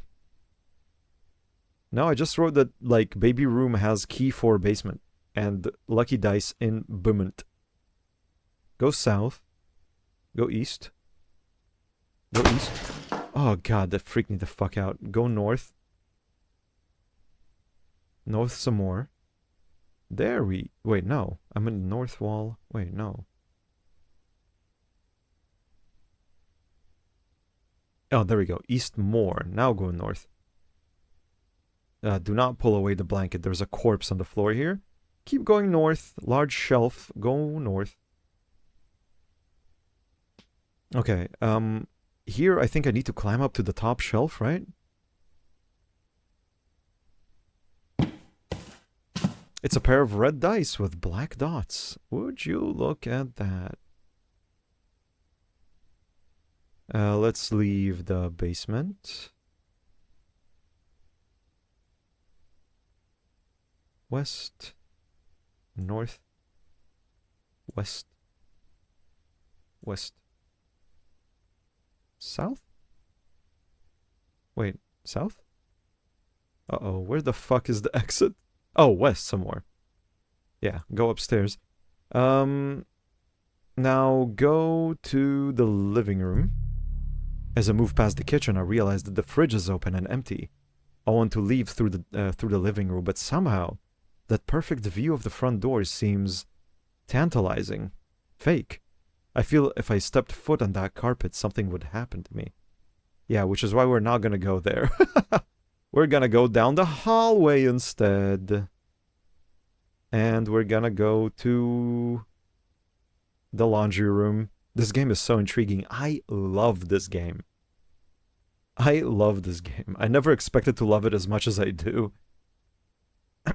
No, I just wrote that, like, baby room has key for basement. And lucky dice in boomant. Go south. Go east. Go east. Oh god, that freaked me the fuck out. Go north. North some more. There we... Wait, no. I'm in the north wall. Wait, no. Oh, there we go. East more. Now go north. Do not pull away the blanket. There's a corpse on the floor here. Keep going north. Large shelf. Go north. Okay, here I think I need to climb up to the top shelf, right? It's a pair of red dice with black dots. Would you look at that? Let's leave the basement. West. North. West. West. South? Wait, south? Uh-oh, where the fuck is the exit? Oh, west somewhere. Yeah, go upstairs. Now go to the living room. As I move past the kitchen, I realize that the fridge is open and empty. I want to leave through the living room, but somehow that perfect view of the front door seems tantalizing. Fake. I feel if I stepped foot on that carpet, something would happen to me. Yeah, which is why we're not gonna go there. We're gonna go down the hallway instead. And we're gonna go to the laundry room. This game is so intriguing. I love this game. I love this game. I never expected to love it as much as I do.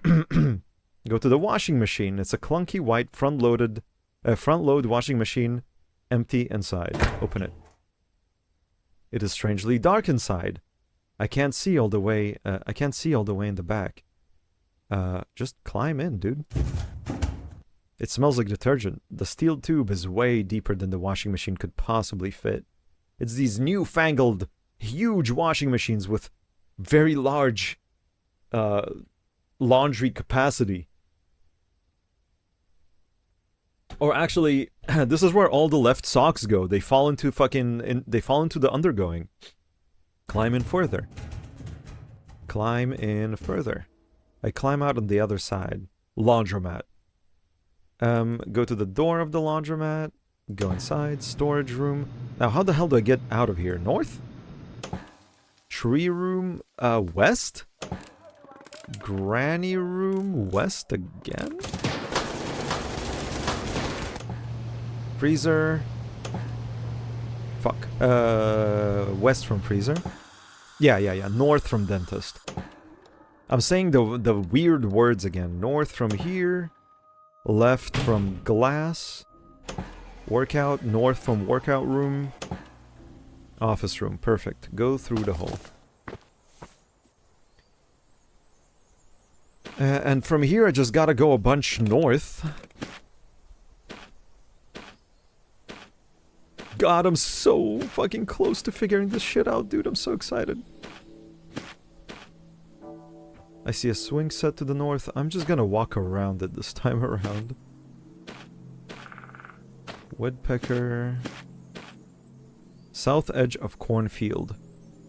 Go to the washing machine. It's a clunky white front-load washing machine. Empty inside. Open it. It is strangely dark inside. I can't see all the way. In the back. Just climb in, dude. It smells like detergent. The steel tube is way deeper than the washing machine could possibly fit. It's these newfangled, huge washing machines with very large laundry capacity. Or actually, this is where all the left socks go. They fall into the undergoing. Climb in further. Climb in further. I climb out on the other side. Laundromat. Go to the door of the laundromat. Go inside. Storage room. Now, how the hell do I get out of here? North? Tree room, west? Granny room, west again? Freezer. Fuck. West from freezer. Yeah. North from dentist. I'm saying the weird words again. North from here. Left from glass. Workout. North from workout room. Office room. Perfect. Go through the hole. And from here I just gotta go a bunch north. God, I'm so fucking close to figuring this shit out, dude. I'm so excited. I see a swing set to the north. I'm just gonna walk around it this time around. Woodpecker. South edge of cornfield.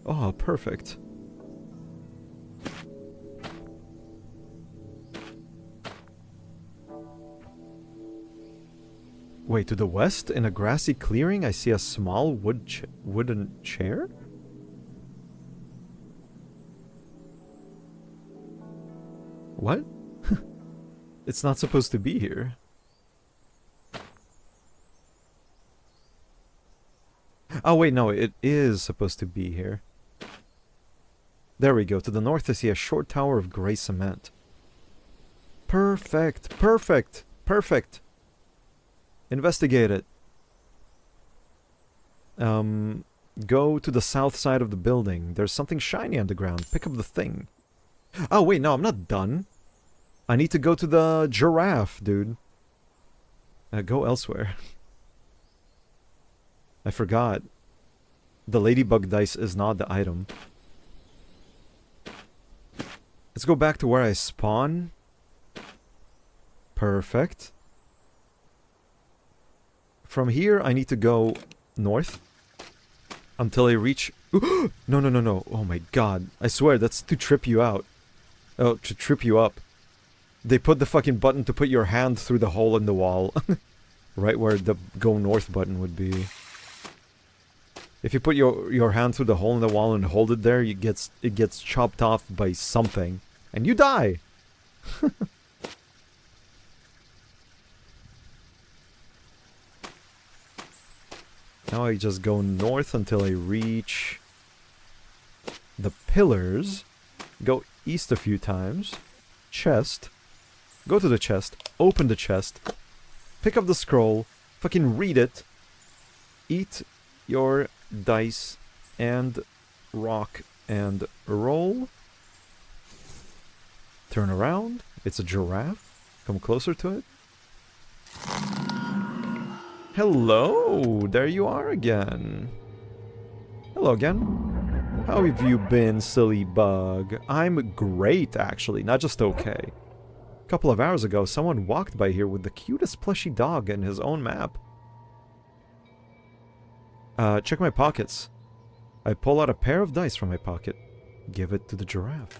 Oh, perfect. Wait, to the west, in a grassy clearing, I see a small wooden chair? What? It's not supposed to be here. Oh wait, no, it is supposed to be here. There we go. To the north I see a short tower of grey cement. Perfect, perfect, perfect. Investigate it. Go to the south side of the building. There's something shiny on the ground. Pick up the thing. Oh wait, no, I'm not done. I need to go to the giraffe, dude. Go elsewhere. I forgot. The ladybug dice is not the item. Let's go back to where I spawn. Perfect. From here, I need to go north. Until I reach... No, no, no, no. Oh my god. I swear, that's to trip you out. Oh, to trip you up. They put the fucking button to put your hand through the hole in the wall. Right where the go north button would be. If you put your hand through the hole in the wall and hold it there, it gets chopped off by something. And you die! Now I just go north until I reach the pillars. Go east a few times. Chest. Go to the chest. Open the chest. Pick up the scroll. Fucking read it. Eat your dice and rock and roll. Turn around. It's a giraffe. Come closer to it. Hello! There you are again. Hello again. How have you been, silly bug? I'm great, actually. Not just okay. A couple of hours ago, someone walked by here with the cutest plushy dog and his own map. Check my pockets. I pull out a pair of dice from my pocket. Give it to the giraffe.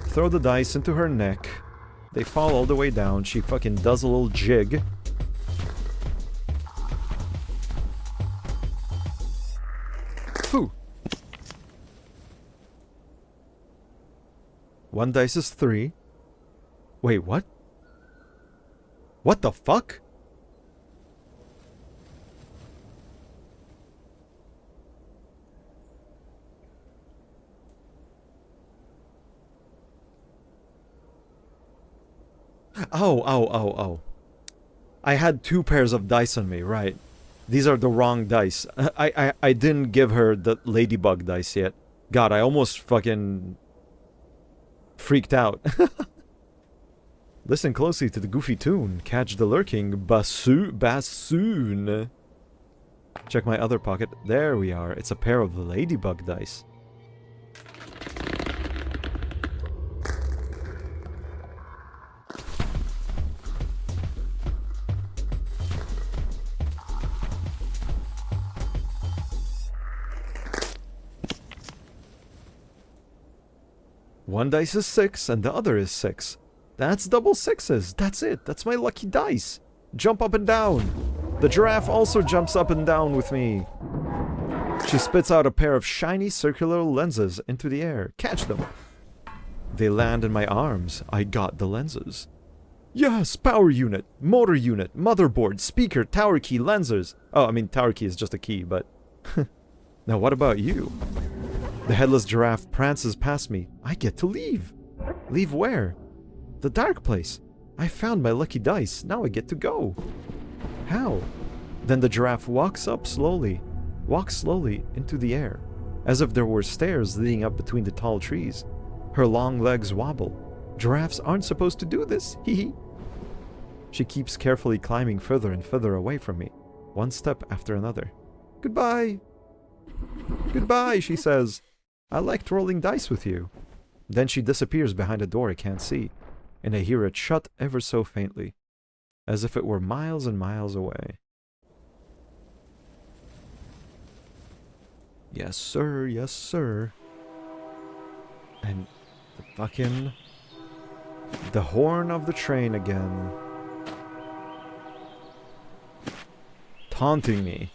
Throw the dice into her neck. They fall all the way down. She fucking does a little jig. Phew. One dice is 3. Wait, what? What the fuck? Oh. I had 2 pairs of dice on me, right. These are the wrong dice. I didn't give her the ladybug dice yet. God, I almost fucking freaked out. Listen closely to the goofy tune. Catch the lurking bassoon. Check my other pocket. There we are. It's a pair of ladybug dice. One dice is 6, and the other is 6. That's double 6s. That's it. That's my lucky dice. Jump up and down. The giraffe also jumps up and down with me. She spits out a pair of shiny circular lenses into the air. Catch them. They land in my arms. I got the lenses. Yes, power unit, motor unit, motherboard, speaker, tower key, lenses. Oh, I mean, tower key is just a key, but... Now, what about you? The headless giraffe prances past me. I get to leave. Leave where? The dark place! I found my lucky dice, now I get to go! How? Then the giraffe walks slowly into the air, as if there were stairs leading up between the tall trees. Her long legs wobble. Giraffes aren't supposed to do this, hee hee. She keeps carefully climbing further and further away from me, one step after another. Goodbye! Goodbye, she says. I liked rolling dice with you. Then she disappears behind a door I can't see, and I hear it shut ever so faintly, as if it were miles and miles away. Yes, sir, yes, sir. And the horn of the train again. Taunting me.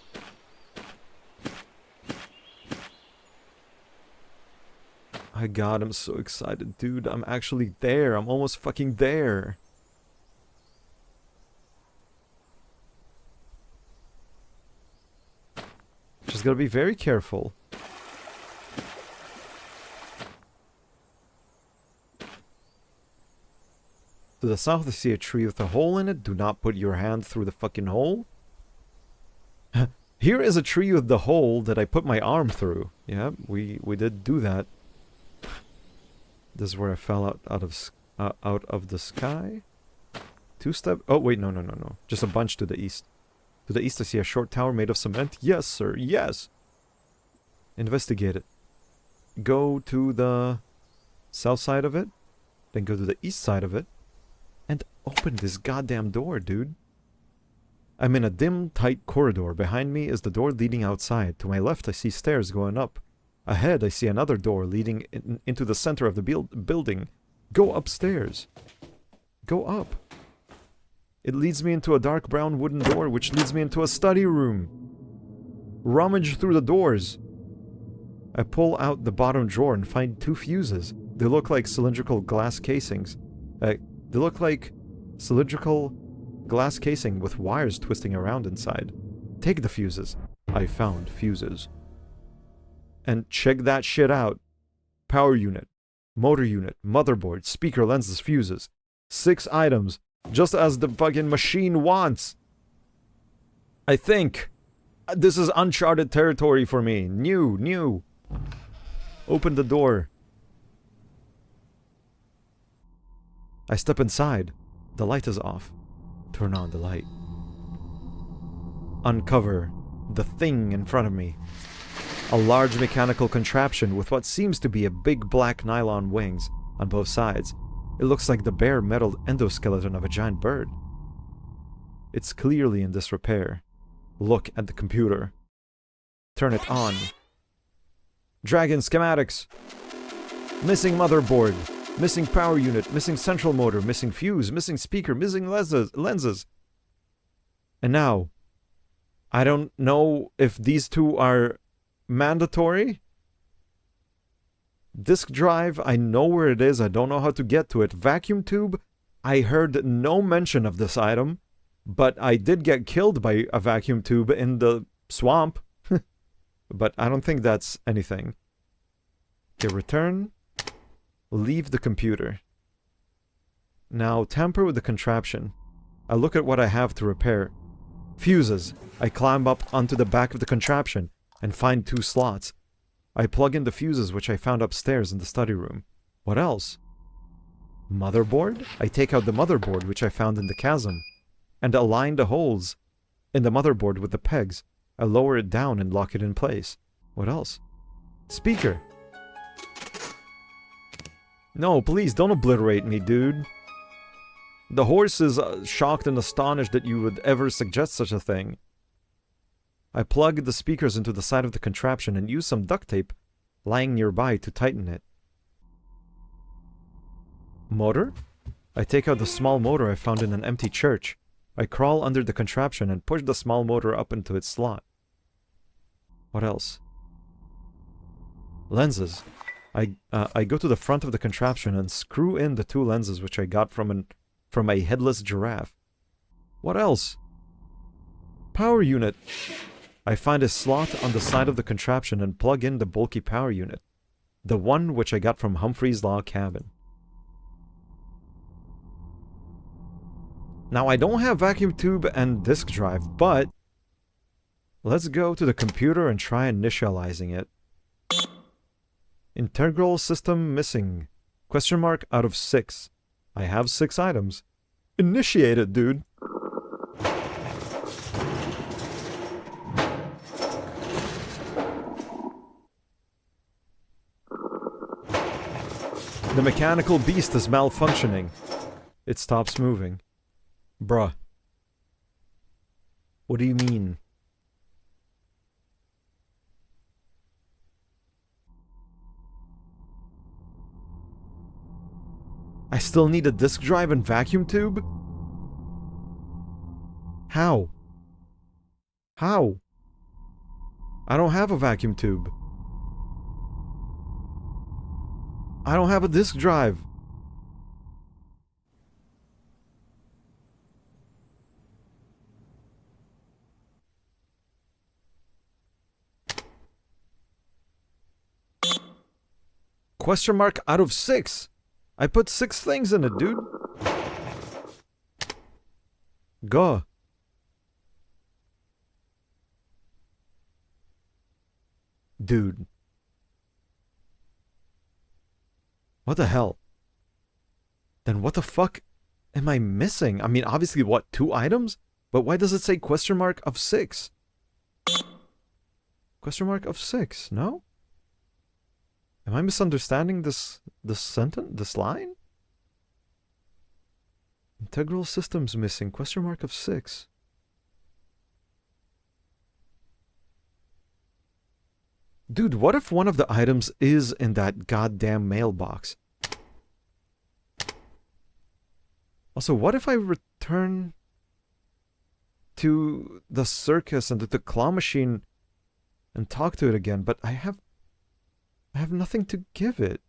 My god, I'm so excited, dude. I'm actually there. I'm almost fucking there. Just gotta be very careful. To the south, I see a tree with a hole in it. Do not put your hand through the fucking hole. Here is a tree with the hole that I put my arm through. Yeah, we did do that. This is where I fell out of the sky. Two-step. Oh wait, no. Just a bunch to the east. To the east, I see a short tower made of cement. Yes, sir. Yes. Investigate it. Go to the south side of it, then go to the east side of it, and open this goddamn door, dude. I'm in a dim, tight corridor. Behind me is the door leading outside. To my left, I see stairs going up. Ahead, I see another door leading into the center of the building. Go upstairs. Go up. It leads me into a dark brown wooden door, which leads me into a study room. Rummage through the doors. I pull out the bottom drawer and find two fuses. They look like cylindrical glass casings. They look like cylindrical glass casing with wires twisting around inside. Take the fuses. I found fuses. And check that shit out. Power unit, motor unit, motherboard, speaker, lenses, fuses. 6 items, just as the fucking machine wants. I think. This is uncharted territory for me. New. Open the door. I step inside. The light is off. Turn on the light. Uncover the thing in front of me. A large mechanical contraption with what seems to be a big black nylon wings on both sides. It looks like the bare metal endoskeleton of a giant bird. It's clearly in disrepair. Look at the computer. Turn it on. Dragon schematics. Missing motherboard. Missing power unit. Missing central motor. Missing fuse. Missing speaker. Missing lenses. And now, I don't know if these two are mandatory. Disk drive, I know where it is. I don't know how to get to it. Vacuum tube, I heard no mention of this item, but I did get killed by a vacuum tube in the swamp. But I don't think that's anything. Okay, return. Leave the computer. Now, tamper with the contraption. I look at what I have to repair. Fuses. I climb up onto the back of the contraption and find 2 slots. I plug in the fuses which I found upstairs in the study room. What else? Motherboard? I take out the motherboard which I found in the chasm and align the holes in the motherboard with the pegs. I lower it down and lock it in place. What else? Speaker. No, please don't obliterate me, dude. The horse is shocked and astonished that you would ever suggest such a thing. I plug the speakers into the side of the contraption and use some duct tape lying nearby to tighten it. Motor? I take out the small motor I found in an empty church. I crawl under the contraption and push the small motor up into its slot. What else? Lenses. I go to the front of the contraption and screw in the 2 lenses which I got from a headless giraffe. What else? Power unit. I find a slot on the side of the contraption and plug in the bulky power unit. The one which I got from Humphrey's log cabin. Now, I don't have vacuum tube and disk drive, but let's go to the computer and try initializing it. Integral system missing. Question mark out of 6. I have 6 items. Initiate it, dude. The mechanical beast is malfunctioning. It stops moving. Bruh. What do you mean? I still need a disk drive and vacuum tube? How? How? I don't have a vacuum tube. I don't have a disk drive. Question mark out of 6. I put 6 things in it, dude. Go. Dude. What the hell? Then what the fuck am I missing? I mean, obviously, what, 2 items? But why does it say question mark of 6? Question mark of 6, no? Am I misunderstanding this sentence, this line? Integral systems missing, question mark of 6. Dude, what if one of the items is in that goddamn mailbox? Also, what if I return to the circus and to the claw machine and talk to it again, but I have nothing to give it.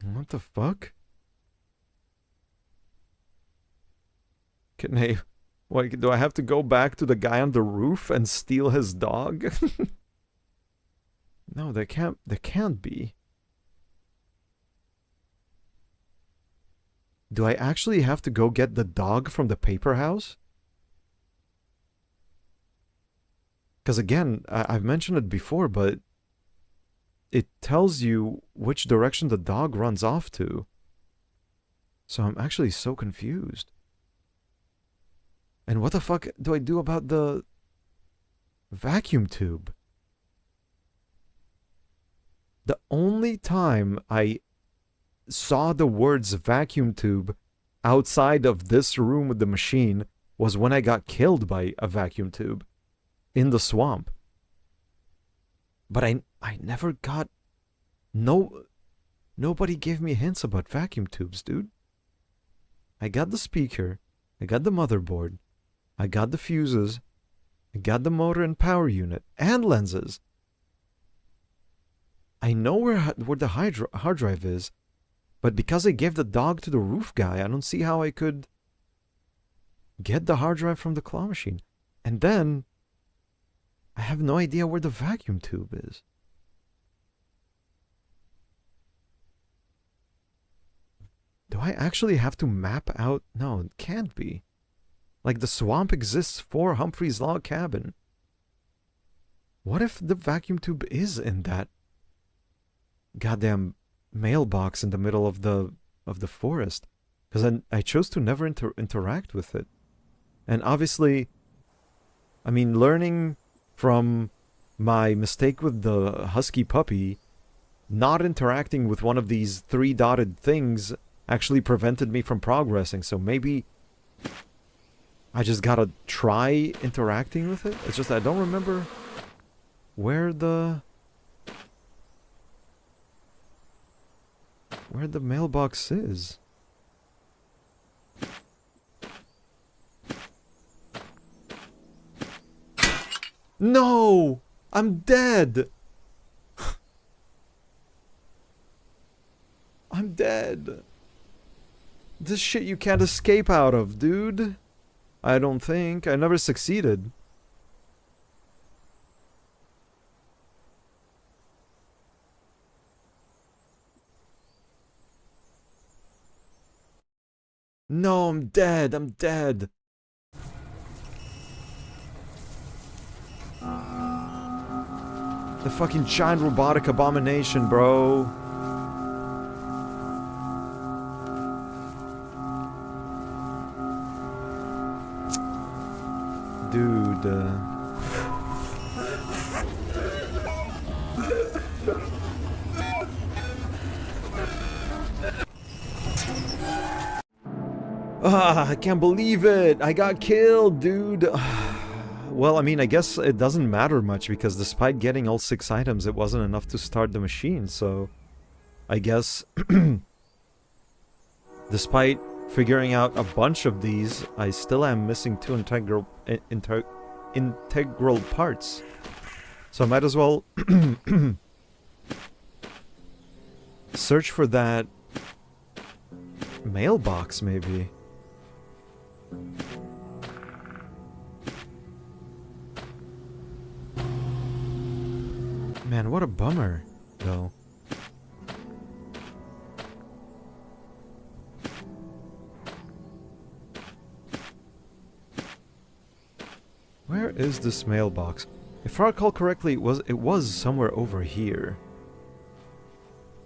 What the fuck? Can I... What, do I have to go back to the guy on the roof and steal his dog? No, there can't be. Do I actually have to go get the dog from the paper house? Because again, I've mentioned it before, but it tells you which direction the dog runs off to. So I'm actually so confused. And what the fuck do I do about the vacuum tube? The only time I saw the words vacuum tube outside of this room with the machine was when I got killed by a vacuum tube in the swamp. But I never got... Nobody gave me hints about vacuum tubes, dude. I got the speaker, I got the motherboard, I got the fuses, I got the motor and power unit, and lenses. I know where the hard drive is, but because I gave the dog to the roof guy, I don't see how I could get the hard drive from the claw machine. And then, I have no idea where the vacuum tube is. Do I actually have to map out? No, it can't be. Like, the swamp exists for Humphrey's log cabin. What if the vacuum tube is in that goddamn mailbox in the middle of the forest? Because I chose to never interact with it. And obviously, I mean, learning from my mistake with the husky puppy, not interacting with one of these 3 dotted things actually prevented me from progressing. So maybe I just gotta try interacting with it. It's just I don't remember where the mailbox is. No! I'm dead! I'm dead. This shit you can't escape out of, dude. I don't think. I never succeeded. No, I'm dead. I'm dead. The fucking giant robotic abomination, bro. Dude. I can't believe it. I got killed, dude. Well, I mean, I guess it doesn't matter much because despite getting all 6 items, it wasn't enough to start the machine, so I guess despite figuring out a bunch of these, I still am missing 2 integral parts. So I might as well search for that mailbox, maybe. Man, what a bummer, though. Where is this mailbox? If I recall correctly, it was somewhere over here.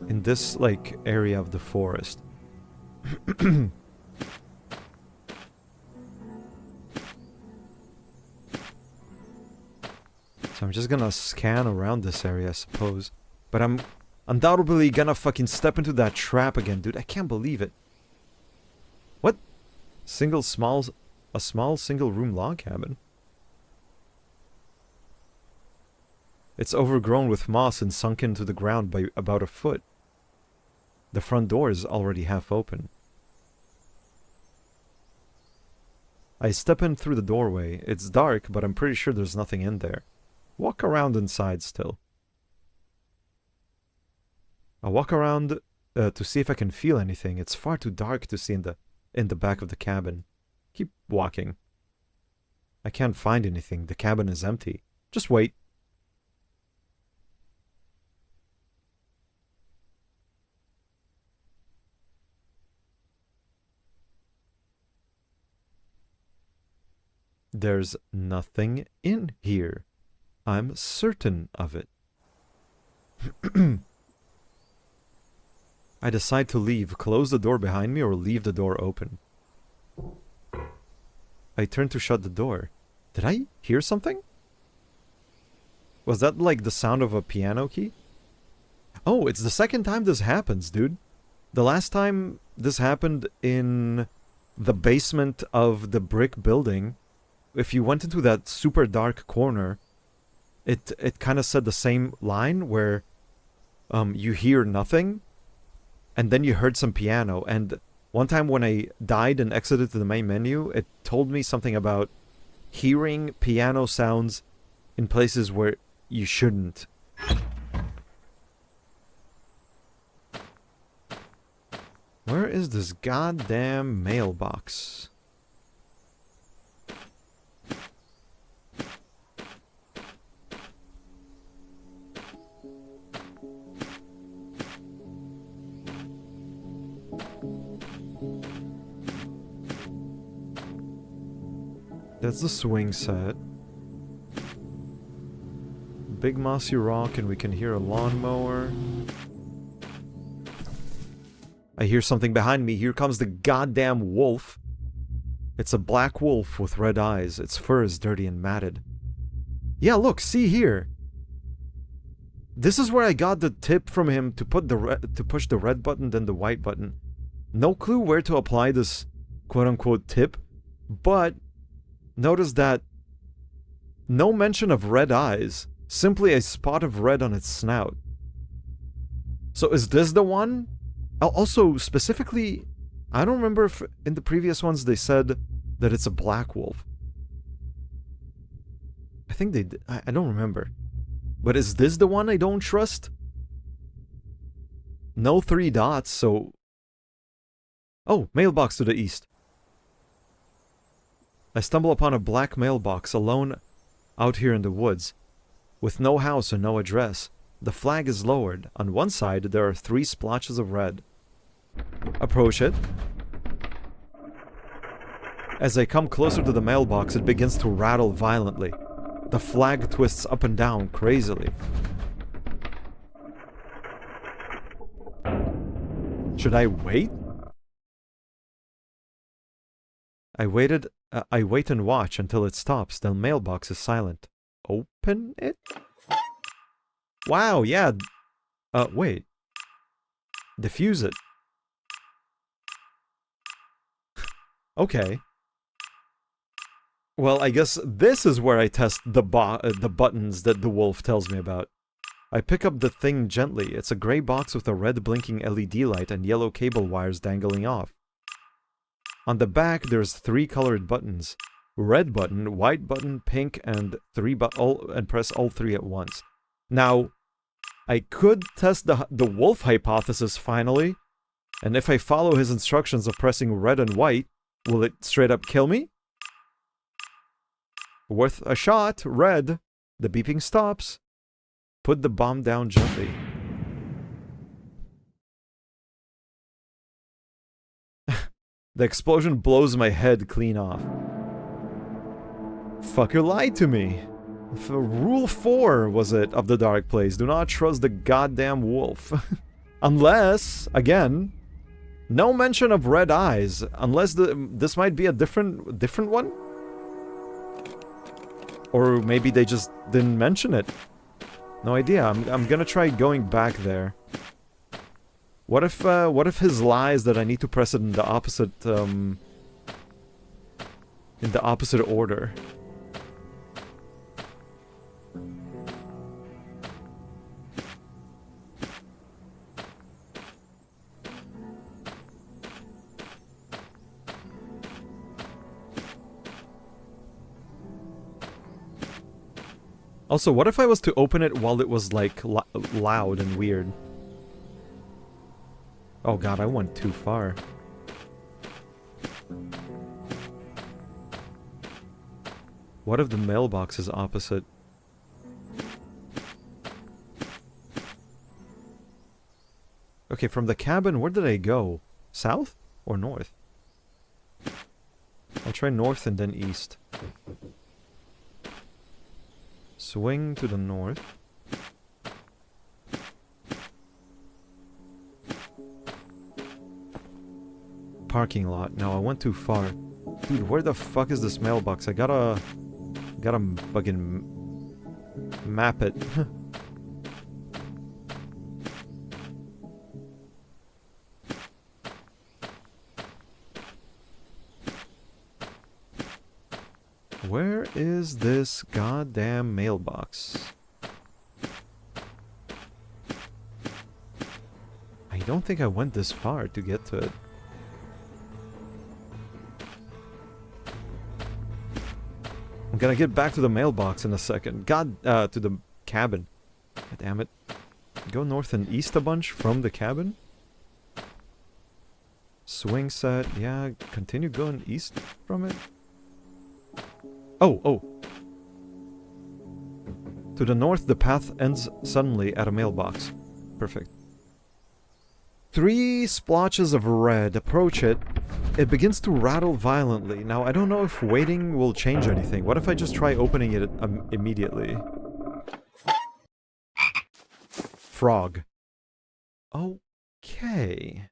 In this, like, area of the forest. So I'm just gonna scan around this area, I suppose. But I'm undoubtedly gonna fucking step into that trap again, dude. I can't believe it. What? A small single-room log cabin? It's overgrown with moss and sunk into the ground by about a foot. The front door is already half open. I step in through the doorway. It's dark, but I'm pretty sure there's nothing in there. Walk around inside still. I'll walk around to see if I can feel anything. It's far too dark to see in the back of the cabin. Keep walking. I can't find anything. The cabin is empty. Just wait. There's nothing in here. I'm certain of it. I decide to leave, close the door behind me, or leave the door open. I turn to shut the door. Did I hear something? Was that like the sound of a piano key? Oh, it's the second time this happens, dude. The last time this happened in the basement of the brick building, if you went into that super dark corner, it kind of said the same line where you hear nothing, and then you heard some piano. And one time when I died and exited to the main menu, it told me something about hearing piano sounds in places where you shouldn't. Where is this goddamn mailbox? That's the swing set. Big mossy rock, and we can hear a lawnmower. I hear something behind me. Here comes the goddamn wolf. It's a black wolf with red eyes. Its fur is dirty and matted. Yeah, look, see here. This is where I got the tip from him to push the red button, then the white button. No clue where to apply this quote-unquote tip, but notice that no mention of red eyes, simply a spot of red on its snout. So is this the one? Also, specifically, I don't remember if in the previous ones they said that it's a black wolf. I think they did. I don't remember. But is this the one I don't trust? No 3 dots, so... Oh, mailbox to the east. I stumble upon a black mailbox alone out here in the woods, with no house and no address. The flag is lowered. On one side, there are 3 splotches of red. Approach it. As I come closer to the mailbox, it begins to rattle violently. The flag twists up and down crazily. Should I wait? I wait and watch until it stops. The mailbox is silent. Open it? Wow, yeah. Wait. Diffuse it. Okay. Well, I guess this is where I test the buttons that the wolf tells me about. I pick up the thing gently. It's a gray box with a red blinking LED light and yellow cable wires dangling off. On the back, there's 3 colored buttons. Red button, white button, pink, and press all 3 at once. Now, I could test the wolf hypothesis finally, and if I follow his instructions of pressing red and white, will it straight up kill me? Worth a shot. Red. The beeping stops. Put the bomb down gently. The explosion blows my head clean off. Fucker lied to me. Rule 4, was it, of the Dark Place. Do not trust the goddamn wolf. Unless, again, no mention of red eyes. Unless this might be a different one? Or maybe they just didn't mention it. No idea. I'm gonna try going back there. What if his lie is that I need to press it in the opposite order? Also, what if I was to open it while it was, like, loud and weird? Oh god, I went too far. What if the mailbox is opposite? Okay, from the cabin, where did I go? South or north? I'll try north and then east. Swing to the north. Parking lot. No, I went too far. Dude, where the fuck is this mailbox? I gotta fucking map it. Where is this goddamn mailbox? I don't think I went this far to get to it. I'm gonna get back to the mailbox in a second. To the cabin. God damn it. Go north and east a bunch from the cabin? Swing set. Yeah, continue going east from it. Oh. To the north, the path ends suddenly at a mailbox. Perfect. 3 splotches of red. Approach it. It begins to rattle violently. Now, I don't know if waiting will change anything. What if I just try opening it immediately? Frog. Okay.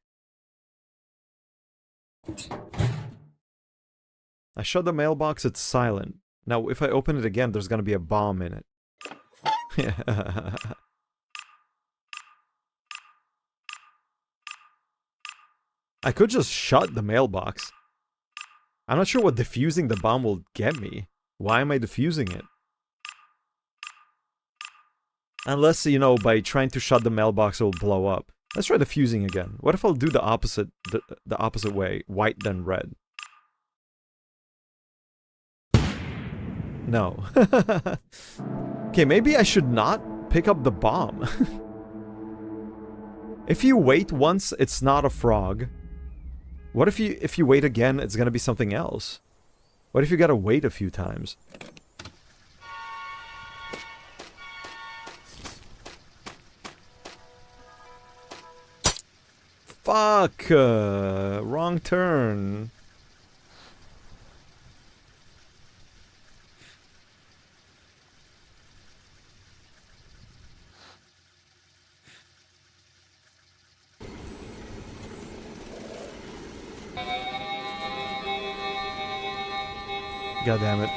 I shut the mailbox, it's silent. Now, if I open it again, there's gonna be a bomb in it. I could just shut the mailbox. I'm not sure what defusing the bomb will get me. Why am I defusing it? Unless, you know, by trying to shut the mailbox it will blow up. Let's try defusing again. What if I'll do the opposite way? White then red. No. Okay, maybe I should not pick up the bomb. If you wait once, it's not a frog. What if you wait again, it's gonna be something else? What if you gotta wait a few times? Fuck! Wrong turn. God damn it.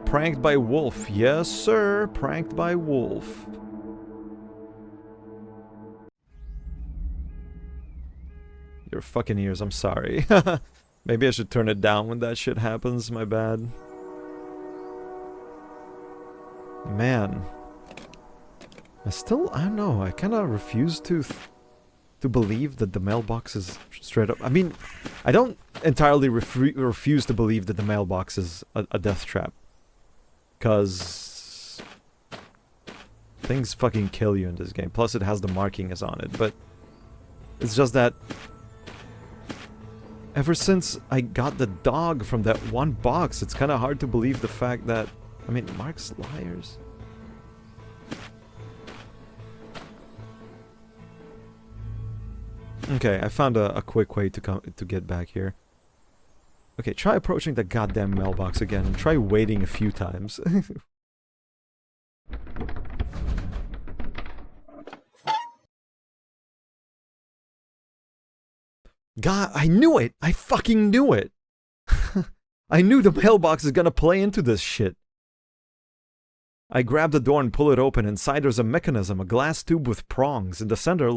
Pranked by Wolf. Yes, sir. Pranked by Wolf. Your fucking ears, I'm sorry. Maybe I should turn it down when that shit happens. My bad. Man. I don't know. I kind of refuse to believe that the mailbox is straight up. I mean, I don't entirely refuse to believe that the mailbox is a death trap. Because things fucking kill you in this game. Plus it has the markings on it. But it's just that ever since I got the dog from that one box, it's kind of hard to believe the fact that... I mean, Mark's liars. Okay, I found a quick way to get back here. Okay, try approaching the goddamn mailbox again and try waiting a few times. God, I knew it! I fucking knew it! I knew the mailbox is gonna play into this shit. I grab the door and pull it open. Inside there's a mechanism, a glass tube with prongs. In the center,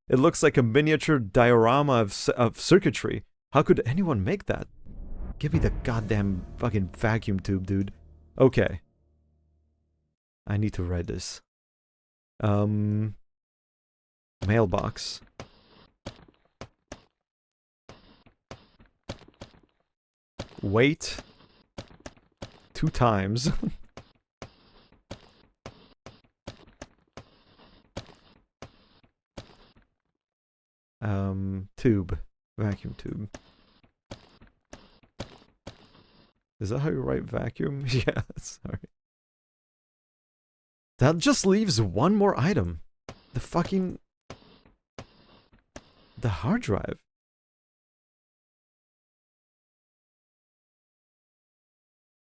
it looks like a miniature diorama of circuitry. How could anyone make that? Give me the goddamn fucking vacuum tube, dude. Okay. I need to write this. Mailbox. Wait. 2 times. Tube. Vacuum tube. Is that how you write vacuum? Yeah, sorry. That just leaves one more item. The fucking... the hard drive.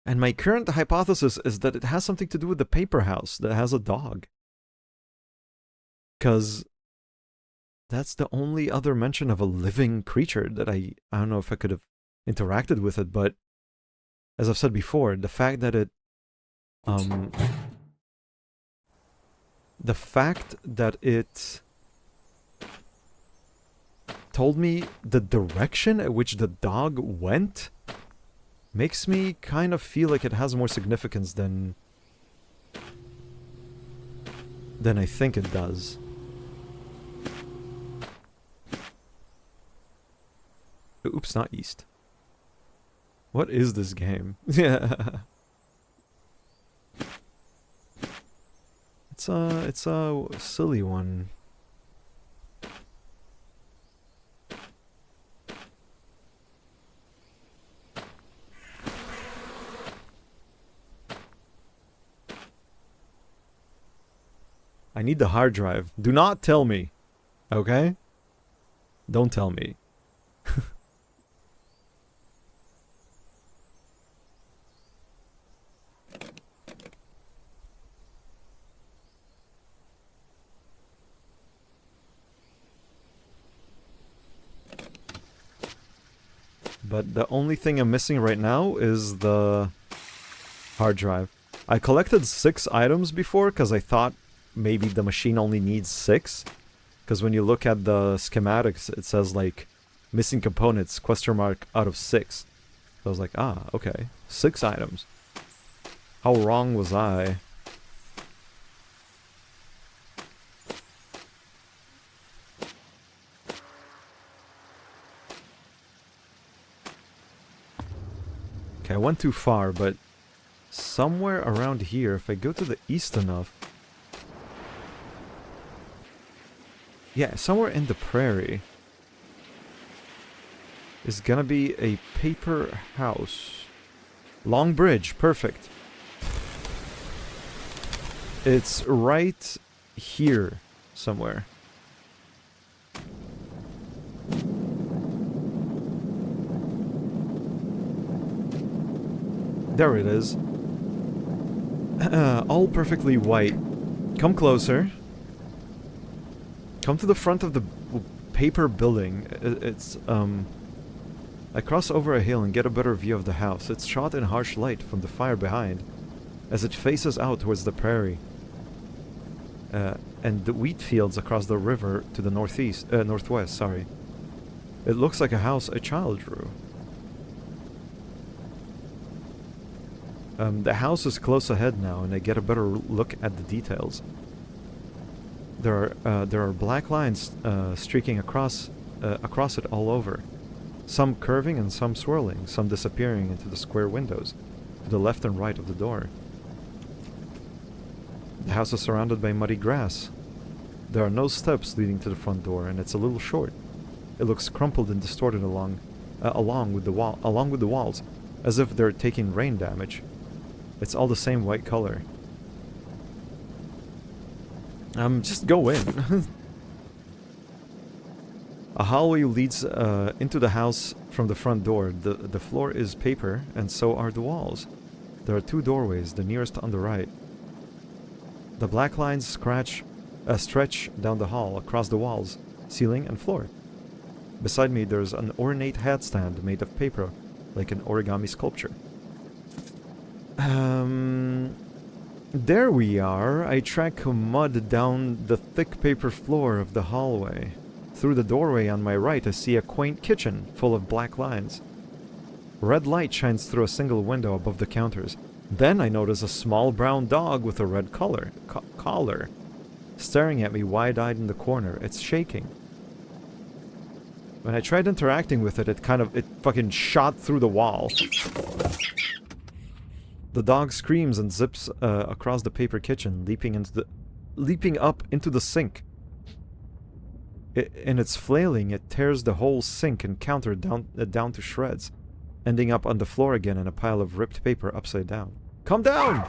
And my current hypothesis is that it has something to do with the paper house that has a dog. 'Cause that's the only other mention of a living creature that I don't know if I could have interacted with it, but as I've said before, the fact that it told me the direction at which the dog went makes me kind of feel like it has more significance than I think it does. Oops, not east. What is this game? Yeah. It's a silly one. I need the hard drive. Do not tell me. Okay? Don't tell me. But the only thing I'm missing right now is the hard drive. I collected 6 items before because I thought maybe the machine only needs 6. Because when you look at the schematics, it says like missing components, question mark, out of 6. So I was like, ah, okay. 6 items. How wrong was I? Okay, I went too far, but somewhere around here, if I go to the east enough... Yeah, somewhere in the prairie is gonna be a paper house. Long bridge, perfect. It's right here somewhere. There it is. All perfectly white. Come closer. Come to the front of the paper building. I cross over a hill and get a better view of the house. It's shot in harsh light from the fire behind, as it faces out towards the prairie. And the wheat fields across the river to the northwest, sorry. It looks like a house a child drew. The house is close ahead now, and I get a better look at the details. There are black lines streaking across it all over. Some curving and some swirling, some disappearing into the square windows, to the left and right of the door. The house is surrounded by muddy grass. There are no steps leading to the front door, and it's a little short. It looks crumpled and distorted along with the walls, as if they're taking rain damage. It's all the same white color. Just go in. A hallway leads into the house from the front door. The floor is paper, and so are the walls. There are 2 doorways, the nearest on the right. The black lines stretch down the hall, across the walls, ceiling, and floor. Beside me there's an ornate hat stand made of paper, like an origami sculpture. There we are. I track mud down the thick paper floor of the hallway. Through the doorway on my right, I see a quaint kitchen full of black lines. Red light shines through a single window above the counters. Then I notice a small brown dog with a red collar, staring at me wide-eyed in the corner. It's shaking. When I tried interacting with it, it fucking shot through the wall. The dog screams and zips across the paper kitchen, leaping up into the sink. In its flailing, it tears the whole sink and counter down to shreds, ending up on the floor again in a pile of ripped paper upside down. Come down!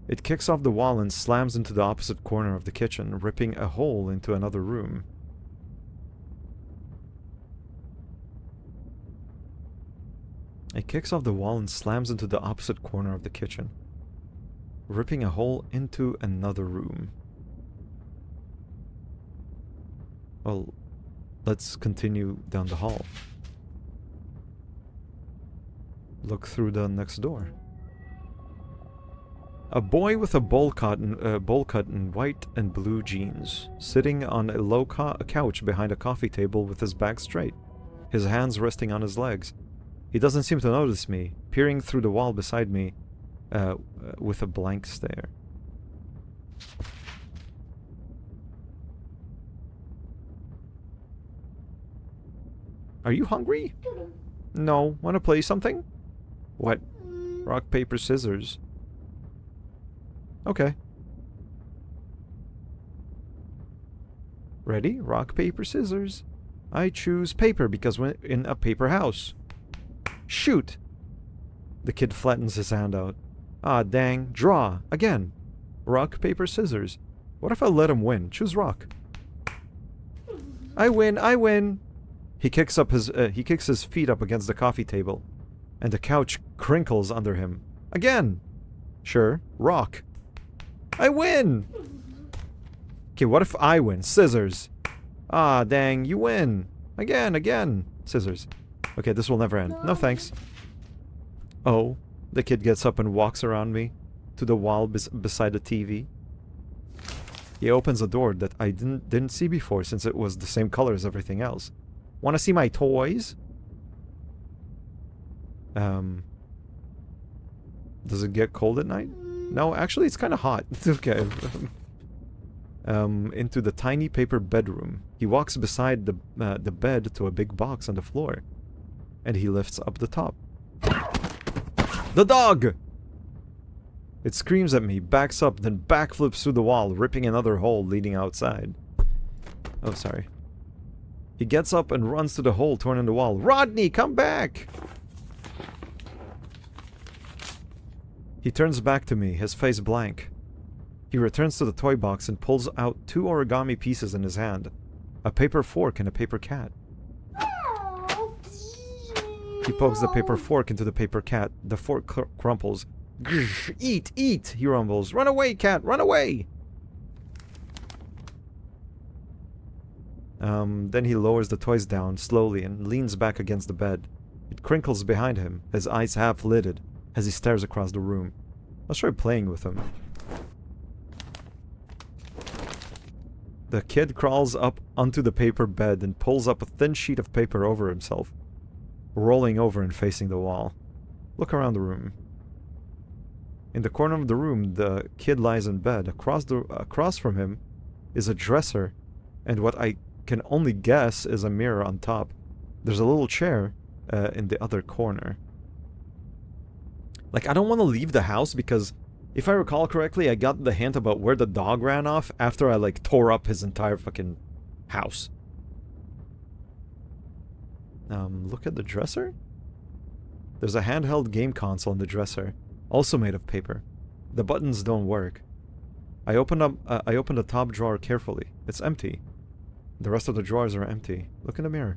It kicks off the wall and slams into the opposite corner of the kitchen, ripping a hole into another room. It kicks off the wall and slams into the opposite corner of the kitchen, ripping a hole into another room. Well, let's continue down the hall. Look through the next door. A boy with a bowl cut in white and blue jeans, sitting on a low couch behind a coffee table with his back straight, his hands resting on his legs. He doesn't seem to notice me, peering through the wall beside me with a blank stare. Are you hungry? No. Wanna play something? What? Rock, paper, scissors. Okay. Ready? Rock, paper, scissors. I choose paper because we're in a paper house. Shoot! The kid flattens his hand out. Ah, dang. Draw. Again. Rock, paper, scissors. What if I let him win? Choose rock. I win! I win! He kicks his feet up against the coffee table, and the couch crinkles under him. Again! Sure. Rock. I win! Okay, what if I win? Scissors. Ah, dang. You win. Again. Scissors. Okay, this will never end. No thanks. Oh, the kid gets up and walks around me to the wall beside the TV. He opens a door that I didn't see before since it was the same color as everything else. Wanna see my toys? Does it get cold at night? No, actually it's kind of hot. Okay. Into the tiny paper bedroom. He walks beside the bed to a big box on the floor. And he lifts up the top. The dog! It screams at me, backs up, then backflips through the wall, ripping another hole leading outside. Oh, sorry. He gets up and runs to the hole torn in the wall. Rodney, come back! He turns back to me, his face blank. He returns to the toy box and pulls out 2 origami pieces in his hand. A paper fork and a paper cat. He pokes the paper fork into the paper cat. The fork crumples, Grr, eat, eat, he rumbles. Run away, cat, run away! Then he lowers the toys down slowly and leans back against the bed. It crinkles behind him, his eyes half-lidded, as he stares across the room. Let's try playing with him. The kid crawls up onto the paper bed and pulls up a thin sheet of paper over himself, rolling over and facing the wall. Look around the room. In the corner of the room, the kid lies in bed. Across from him is a dresser, and what I can only guess is a mirror on top. There's a little chair in the other corner. Like, I don't want to leave the house because, if I recall correctly, I got the hint about where the dog ran off after I, like, tore up his entire fucking house. Look at the dresser? There's a handheld game console in the dresser, also made of paper. The buttons don't work. I open the top drawer carefully. It's empty. The rest of the drawers are empty. Look in the mirror.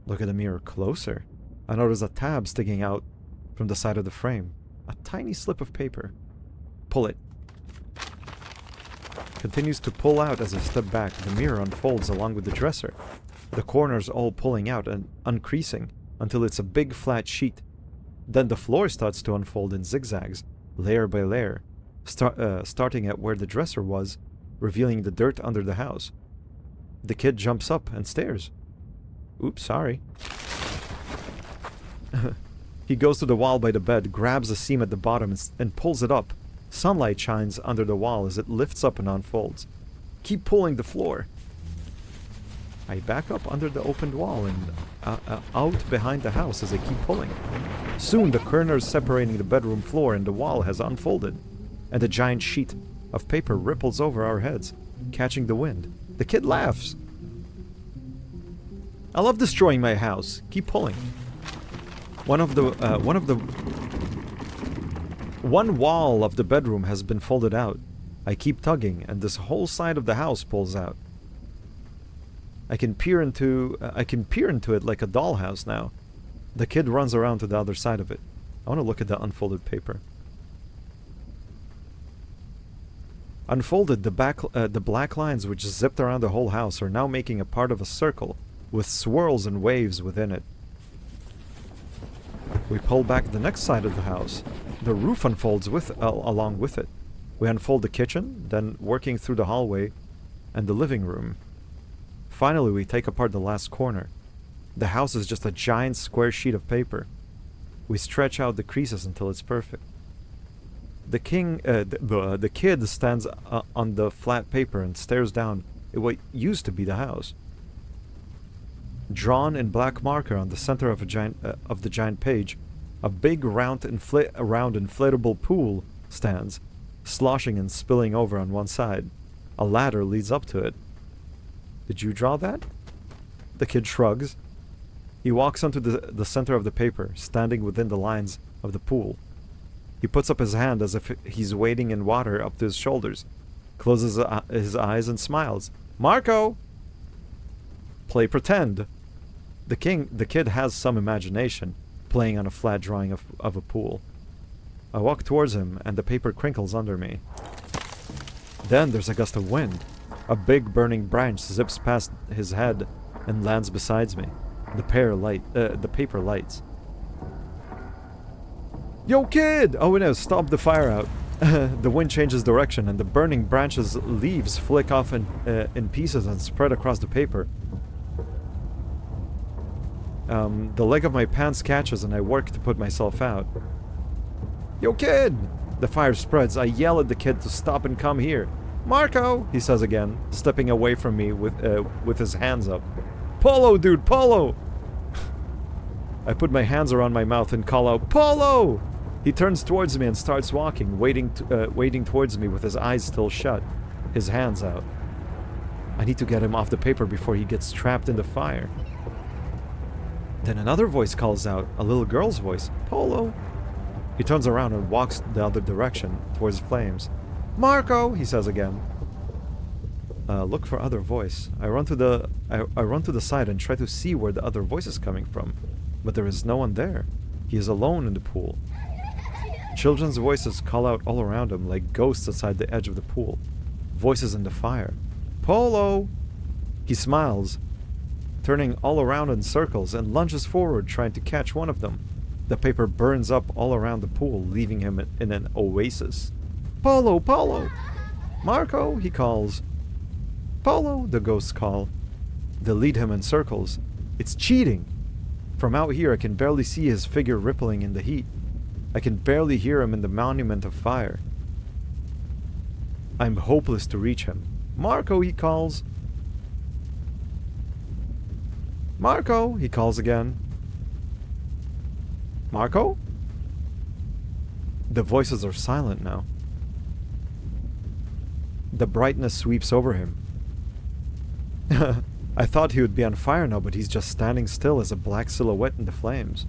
Look at the mirror closer. I notice a tab sticking out from the side of the frame. A tiny slip of paper. Pull it. Continues to pull out as I step back. The mirror unfolds along with the dresser. The corners all pulling out and uncreasing until it's a big flat sheet. Then the floor starts to unfold in zigzags, layer by layer, starting at where the dresser was, revealing the dirt under the house. The kid jumps up and stares. Oops, sorry. He goes to the wall by the bed, grabs a seam at the bottom and pulls it up. Sunlight shines under the wall as it lifts up and unfolds. Keep pulling the floor. I back up under the opened wall and out behind the house as I keep pulling. Soon the corners separating the bedroom floor and the wall has unfolded, and a giant sheet of paper ripples over our heads, catching the wind. The kid laughs. I love destroying my house. Keep pulling. One wall of the bedroom has been folded out. I keep tugging, and this whole side of the house pulls out. I can peer into it like a dollhouse now. The kid runs around to the other side of it. I want to look at the unfolded paper. Unfolded, the black lines which zipped around the whole house are now making a part of a circle with swirls and waves within it. We pull back the next side of the house. The roof unfolds along with it. We unfold the kitchen, then working through the hallway and the living room. Finally, we take apart the last corner. The house is just a giant square sheet of paper. We stretch out the creases until it's perfect. The kid stands on the flat paper and stares down at what used to be the house. Drawn in black marker on the center of the giant page, a big round inflatable pool stands, sloshing and spilling over on one side. A ladder leads up to it. Did you draw that? The kid shrugs. He walks onto the center of the paper, standing within the lines of the pool. He puts up his hand as if he's wading in water up to his shoulders, closes his eyes and smiles. Marco! Play pretend. The kid has some imagination, playing on a flat drawing of a pool. I walk towards him, and the paper crinkles under me. Then there's a gust of wind. A big burning branch zips past his head and lands beside me. The paper lights. Yo, kid! Oh no, stop the fire out. The wind changes direction, and the burning branches' leaves flick off in pieces and spread across the paper. The leg of my pants catches, and I work to put myself out. Yo, kid! The fire spreads. I yell at the kid to stop and come here. Marco! He says again, stepping away from me with his hands up. Polo, dude, Polo! I put my hands around my mouth and call out, Polo! He turns towards me and starts walking, wading towards me with his eyes still shut, his hands out. I need to get him off the paper before he gets trapped in the fire. Then another voice calls out, a little girl's voice, Polo! He turns around and walks the other direction, towards flames. Marco! He says again. Look for other voice. I run to the side and try to see where the other voice is coming from, but there is no one there. He is alone in the pool. Children's voices call out all around him like ghosts outside the edge of the pool. Voices in the fire. Polo! He smiles, turning all around in circles, and lunges forward trying to catch one of them. The paper burns up all around the pool, leaving him in an oasis. Polo! Polo! Marco! He calls. Polo! The ghosts call. They lead him in circles. It's cheating! From out here I can barely see his figure rippling in the heat. I can barely hear him in the monument of fire. I'm hopeless to reach him. Marco! He calls. Marco! He calls again. Marco? The voices are silent now. The brightness sweeps over him. I thought he would be on fire now, but he's just standing still as a black silhouette in the flames.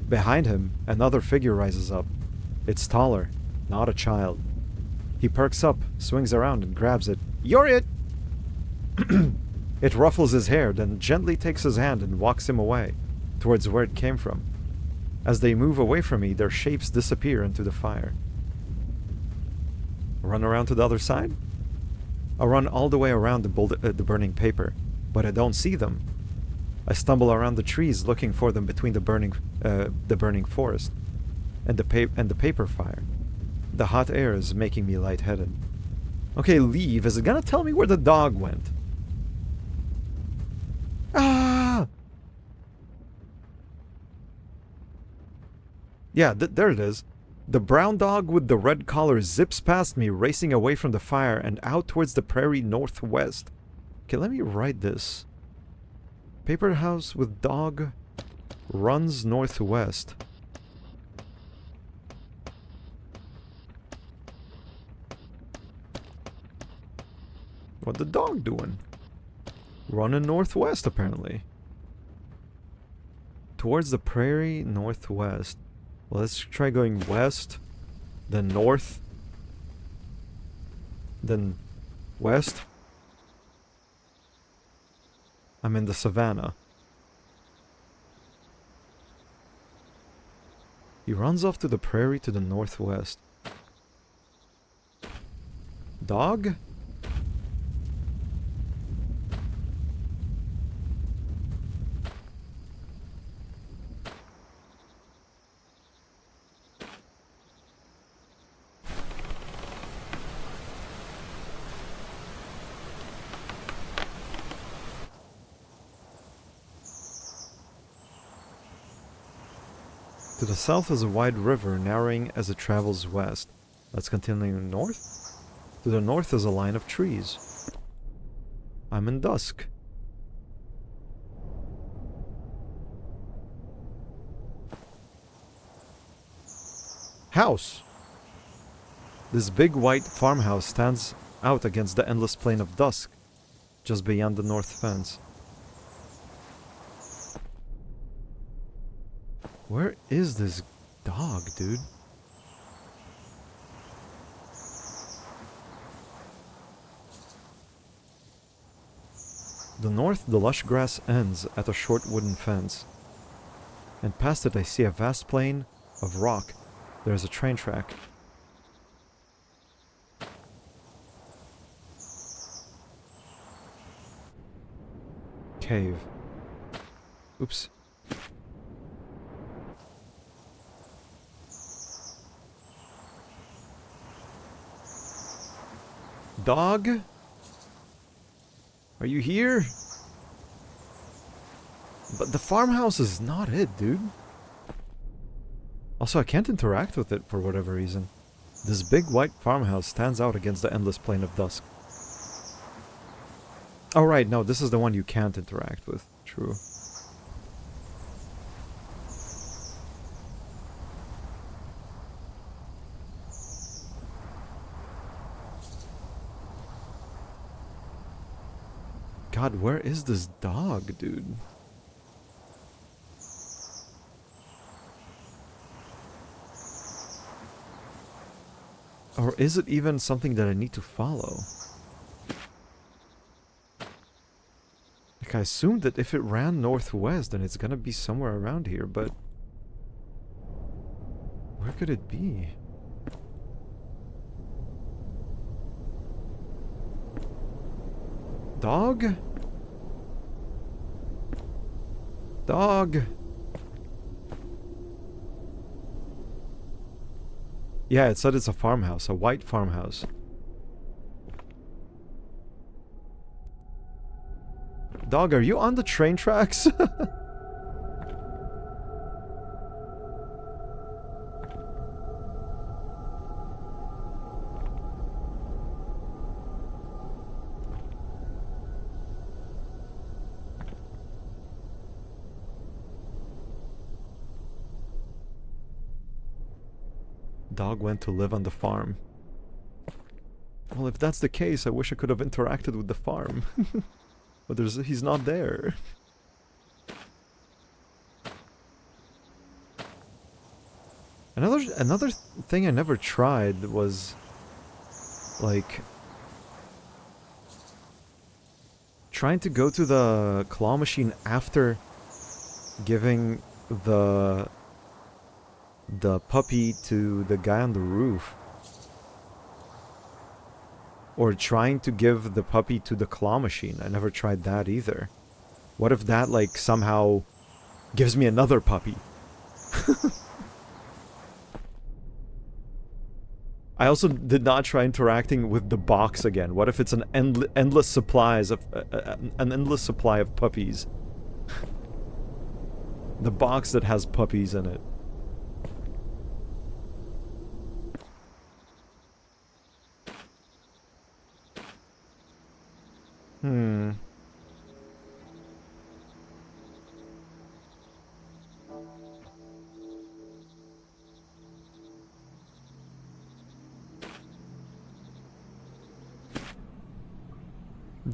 Behind him, another figure rises up. It's taller, not a child. He perks up, swings around, and grabs it. You're it! It ruffles his hair, then gently takes his hand and walks him away, towards where it came from. As they move away from me, their shapes disappear into the fire. Run around to the other side? I run all the way around the burning paper, but I don't see them. I stumble around the trees looking for them between the burning forest and the paper fire. The hot air is making me lightheaded. Okay, leave. Is it gonna tell me where the dog went? Ah! Yeah, there it is. The brown dog with the red collar zips past me, racing away from the fire and out towards the prairie northwest. Okay, let me write this. Paper house with dog runs northwest. What the dog doing? Running northwest, apparently. Towards the prairie northwest. Well, let's try going west, then north, then west. I'm in the savannah. He runs off to the prairie to the northwest. Dog? To the south is a wide river, narrowing as it travels west. Let's continue north. To the north is a line of trees. I'm in dusk. House! This big white farmhouse stands out against the endless plain of dusk, just beyond the north fence. Where is this dog, dude? The north, the lush grass ends at a short wooden fence. And past it I see a vast plain of rock. There's a train track. Cave. Oops. Dog? Are you here? But the farmhouse is not it, dude. Also, I can't interact with it for whatever reason. This big white farmhouse stands out against the endless plain of dusk. Oh right, no, this is the one you can't interact with. True. God, where is this dog, dude? Or is it even something that I need to follow? Like, I assumed that if it ran northwest, then it's gonna be somewhere around here, but... Where could it be? Dog? Dog? Yeah, it said it's a farmhouse, a white farmhouse. Dog, are you on the train tracks? Dog went to live on the farm. Well, if that's the case, I wish I could have interacted with the farm. But he's not there. Another thing I never tried was like trying to go to the claw machine after giving the puppy to the guy on the roof. Or trying to give the puppy to the claw machine. I never tried that either. What if that, like, somehow gives me another puppy? I also did not try interacting with the box again. What if it's an endless supplies of an endless supply of puppies? The box that has puppies in it.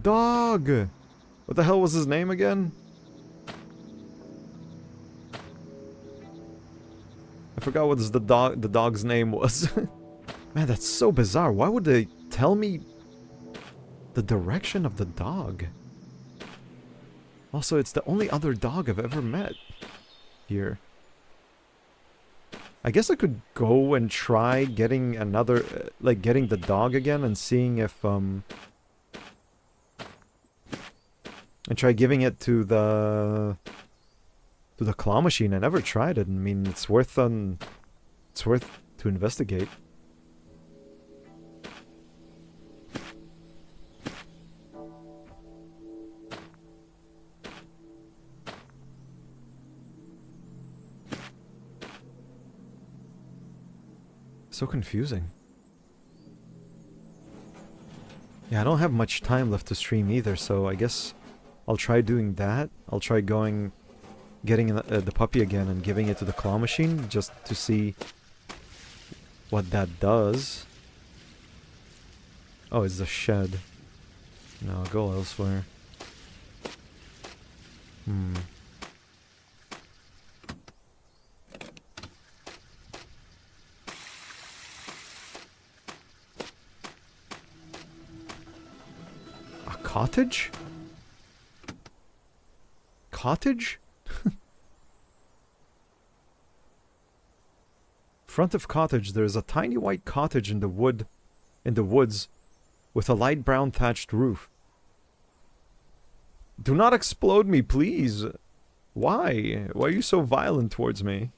Dog! What the hell was his name again? I forgot what the dog's name was. Man, that's so bizarre. Why would they tell me the direction of the dog? Also, it's the only other dog I've ever met here. I guess I could go and try getting another, like getting the dog again and seeing if, and try giving it to the claw machine. I never tried it. I mean, it's worth to investigate. So confusing. Yeah, I don't have much time left to stream either, so I guess I'll try doing that. I'll try getting the puppy again and giving it to the claw machine just to see what that does. Oh, it's the shed. No, I'll go elsewhere. A cottage? Cottage? Front of cottage, there is a tiny white cottage in the woods with a light brown thatched roof. Do not explode me, please. Why? Why are you so violent towards me?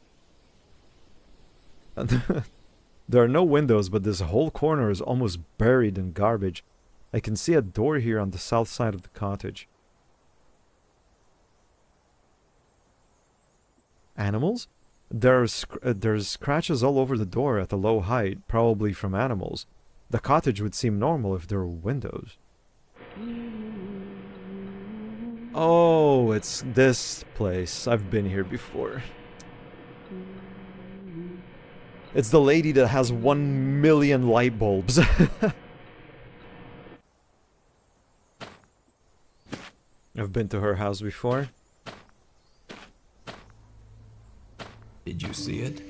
There are no windows, but this whole corner is almost buried in garbage. I can see a door here on the south side of the cottage. Animals? There's scratches all over the door at a low height, probably from animals. The cottage would seem normal if there were windows. Oh, it's this place. I've been here before. It's the lady that has 1 million light bulbs. I've been to her house before. Did you see it?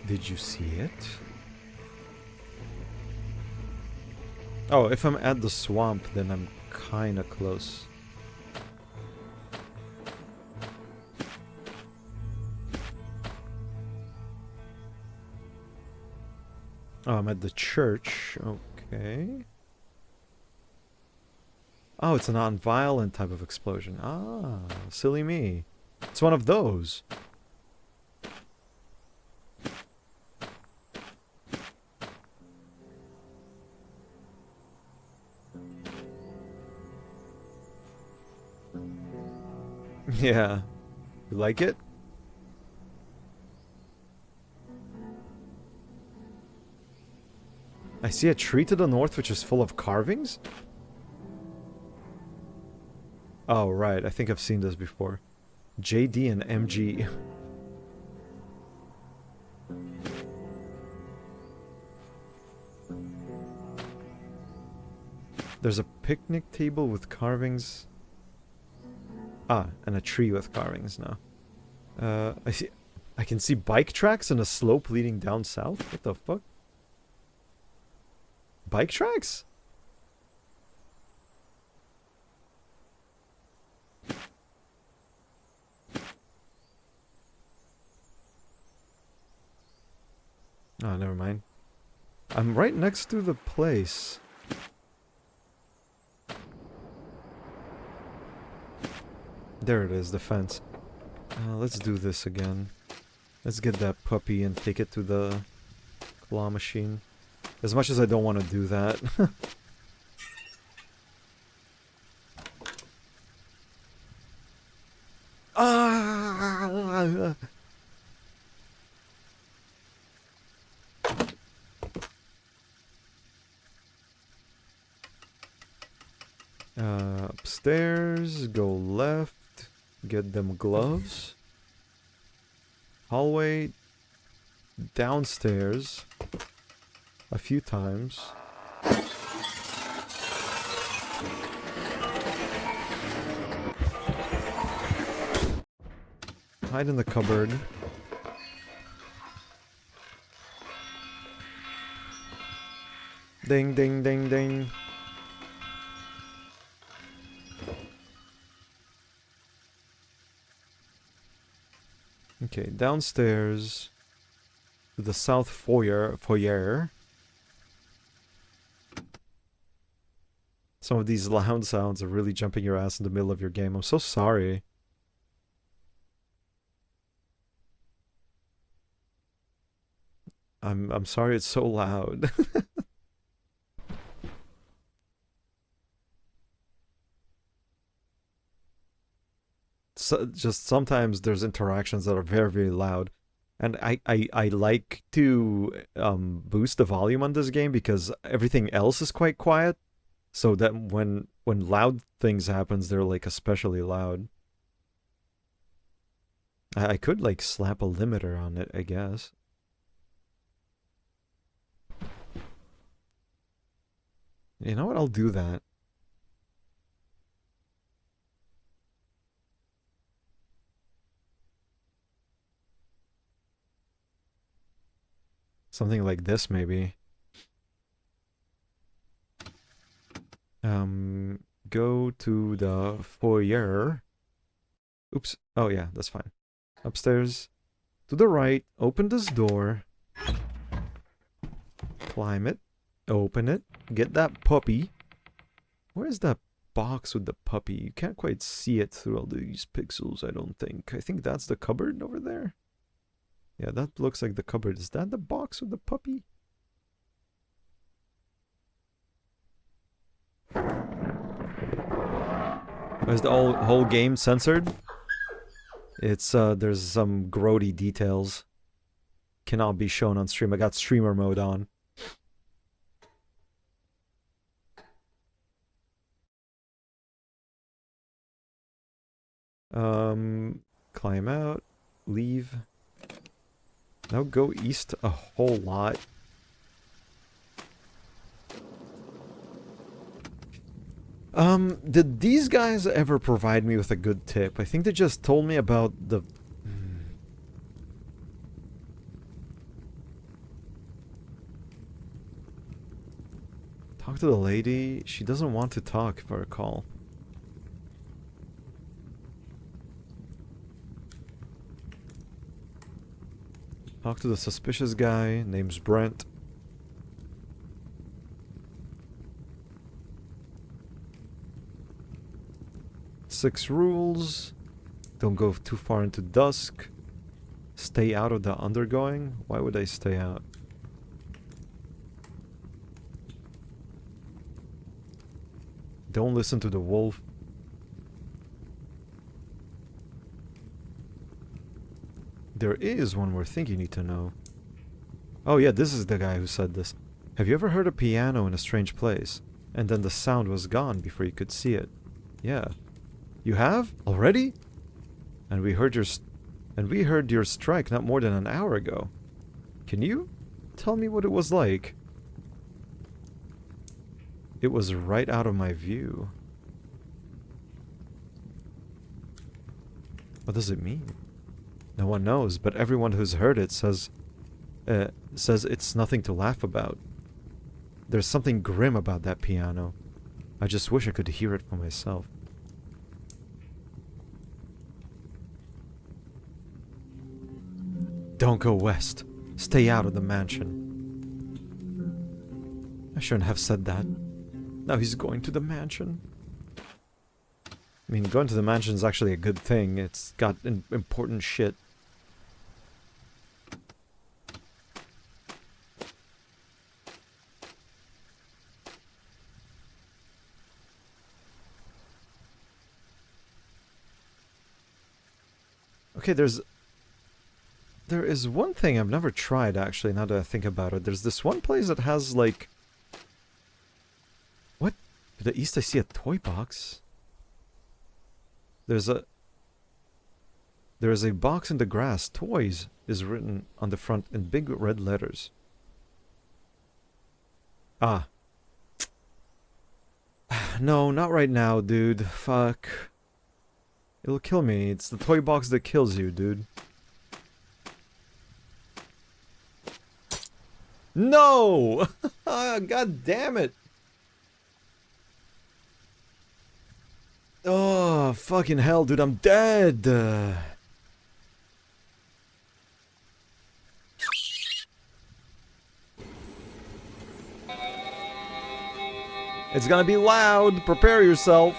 Did you see it? Oh, if I'm at the swamp, then I'm kinda close. Oh, I'm at the church. Okay. Oh, it's a non-violent type of explosion. Ah, silly me. It's one of those. Yeah. You like it? I see a tree to the north which is full of carvings? Oh, right. I think I've seen this before. JD and MG. There's a picnic table with carvings. Ah, and a tree with carvings now. I can see bike tracks and a slope leading down south? What the fuck? Bike tracks? Oh, never mind. I'm right next to the place. There it is, the fence. Let's do this again. Let's get that puppy and take it to the claw machine. As much as I don't want to do that. Ah! Upstairs, go left, get them gloves. Hallway, downstairs, a few times. Hide in the cupboard. Ding, ding, ding, ding. Okay, downstairs to the south foyer. Some of these loud sounds are really jumping your ass in the middle of your game. I'm so sorry. I'm sorry it's so loud. So, just sometimes there's interactions that are very, very loud. And I like to boost the volume on this game because everything else is quite quiet. So that when loud things happens, they're like especially loud. I could like slap a limiter on it, I guess. You know what? I'll do that. Something like this, maybe. Go to the foyer. Oops. Oh yeah, that's fine. Upstairs. To the right. Open this door. Climb it. Open it. Get that puppy. Where is that box with the puppy? You can't quite see it through all these pixels, I don't think. I think that's the cupboard over there. Yeah, that looks like the cupboard. Is that the box with the puppy? Is the whole game censored? It's, there's some grody details. Cannot be shown on stream. I got streamer mode on. Climb out. Leave. Now go east a whole lot. Did these guys ever provide me with a good tip? I think they just told me about the... Talk to the lady. She doesn't want to talk, if I recall. Talk to the suspicious guy. Name's Brent. 6 rules. Don't go too far into dusk. Stay out of the undergoing. Why would I stay out? Don't listen to the wolf. There is one more thing you need to know. Oh yeah, this is the guy who said this. Have you ever heard a piano in a strange place? And then the sound was gone before you could see it. Yeah. You have? Already? And we heard your strike not more than an hour ago. Can you tell me what it was like? It was right out of my view. What does it mean? No one knows, but everyone who's heard it says it's nothing to laugh about. There's something grim about that piano. I just wish I could hear it for myself. Don't go west. Stay out of the mansion. I shouldn't have said that. Now he's going to the mansion. I mean, going to the mansion is actually a good thing. It's got important shit. Okay, there is one thing I've never tried, actually, now that I think about it. There's this one place that has, like... What? To the east I see a toy box. There is a box in the grass. Toys is written on the front in big red letters. Ah. No, not right now, dude. Fuck. It'll kill me. It's the toy box that kills you, dude. No! God damn it! Oh, fucking hell, dude, I'm dead! It's gonna be loud! Prepare yourself!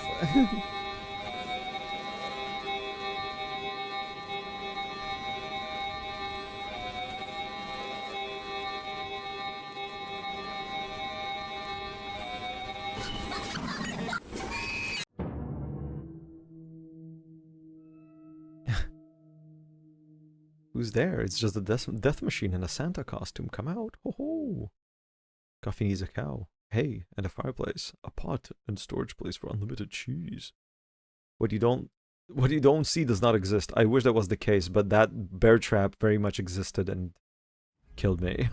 Who's there? It's just a death machine in a Santa costume. Come out. Ho ho. Coffee needs a cow. Hay and a fireplace. A pot and storage place for unlimited cheese. What you don't see does not exist. I wish that was the case, but that bear trap very much existed and killed me.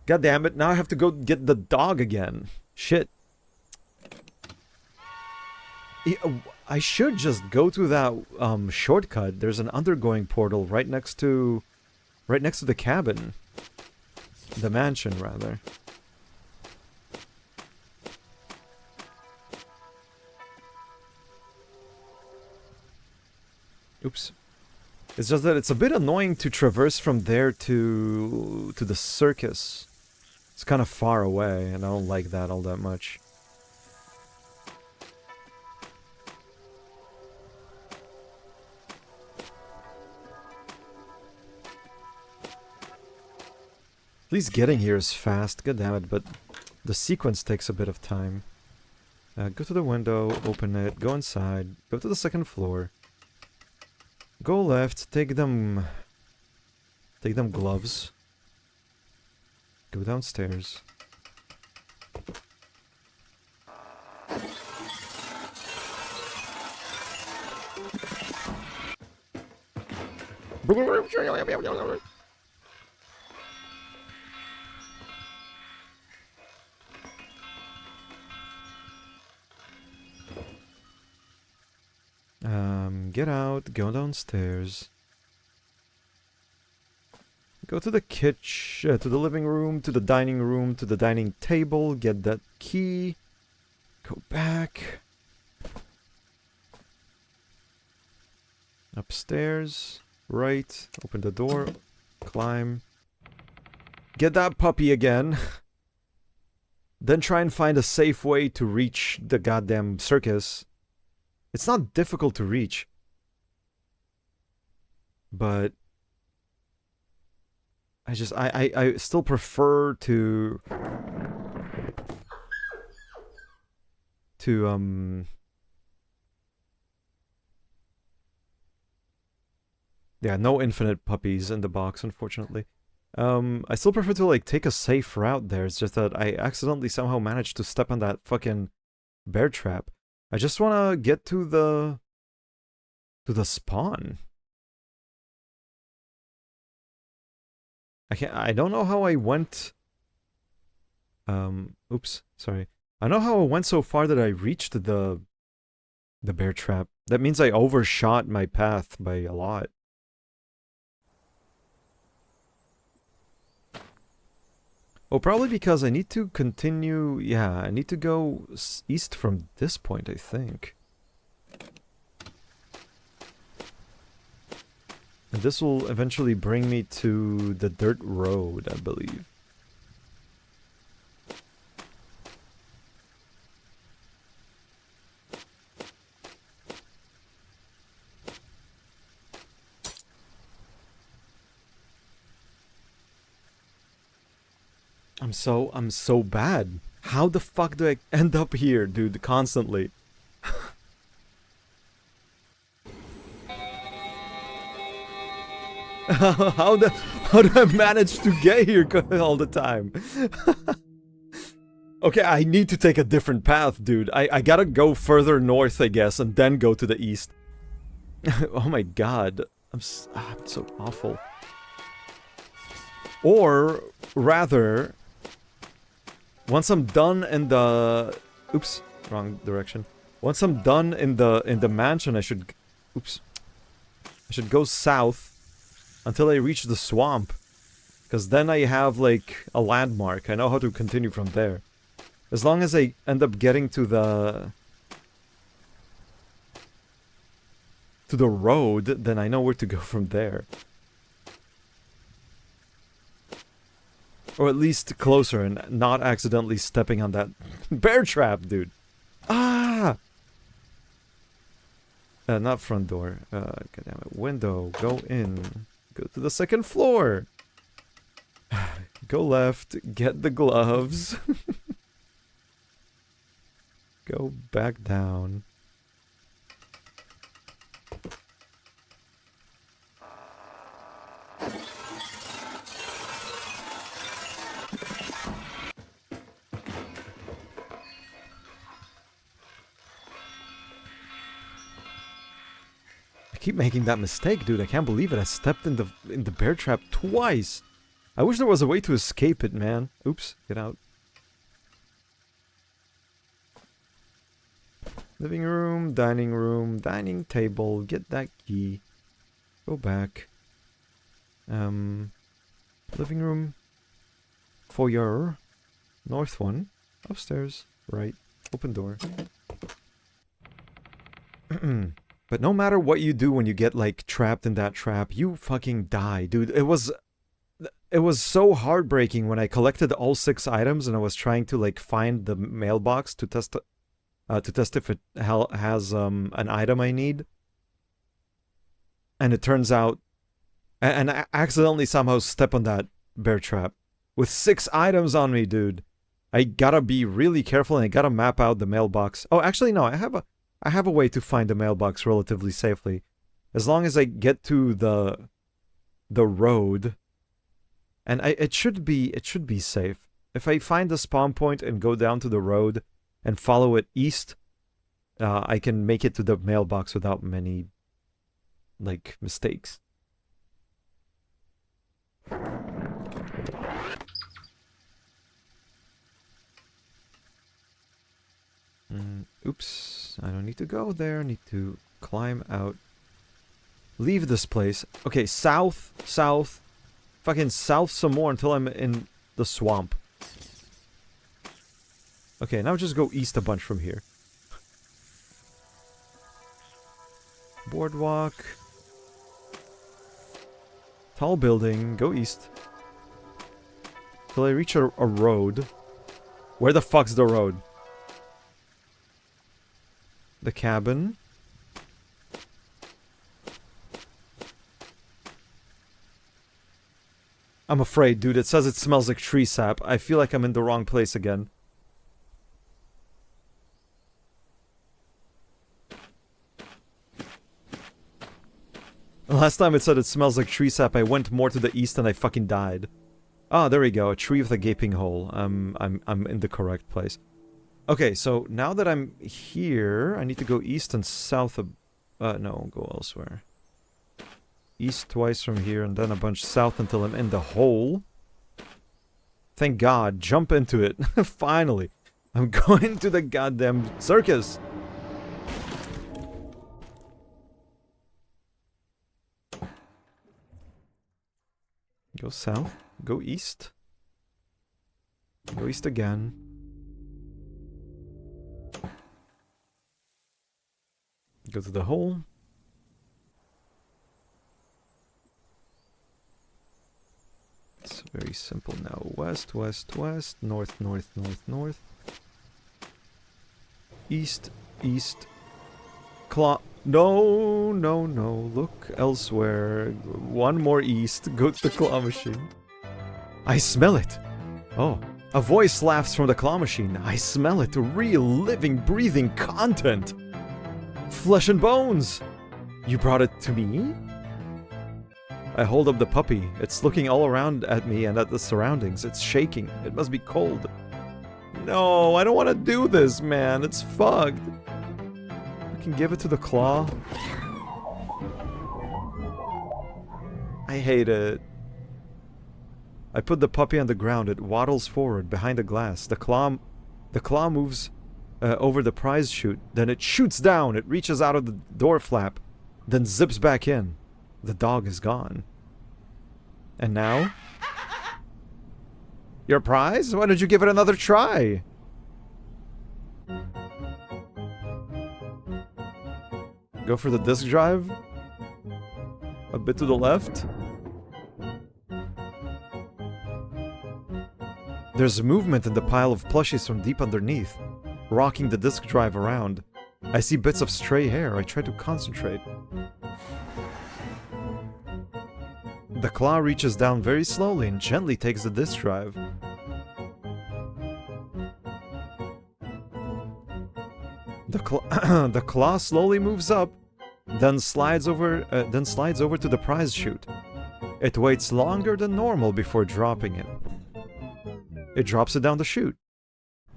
God damn it, now I have to go get the dog again. Shit. I should just go through that shortcut. There's an undergoing portal right next to the cabin. The mansion, rather. Oops. It's just that it's a bit annoying to traverse from there to the circus. It's kind of far away, and I don't like that all that much. At least getting here is fast, goddammit, but the sequence takes a bit of time. Go to the window, open it, go inside, go to the second floor. Go left, take them gloves. Go downstairs. Get out, go downstairs. Go to the kitchen, to the living room, to the dining room, to the dining table, get that key. Go back. Upstairs, right, open the door, climb. Get that puppy again. Then try and find a safe way to reach the goddamn circus. It's not difficult to reach. But I still prefer to yeah, no infinite puppies in the box, unfortunately. I still prefer to, like, take a safe route there. It's just that I accidentally somehow managed to step on that fucking bear trap. I just wanna get to the spawn. I don't know how I went... oops, sorry. I know how I went so far that I reached the bear trap. That means I overshot my path by a lot. Oh, probably because I need to continue... Yeah, I need to go east from this point, I think. And this will eventually bring me to the dirt road, I believe. I'm so bad. How the fuck do I end up here, dude, constantly? how do I manage to get here all the time? Okay, I need to take a different path, dude. I gotta go further north, I guess, and then go to the east. Oh my god. I'm so awful. Or, rather... Once I'm done in the... Oops, wrong direction. Once I'm done in the mansion, I should... Oops. I should go south until I reach the swamp. Because then I have, like, a landmark. I know how to continue from there. As long as I end up getting to the road, then I know where to go from there. Or at least closer and not accidentally stepping on that bear trap, dude. Ah! Not front door. Goddammit. Window. Go in. Go to the second floor. Go left. Get the gloves. Go back down. I keep making that mistake, dude. I can't believe it. I stepped in the bear trap twice. I wish there was a way to escape it, man. Oops, get out. Living room, dining table. Get that key. Go back. Living room. Foyer. North one. Upstairs. Right. Open door. But no matter what you do when you get, like, trapped in that trap, you fucking die, dude. It was so heartbreaking when I collected all 6 items and I was trying to, like, find the mailbox to test if it has an item I need. And it turns out... And I accidentally somehow step on that bear trap. With 6 items on me, dude. I gotta be really careful and I gotta map out the mailbox. Oh, actually, no, I have a way to find the mailbox relatively safely. As long as I get to the road. And it should be safe. If I find the spawn point and go down to the road and follow it east, I can make it to the mailbox without many, like, mistakes. Oops, I don't need to go there. I need to climb out. Leave this place. Okay, south. Fucking south some more until I'm in the swamp. Okay, now just go east a bunch from here. Boardwalk. Tall building. Go east. Till I reach a road. Where the fuck's the road? The cabin. I'm afraid, dude. It says it smells like tree sap. I feel like I'm in the wrong place again. Last time it said it smells like tree sap, I went more to the east and I fucking died. Ah, there we go. A tree with a gaping hole. I'm in the correct place. Okay, so now that I'm here, I need to go east and south of... no, go elsewhere. East twice from here, and then a bunch south until I'm in the hole. Thank God. Jump into it. Finally. I'm going to the goddamn circus. Go south. Go east. Go east again. Go to the hole. It's very simple now. West, west, west. North, north, north, north. East, east. Claw. No, no, no. Look elsewhere. One more east. Go to the claw machine. I smell it. Oh. A voice laughs from the claw machine. I smell it. Real, living, breathing content. Flesh and bones. You brought it to me? I hold up the puppy. It's looking all around at me and at the surroundings. It's shaking. It must be cold. No, I don't want to do this, man. It's fucked. I can give it to the claw. I hate it. I put the puppy on the ground. It waddles forward behind the glass. The claw moves over the prize chute. Then it shoots down. It reaches out of the door flap. Then zips back in. The dog is gone. And now? Your prize? Why don't you give it another try? Go for the disk drive? A bit to the left? There's movement in the pile of plushies from deep underneath, rocking the disk drive around. I see bits of stray hair. I try to concentrate. The claw reaches down very slowly and gently takes the disk drive. The claw slowly moves up, then slides over to the prize chute. It waits longer than normal before dropping it. It drops it down the chute.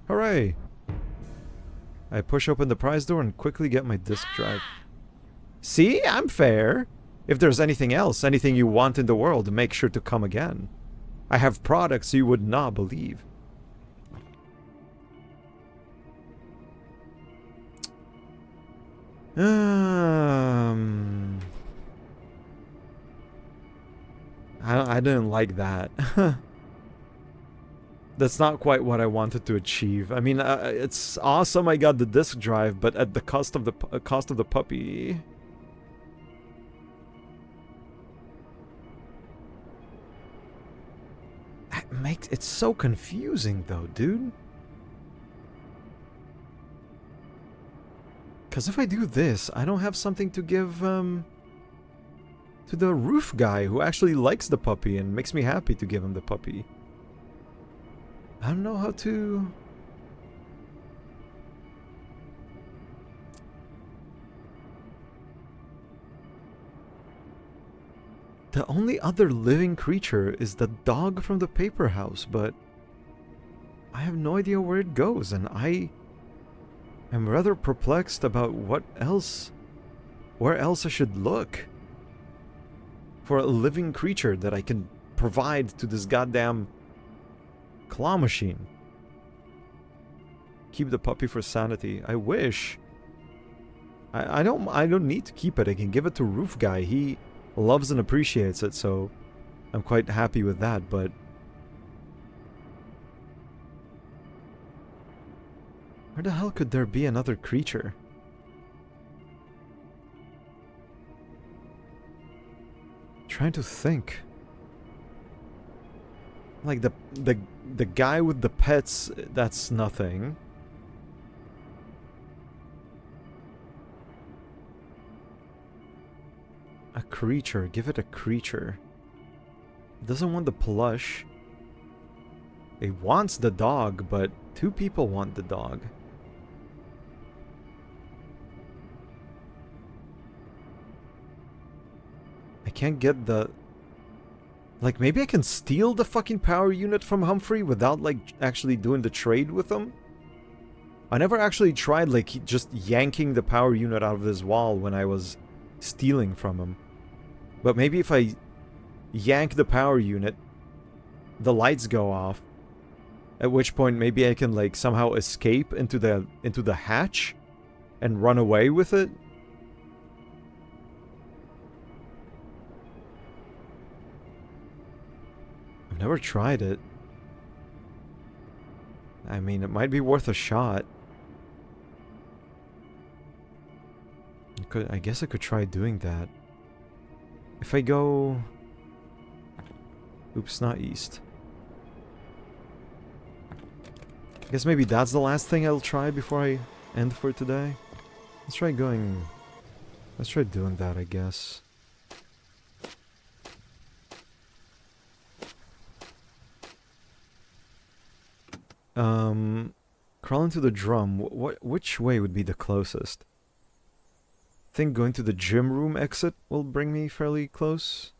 Hooray! I push open the prize door and quickly get my disk drive. See? I'm fair. If there's anything else, anything you want in the world, make sure to come again. I have products you would not believe. I didn't like that. That's not quite what I wanted to achieve. I mean, it's awesome I got the disk drive, but at the cost of the puppy. It's so confusing though, dude. Because if I do this, I don't have something to give to the roof guy who actually likes the puppy and makes me happy to give him the puppy. I don't know how to... The only other living creature is the dog from the paper house, but I have no idea where it goes, and I am rather perplexed about where else I should look for a living creature that I can provide to this goddamn claw machine. Keep the puppy for sanity. I wish. I don't need to keep it. I can give it to Roof Guy. He loves and appreciates it, so I'm quite happy with that, but where the hell could there be another creature? Trying to think. Like the guy with the pets, that's nothing. A creature, give it a creature. doesn't want the plush. It wants the dog, but 2 people want the dog. I can't get the... Like, maybe I can steal the fucking power unit from Humphrey without, like, actually doing the trade with him? I never actually tried, like, just yanking the power unit out of his wall when I was stealing from him. But maybe if I yank the power unit, the lights go off. At which point maybe I can, like, somehow escape into the hatch and run away with it. I've never tried it. I mean, it might be worth a shot. I guess I could try doing that. If I go... Oops, not east. I guess maybe that's the last thing I'll try before I end for today. Let's try going... Let's try doing that, I guess. Crawl into the drum. Which way would be the closest? I think going to the gym room exit will bring me fairly close.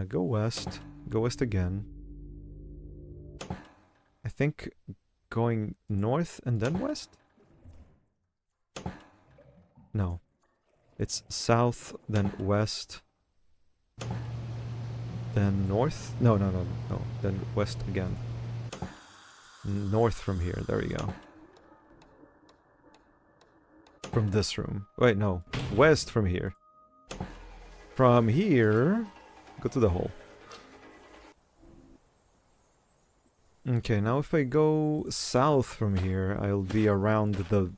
Go west. Go west again. I think going north and then west? No. It's south, then west, then north? No. Then west again. North from here. There we go. From this room. Wait, no. West from here. From here... Go to the hole. Okay, now if I go south from here, I'll be around the...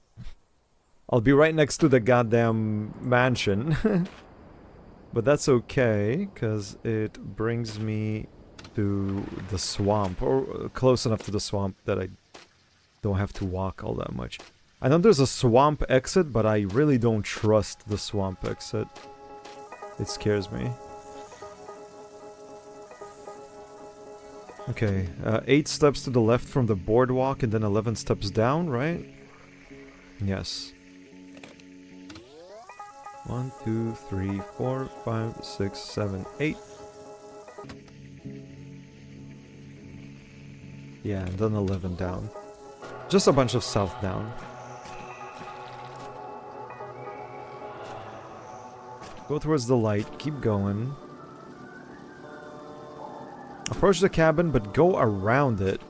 I'll be right next to the goddamn mansion. But that's okay, because it brings me to the swamp, or close enough to the swamp that I don't have to walk all that much. I know there's a swamp exit, but I really don't trust the swamp exit. It scares me. Okay, 8 steps to the left from the boardwalk and then 11 steps down, right? Yes. 1, 2, 3, 4, 5, 6, 7, 8. Yeah, and then 11 down. Just a bunch of south down. Go towards the light, keep going. Approach the cabin, but go around it.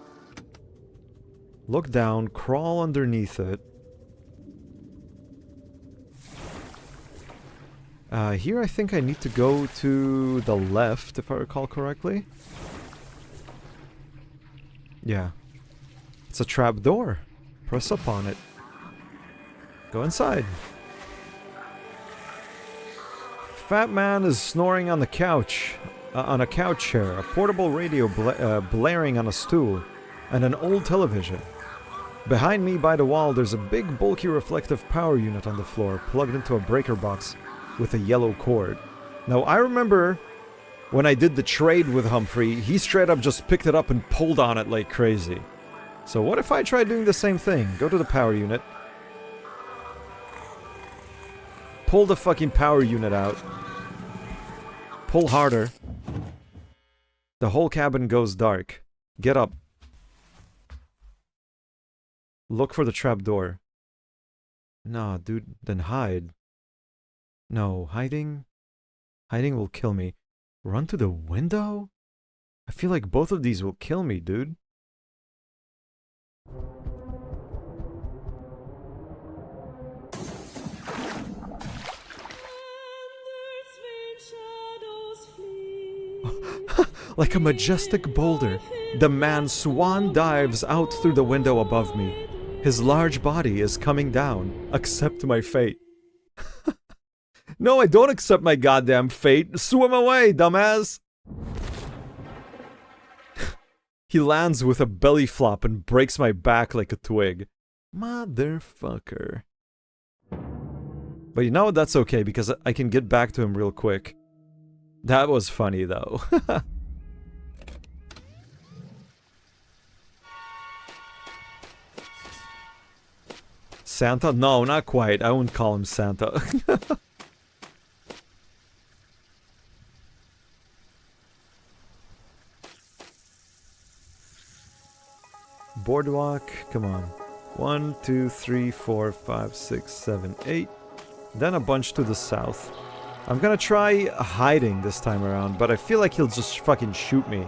Look down, crawl underneath it. Here I think I need to go to the left, if I recall correctly. Yeah. It's a trap door. Press up on it. Go inside. Fat man is snoring on the couch. On a couch chair, a portable radio blaring on a stool, and an old television. Behind me by the wall there's a big bulky reflective power unit on the floor, plugged into a breaker box with a yellow cord. Now I remember when I did the trade with Humphrey, he straight up just picked it up and pulled on it like crazy. So what if I try doing the same thing? Go to the power unit. Pull the fucking power unit out. Pull harder. The whole cabin goes dark. Get up. Look for the trapdoor. Nah, dude, then hide. No, hiding? Hiding will kill me. Run to the window? I feel like both of these will kill me, dude. Like a majestic boulder, the man swan dives out through the window above me. His large body is coming down. Accept my fate. No, I don't accept my goddamn fate. Swim away, dumbass! He lands with a belly flop and breaks my back like a twig. Motherfucker. But you know what? That's okay, because I can get back to him real quick. That was funny, though. Santa? No, not quite. I wouldn't call him Santa. Boardwalk, come on. 1, 2, 3, 4, 5, 6, 7, 8. Then a bunch to the south. I'm gonna try hiding this time around, but I feel like he'll just fucking shoot me.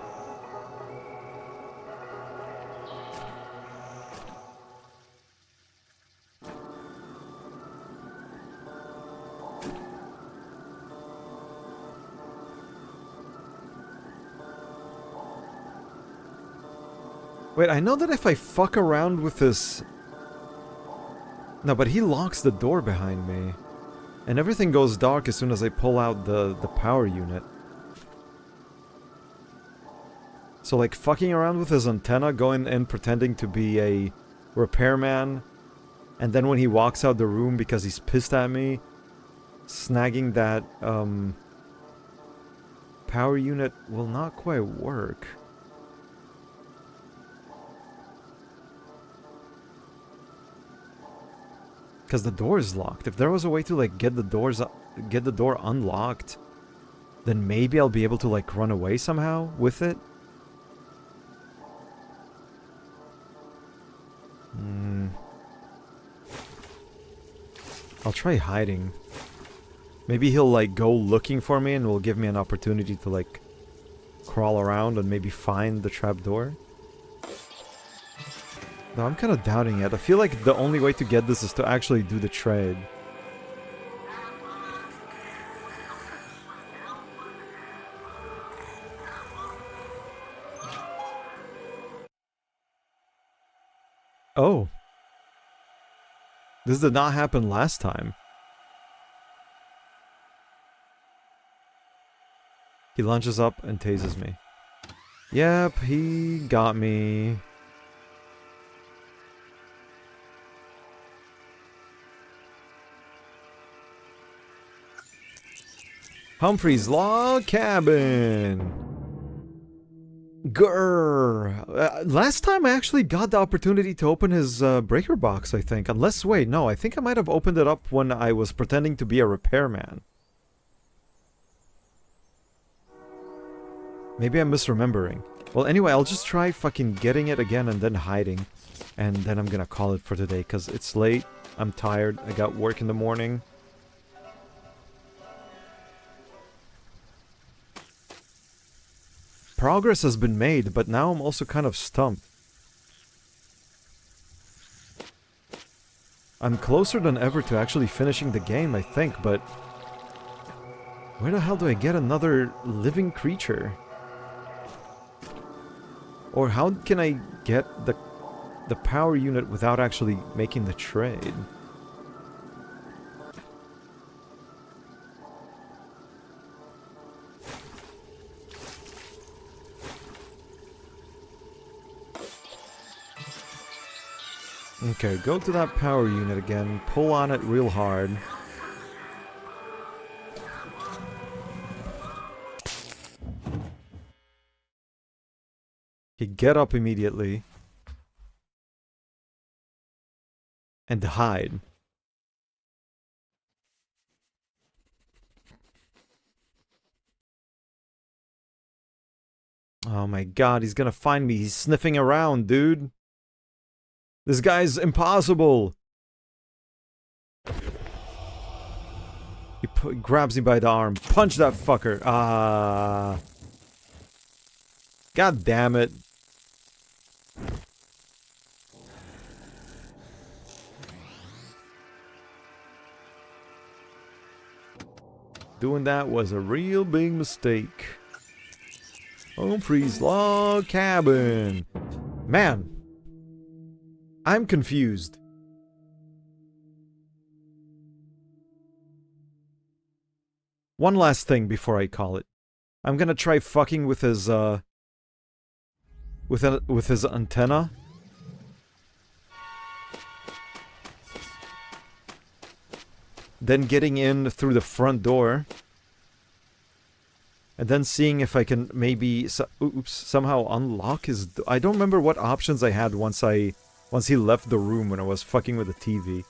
Wait, I know that if I fuck around with this... No, but he locks the door behind me. And everything goes dark as soon as I pull out the power unit. So like fucking around with his antenna, going in pretending to be a repairman, and then when he walks out the room because he's pissed at me, snagging that power unit will not quite work. Because the door is locked. If there was a way to like get the door unlocked, then maybe I'll be able to like run away somehow with it. I'll try hiding. Maybe he'll like go looking for me and will give me an opportunity to like crawl around and maybe find the trapdoor. No, I'm kind of doubting it. I feel like the only way to get this is to actually do the trade. Oh. This did not happen last time. He lunges up and tases me. Yep, he got me. Humphrey's Log Cabin! Grrr! Last time I actually got the opportunity to open his breaker box, I think. Unless, wait, no, I think I might have opened it up when I was pretending to be a repairman. Maybe I'm misremembering. Well, anyway, I'll just try fucking getting it again and then hiding. And then I'm gonna call it for today, because it's late, I'm tired, I got work in the morning. Progress has been made, but now I'm also kind of stumped. I'm closer than ever to actually finishing the game, I think, but... where the hell do I get another living creature? Or how can I get the power unit without actually making the trade? Okay, go to that power unit again, pull on it real hard. You get up immediately. And hide. Oh my god, he's gonna find me. He's sniffing around, dude. This guy's impossible. He grabs me by the arm. Punch that fucker. Ah. God damn it. Doing that was a real big mistake. Humphrey's Log Cabin. Man. I'm confused. One last thing before I call it. I'm gonna try fucking with his, with his antenna. then getting in through the front door, and then seeing if I can maybe somehow unlock his. I don't remember what options I had once he left the room when I was fucking with the TV.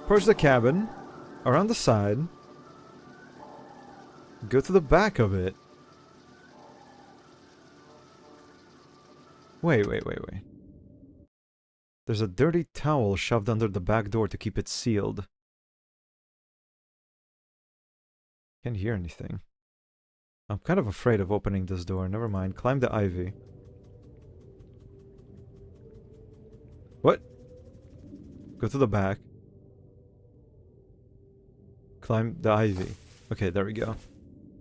Approach the cabin, around the side, go to the back of it. Wait. There's a dirty towel shoved under the back door to keep it sealed. Can't hear anything. I'm kind of afraid of opening this door. Never mind. Climb the ivy. What? Go to the back. Climb the ivy. Okay, there we go.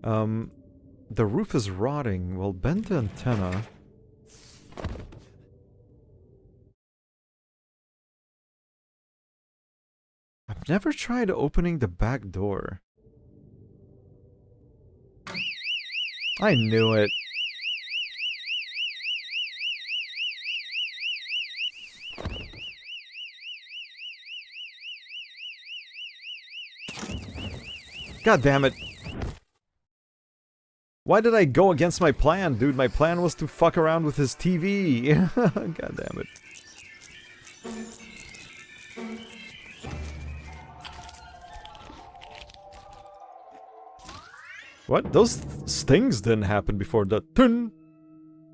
The roof is rotting. Well, bend the antenna. I've never tried opening the back door. I knew it. God damn it. Why did I go against my plan, dude? My plan was to fuck around with his TV. God damn it. What? Those stings didn't happen before the tun,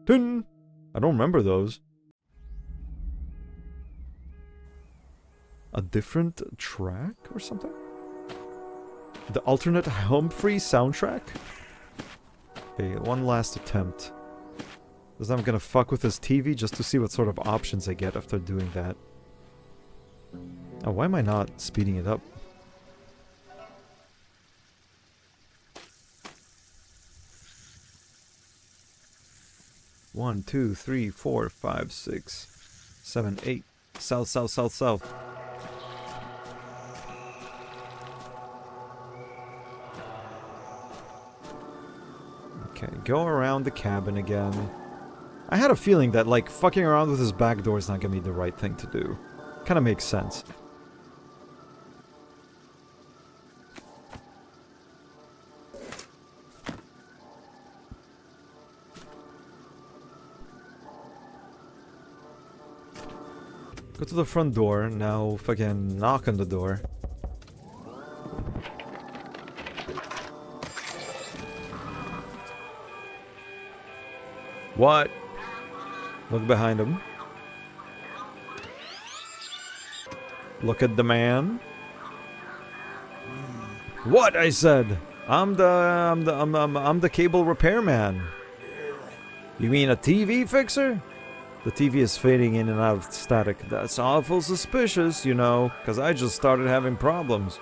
tun. I don't remember those. A different track or something? The alternate Humphrey soundtrack? Okay, one last attempt. Because I'm gonna fuck with his TV just to see what sort of options I get after doing that. Oh, why am I not speeding it up? One, two, three, four, five, 6, 7, 8. South, south, south, south. Okay, go around the cabin again. I had a feeling that, like, fucking around with his back door is not gonna be the right thing to do. Kinda makes sense. Go to the front door, now fucking knock on the door. What? Look behind him. Look at the man. What? I said. I'm the cable repairman. You mean a TV fixer? The TV is fading in and out of static. That's awful suspicious, you know, because I just started having problems.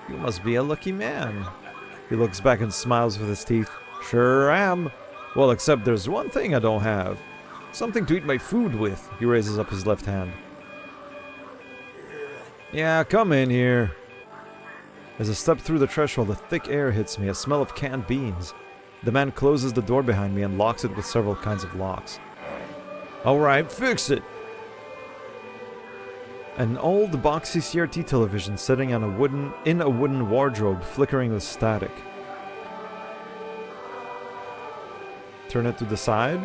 You must be a lucky man. He looks back and smiles with his teeth. Sure am. Well, except there's one thing I don't have. Something to eat my food with. He raises up his left hand. Yeah, come in here. As I step through the threshold, a thick air hits me, a smell of canned beans. The man closes the door behind me and locks it with several kinds of locks. Alright, fix it! An old boxy CRT television sitting on in a wooden wardrobe, flickering with static. Turn it to the side.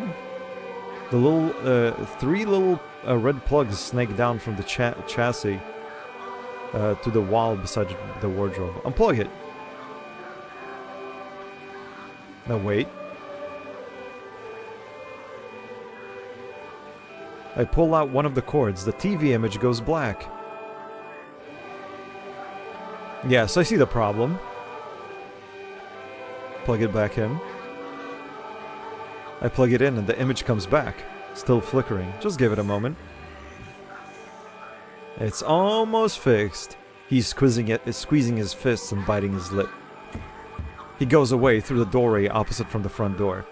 The little, 3 little red plugs snake down from the chassis to the wall beside the wardrobe. Unplug it. Now wait. I pull out one of the cords. The TV image goes black. Yes, I see the problem. Plug it back in. I plug it in and the image comes back. Still flickering. Just give it a moment. It's almost fixed. He's squeezing his fists and biting his lip. He goes away through the doorway opposite from the front door.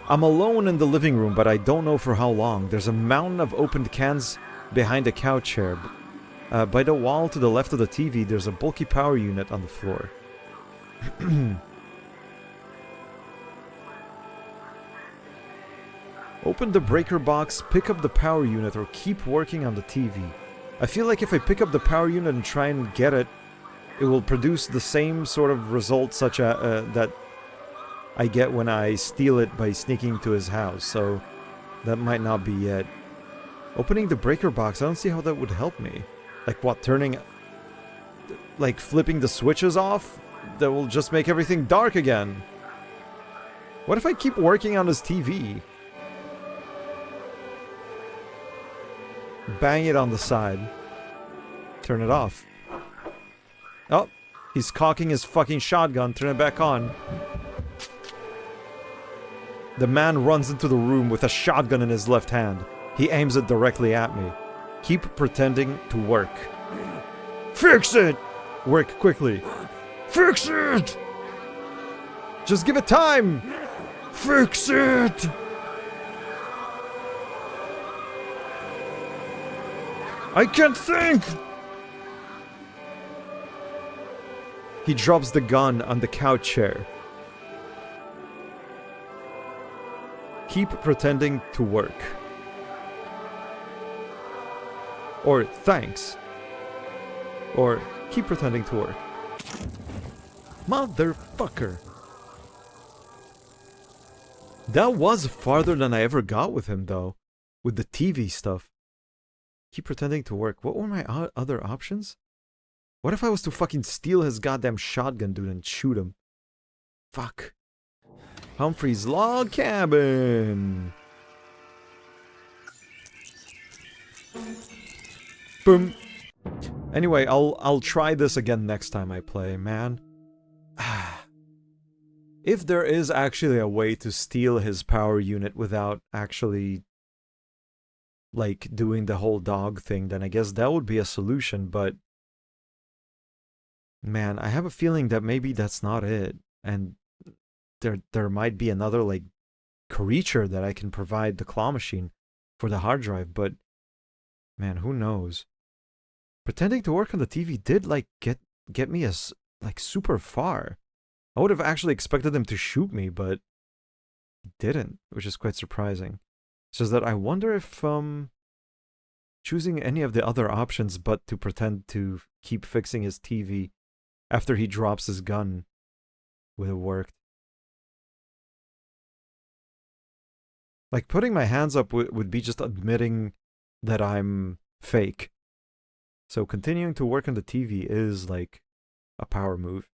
I'm alone in the living room, but I don't know for how long. There's a mountain of opened cans behind a couch chair. By the wall to the left of the TV, there's a bulky power unit on the floor. Open the breaker box, pick up the power unit, or keep working on the TV. I feel like if I pick up the power unit and try and get it, it will produce the same sort of result such that I get when I steal it by sneaking to his house, so that might not be it. Opening the breaker box, I don't see how that would help me. Like what, turning... like flipping the switches off? That will just make everything dark again. What if I keep working on his TV? Bang it on the side. Turn it off. Oh, he's cocking his fucking shotgun. Turn it back on. The man runs into the room with a shotgun in his left hand. He aims it directly at me. Keep pretending to work. Fix it! Work quickly. Fix it! Just give it time! Fix it! I can't think! He drops the gun on the couch chair. Keep pretending to work. Or thanks. Or keep pretending to work. Motherfucker. That was farther than I ever got with him, though. With the TV stuff. Keep pretending to work. What were my other options? What if I was to fucking steal his goddamn shotgun, dude, and shoot him? Fuck. Humphrey's log cabin. Boom. Anyway, I'll try this again next time I play, man. If there is actually a way to steal his power unit without actually, like, doing the whole dog thing, then I guess that would be a solution, but... man, I have a feeling that maybe that's not it, and there might be another, like, creature that I can provide the claw machine for the hard drive, but... man, who knows? Pretending to work on the TV did, like, get me as, like, super far. I would have actually expected him to shoot me, but he didn't, which is quite surprising. So that I wonder if, choosing any of the other options but to pretend to keep fixing his TV after he drops his gun would have worked. Like, putting my hands up would be just admitting that I'm fake. So continuing to work on the TV is, like, a power move.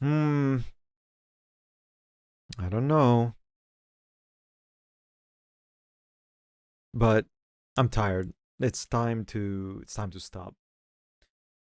I don't know. But I'm tired. It's time to stop.